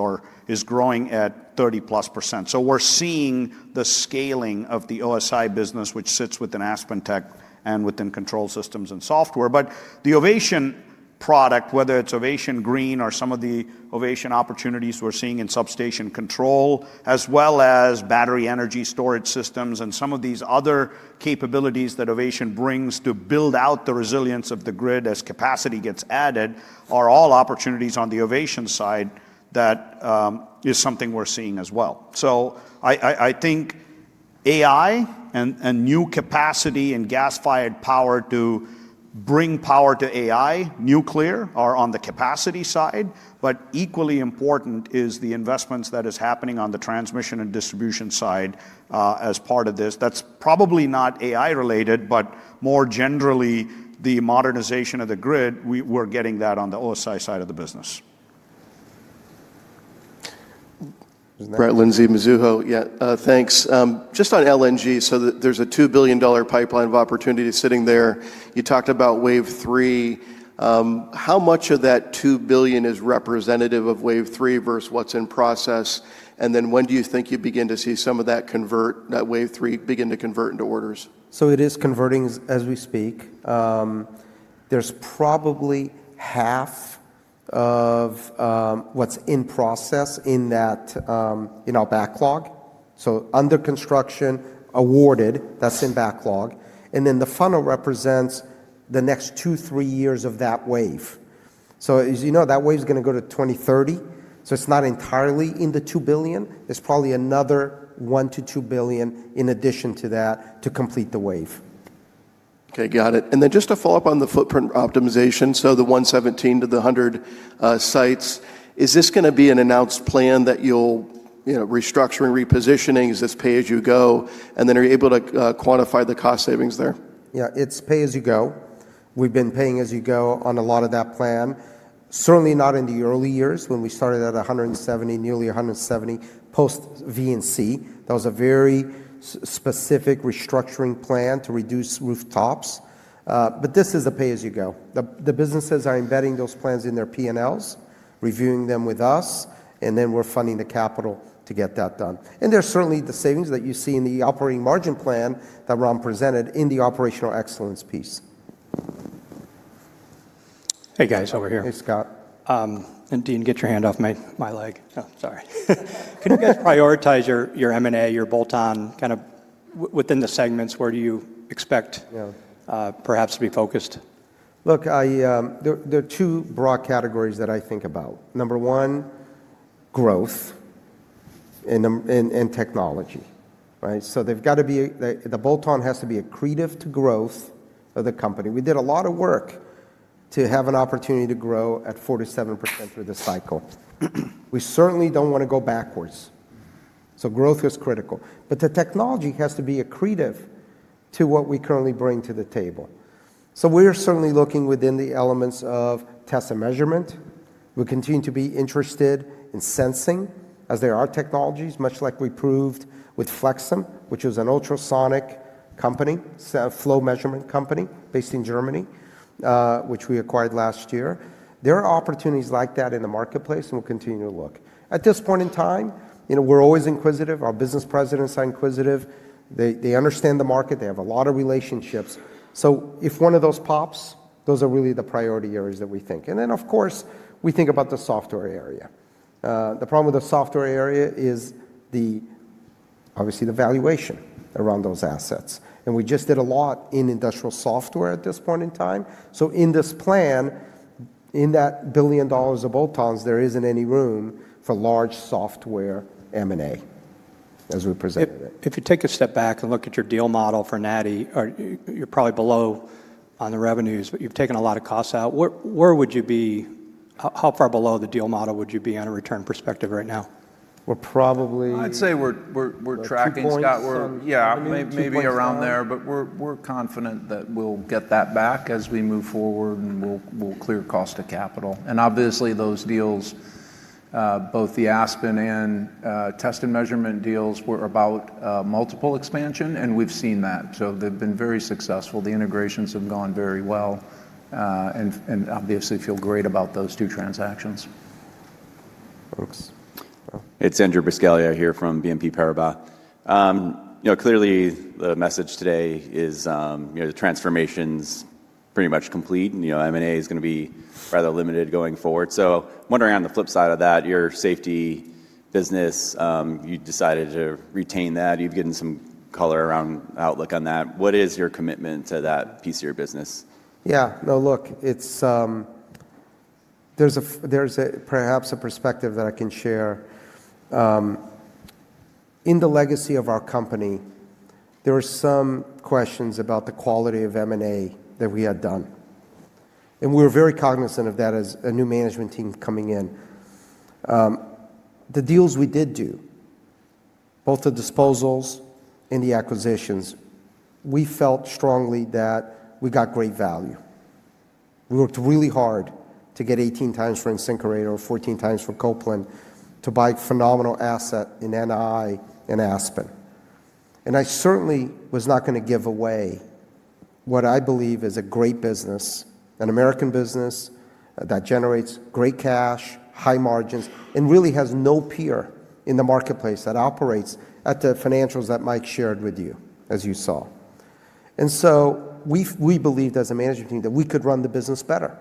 growing at 30+%. So we're seeing the scaling of the OSI business, which sits within AspenTech and within Control Systems and Software. But the Ovation product, whether it's Ovation Green or some of the Ovation opportunities we're seeing in substation control, as well as battery energy storage systems and some of these other capabilities that Ovation brings to build out the resilience of the grid as capacity gets added, are all opportunities on the Ovation side that is something we're seeing as well. So I think AI and new capacity and gas-fired power to bring power to AI, nuclear, are on the capacity side, but equally important is the investments that is happening on the transmission and distribution side as part of this. That's probably not AI related, but more generally the modernization of the grid, we're getting that on the OSI side of the business.
Brett Lindsay, Mizuho. Yeah, thanks. Just on LNG, so there's a $2 billion pipeline of opportunity sitting there. You talked about Wave 3. How much of that $2 billion is representative of Wave 3 versus what's in process? And then when do you think you begin to see some of that Wave 3 begin to convert into orders?
So it is converting as we speak. There's probably half of what's in process in that in our backlog. So under construction, awarded, that's in backlog. And then the funnel represents the next 2-3 years of that wave. So as you know, that wave is going to go to 2030. So it's not entirely in the $2 billion. There's probably another $1 to $2 billion in addition to that to complete the wave.
Okay, got it. And then just to follow up on the footprint optimization, so the 117 to the 100 sites, is this going to be an announced plan that you'll, restructuring, repositioning? Is this pay as you go? And then are you able to quantify the cost savings there?
Yeah, it's pay as you go. We've been paying as you go on a lot of that plan. Certainly not in the early years when we started at 170, nearly 170 post VNC. That was a very specific restructuring plan to reduce rooftops. But this is a pay-as-you-go. The businesses are embedding those plans in their P&Ls, reviewing them with us, and then we're funding the capital to get that done. And there's certainly the savings that you see in the operating margin plan that Ron presented in the operational excellence piece.
Hey guys, over here.
Hey, Scott.
And Dean, get your hand off my leg. Oh, sorry. Can you guys prioritize your M&A, your bolt-on, kind of within the segments? Where do you expect perhaps to be focused?
Look, there are two broad categories that I think about. Number one, growth and technology, right? So they've got to be, the bolt-on has to be accretive to growth of the company. We did a lot of work to have an opportunity to grow at 4 to 7% through the cycle. We certainly don't want to go backwards. So growth is critical. But the technology has to be accretive to what we currently bring to the table. So we're certainly looking within the elements of test and measurement. We continue to be interested in sensing, as there are technologies, much like we proved with Flexum, which is an ultrasonic company, flow measurement company based in Germany, which we acquired last year. There are opportunities like that in the marketplace, and we'll continue to look. At this point in time, we're always inquisitive. Our business presidents are inquisitive. They understand the market. They have a lot of relationships. So if one of those pops, those are really the priority areas that we think. And then, of course, we think about the software area. The problem with the software area is obviously the valuation around those assets. And we just did a lot in industrial software at this point in time. So in this plan, in that $1 billion of bolt-ons, there isn't any room for large software M&A as we presented it.
If you take a step back and look at your deal model for Natty, you're probably below on the revenues, but you've taken a lot of costs out. Where would you be? How far below the deal model would you be on a return perspective right now?
We're probably.
I'd say we're tracking, Scott. Maybe around there, but we're confident that we'll get that back as we move forward, and we'll clear cost of capital. And obviously, those deals, both the Aspen and test and measurement deals, were about multiple expansion, and we've seen that. So they've been very successful. The integrations have gone very well, and obviously feel great about those two transactions.
Thanks.
It's Andrew Biscaglia here from BNP Paribas. Clearly the message today is, the transformation's pretty much complete, and M&A is going to be rather limited going forward. So I'm wondering, on the flip side of that, your safety business, you decided to retain that. You've given some color around outlook on that. What is your commitment to that piece of your business?
Yeah, no, look, it's there's perhaps a perspective that I can share. In the legacy of our company, there were some questions about the quality of M&A that we had done. And we were very cognizant of that as a new management team coming in. The deals we did do, both the disposals and the acquisitions, we felt strongly that we got great value. We worked really hard to get 18 times for InSinkErator or 14 times for Copeland, to buy phenomenal asset in NI and Aspen. And I certainly was not going to give away what I believe is a great business, an American business that generates great cash, high margins, and really has no peer in the marketplace that operates at the financials that Mike shared with you, as you saw. And so we believed as a management team that we could run the business better,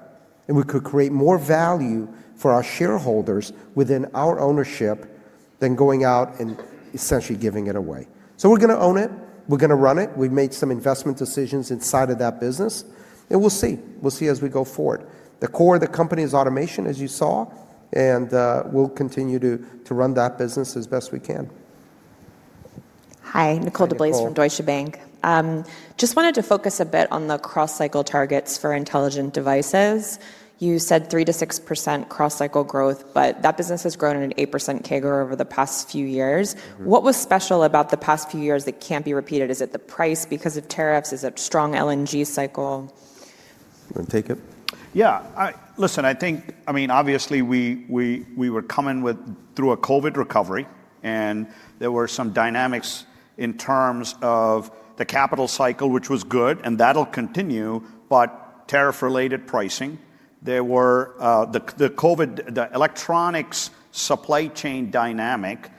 and we could create more value for our shareholders within our ownership than going out and essentially giving it away. So we're going to own it. We're going to run it. We've made some investment decisions inside of that business, and we'll see. We'll see as we go forward. The core of the company is automation, as you saw, and we'll continue to run that business as best we can.
Hi, Nicole DeBlase from Deutsche Bank. Just wanted to focus a bit on the cross-cycle targets for intelligent devices. You said 3 to 6% cross-cycle growth, but that business has grown at an 8% CAGR over the past few years. What was special about the past few years that can't be repeated? Is it the price because of tariffs? Is it strong LNG cycle?
You want to take it?
Yeah, listen, obviously we were coming through a COVID recovery, and there were some dynamics in terms of the capital cycle, which was good, and that'll continue, but tariff-related pricing. There were the electronics supply chain dynamic,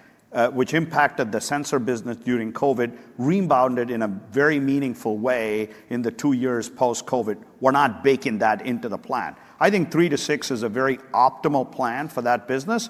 which impacted the sensor business during COVID, rebounded in a very meaningful way in the 2 years post-COVID. We're not baking that into the plan. I think 3 to 6 is a very optimal plan for that business.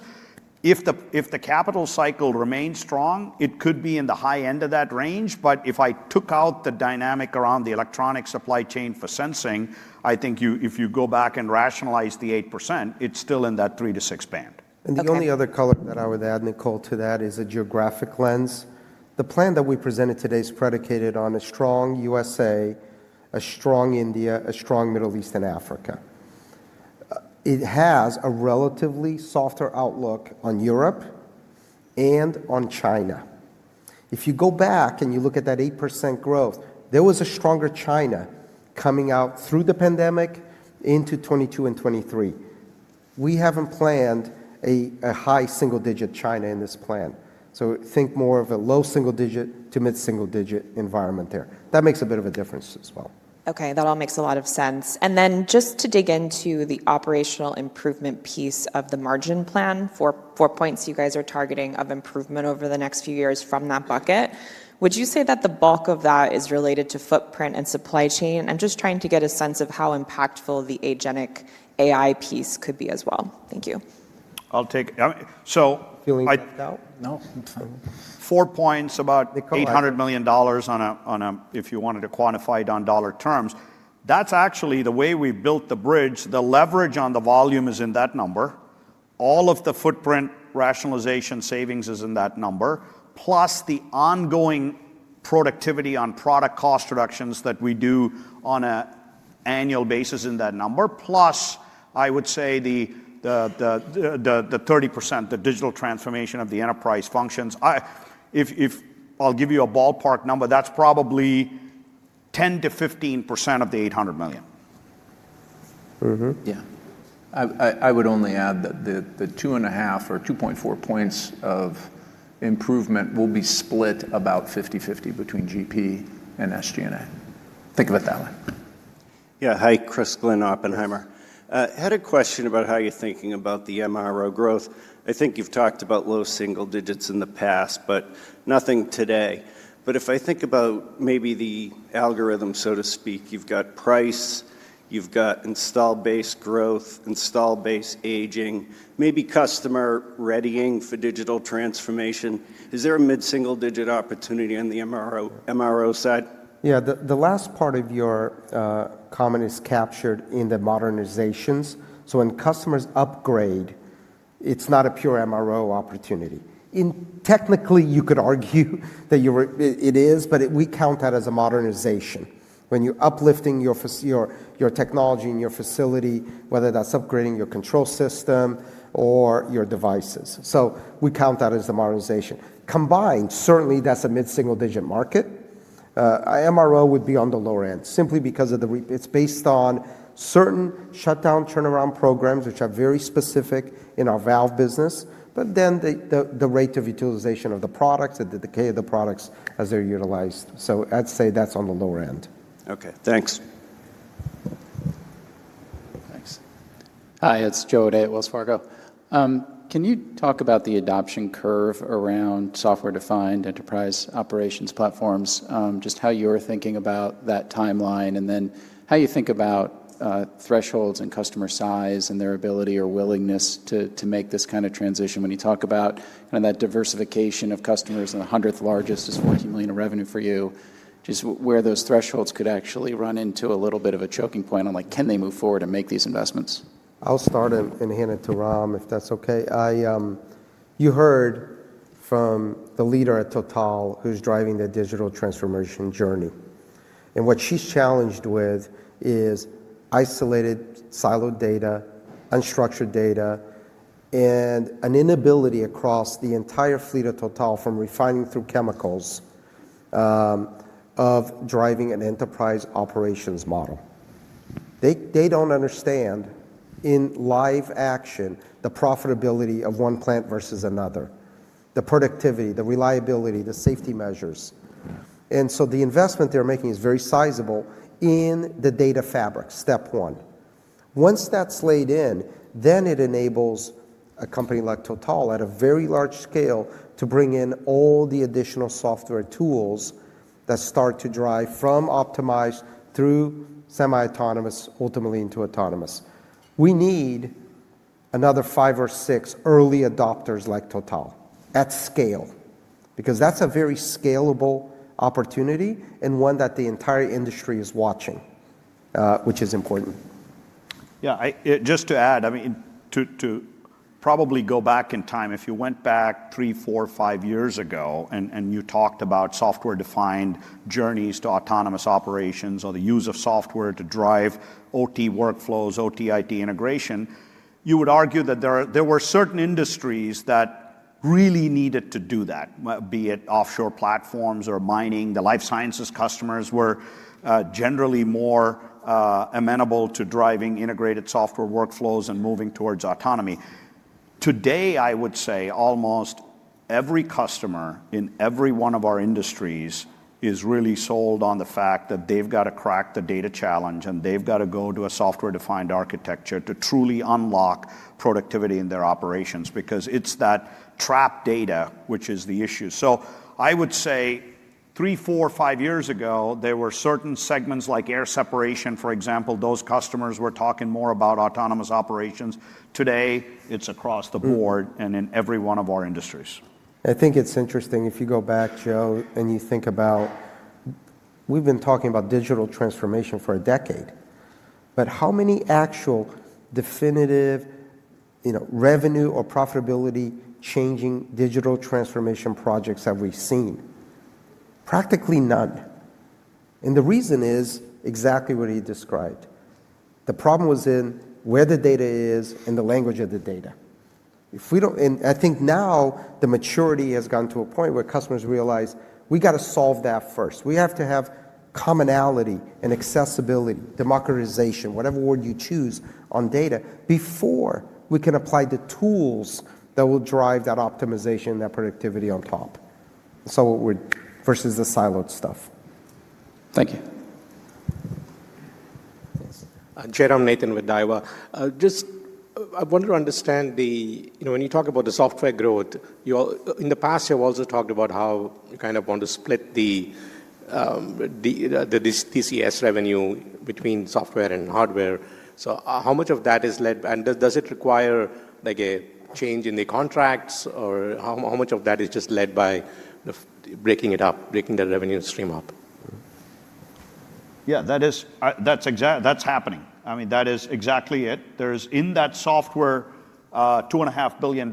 If the capital cycle remains strong, it could be in the high end of that range. But if I took out the dynamic around the electronic supply chain for sensing, I think if you go back and rationalize the 8%, it's still in that 3 to 6 band.
And the only other color that I would add, Nicole, to that is a geographic lens. The plan that we presented today is predicated on a strong USA, a strong India, a strong Middle East and Africa. It has a relatively softer outlook on Europe and on China. If you go back and you look at that 8% growth, there was a stronger China coming out through the pandemic into 22 and 23. We haven't planned a high single-digit China in this plan. So think more of a low single-digit to mid-single-digit environment there. That makes a bit of a difference as well.
Okay, that all makes a lot of sense. And then just to dig into the operational improvement piece of the margin plan, 4 points you guys are targeting of improvement over the next few years from that bucket. Would you say that the bulk of that is related to footprint and supply chain? I'm just trying to get a sense of how impactful the agentic AI piece could be as well. Thank you.
I'll take it. So
feeling left out?
No. 4 points, about $800 million on a, if you wanted to quantify it on dollar terms. That's actually the way we built the bridge. The leverage on the volume is in that number. All of the footprint rationalization savings is in that number, plus the ongoing productivity on product cost reductions that we do on an annual basis in that number, plus I would say the 30%, the digital transformation of the enterprise functions. If I'll give you a ballpark number, that's probably 10 to 15% of the $800 million.
Mm-hmm.
Yeah. I would only add that the 2.5 or 2.4 points of improvement will be split about 50-50 between GP and SG&A. Think of it that way.
Yeah, hi, Chris Glynn, Oppenheimer. Had a question about how you're thinking about the MRO growth. I think you've talked about low single digits in the past, but nothing today. But if I think about maybe the algorithm, so to speak, you've got price, you've got install base growth, install base aging, maybe customer readying for digital transformation. Is there a mid-single digit opportunity on the MRO side?
Yeah, the last part of your comment is captured in the modernizations. So when customers upgrade, it's not a pure MRO opportunity. Technically, you could argue that it is, but we count that as a modernization. When you're uplifting your technology in your facility, whether that's upgrading your control system or your devices. So we count that as the modernization. Combined, certainly that's a mid-single digit market. MRO would be on the lower end, simply because of it's based on certain shutdown turnaround programs, which are very specific in our valve business, but then the rate of utilization of the products and the decay of the products as they're utilized. So I'd say that's on the lower end.
Okay, thanks.
Thanks. Hi, it's Joe O'Dea at Wells Fargo. Can you talk about the adoption curve around software-defined enterprise operations platforms, just how you're thinking about that timeline, and then how you think about thresholds and customer size and their ability or willingness to make this kind of transition? When you talk about kind of that diversification of customers, and the 100th largest is $14 million of revenue for you, just where those thresholds could actually run into a little bit of a choking point on, like, can they move forward and make these investments?
I'll start and hand it to Ram, if that's okay. You heard from the leader at Total who's driving the digital transformation journey. And what she's challenged with is isolated, siloed data, unstructured data, and an inability across the entire fleet of Total, from refining through chemicals, of driving an enterprise operations model. They don't understand in live action the profitability of one plant versus another. the productivity, the reliability, the safety measures. And so the investment they're making is very sizable in the data fabric, step one. Once that's laid in, then it enables a company like Total at a very large scale to bring in all the additional software tools that start to drive from optimized through semi-autonomous, ultimately into autonomous. We need another 5 or 6 early adopters like Total at scale, because that's a very scalable opportunity and one that the entire industry is watching, which is important.
Yeah, just to add, I mean, to probably go back in time, if you went back 3, 4, 5 years ago and you talked about software-defined journeys to autonomous operations or the use of software to drive OT workflows, OT-IT integration, you would argue that there were certain industries that really needed to do that, be it offshore platforms or mining. The life sciences customers were generally more amenable to driving integrated software workflows and moving towards autonomy. Today, I would say almost every customer in every one of our industries is really sold on the fact that they've got to crack the data challenge and they've got to go to a software-defined architecture to truly unlock productivity in their operations, because it's that trapped data which is the issue. So I would say 3, 4, 5 years ago, there were certain segments like air separation, for example. Those customers were talking more about autonomous operations. Today, it's across the board and in every one of our industries.
I think it's interesting if you go back, Joe, and you think about, we've been talking about digital transformation for a decade, but how many actual definitive, revenue or profitability changing digital transformation projects have we seen? Practically none. And the reason is exactly what he described. The problem was in where the data is and the language of the data. If we don't, and I think now the maturity has gone to a point where customers realize we got to solve that first. We have to have commonality and accessibility, democratization, whatever word you choose on data, before we can apply the tools that will drive that optimization, that productivity on top. So we're versus the siloed stuff.
Thank you.
Jairam Nathan with Daiwa. I wanted to understand when you talk about the software growth, in the past you've also talked about how you kind of want to split the DCS revenue between software and hardware. So how much of that is led, and does it require like a change in the contracts, or how much of that is just led by breaking the revenue stream up?
Yeah, that's happening. I mean, that is exactly it. There's in that software $2.5 billion,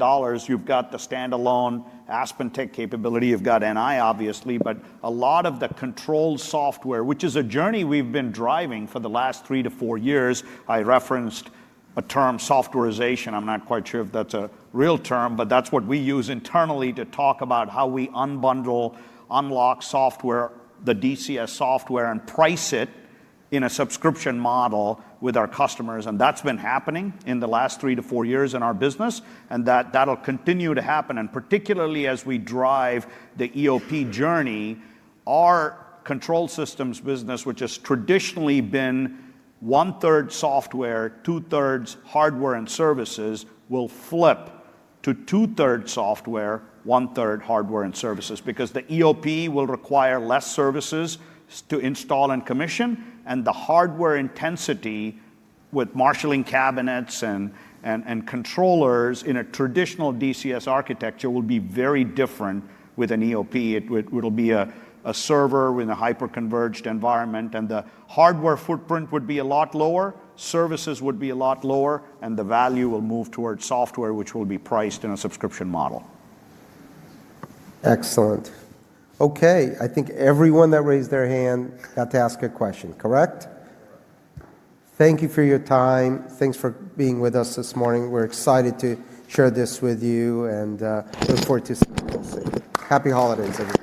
you've got the standalone AspenTech capability, you've got NI obviously, but a lot of the control software, which is a journey we've been driving for the last 3 to 4 years. I referenced a term, softwarization. I'm not quite sure if that's a real term, but that's what we use internally to talk about how we unbundle, unlock software, the DCS software, and price it in a subscription model with our customers. And that's been happening in the last 3 to 4 years in our business, and that'll continue to happen. And particularly as we drive the EOP journey, our control systems business, which has traditionally been 1/3 software, 2/3 hardware and services, will flip to 2/3 software, 1/3 hardware and services, because the EOP will require less services to install and commission, and the hardware intensity with marshalling cabinets and controllers in a traditional DCS architecture will be very different with an EOP. It'll be a server in a hyper-converged environment, and the hardware footprint would be a lot lower, services would be a lot lower, and the value will move towards software, which will be priced in a subscription model.
Excellent. Okay, I think everyone that raised their hand got to ask a question, correct? Thank you for your time. Thanks for being with us this morning. We're excited to share this with you, and look forward to seeing you soon. Happy holidays, everyone.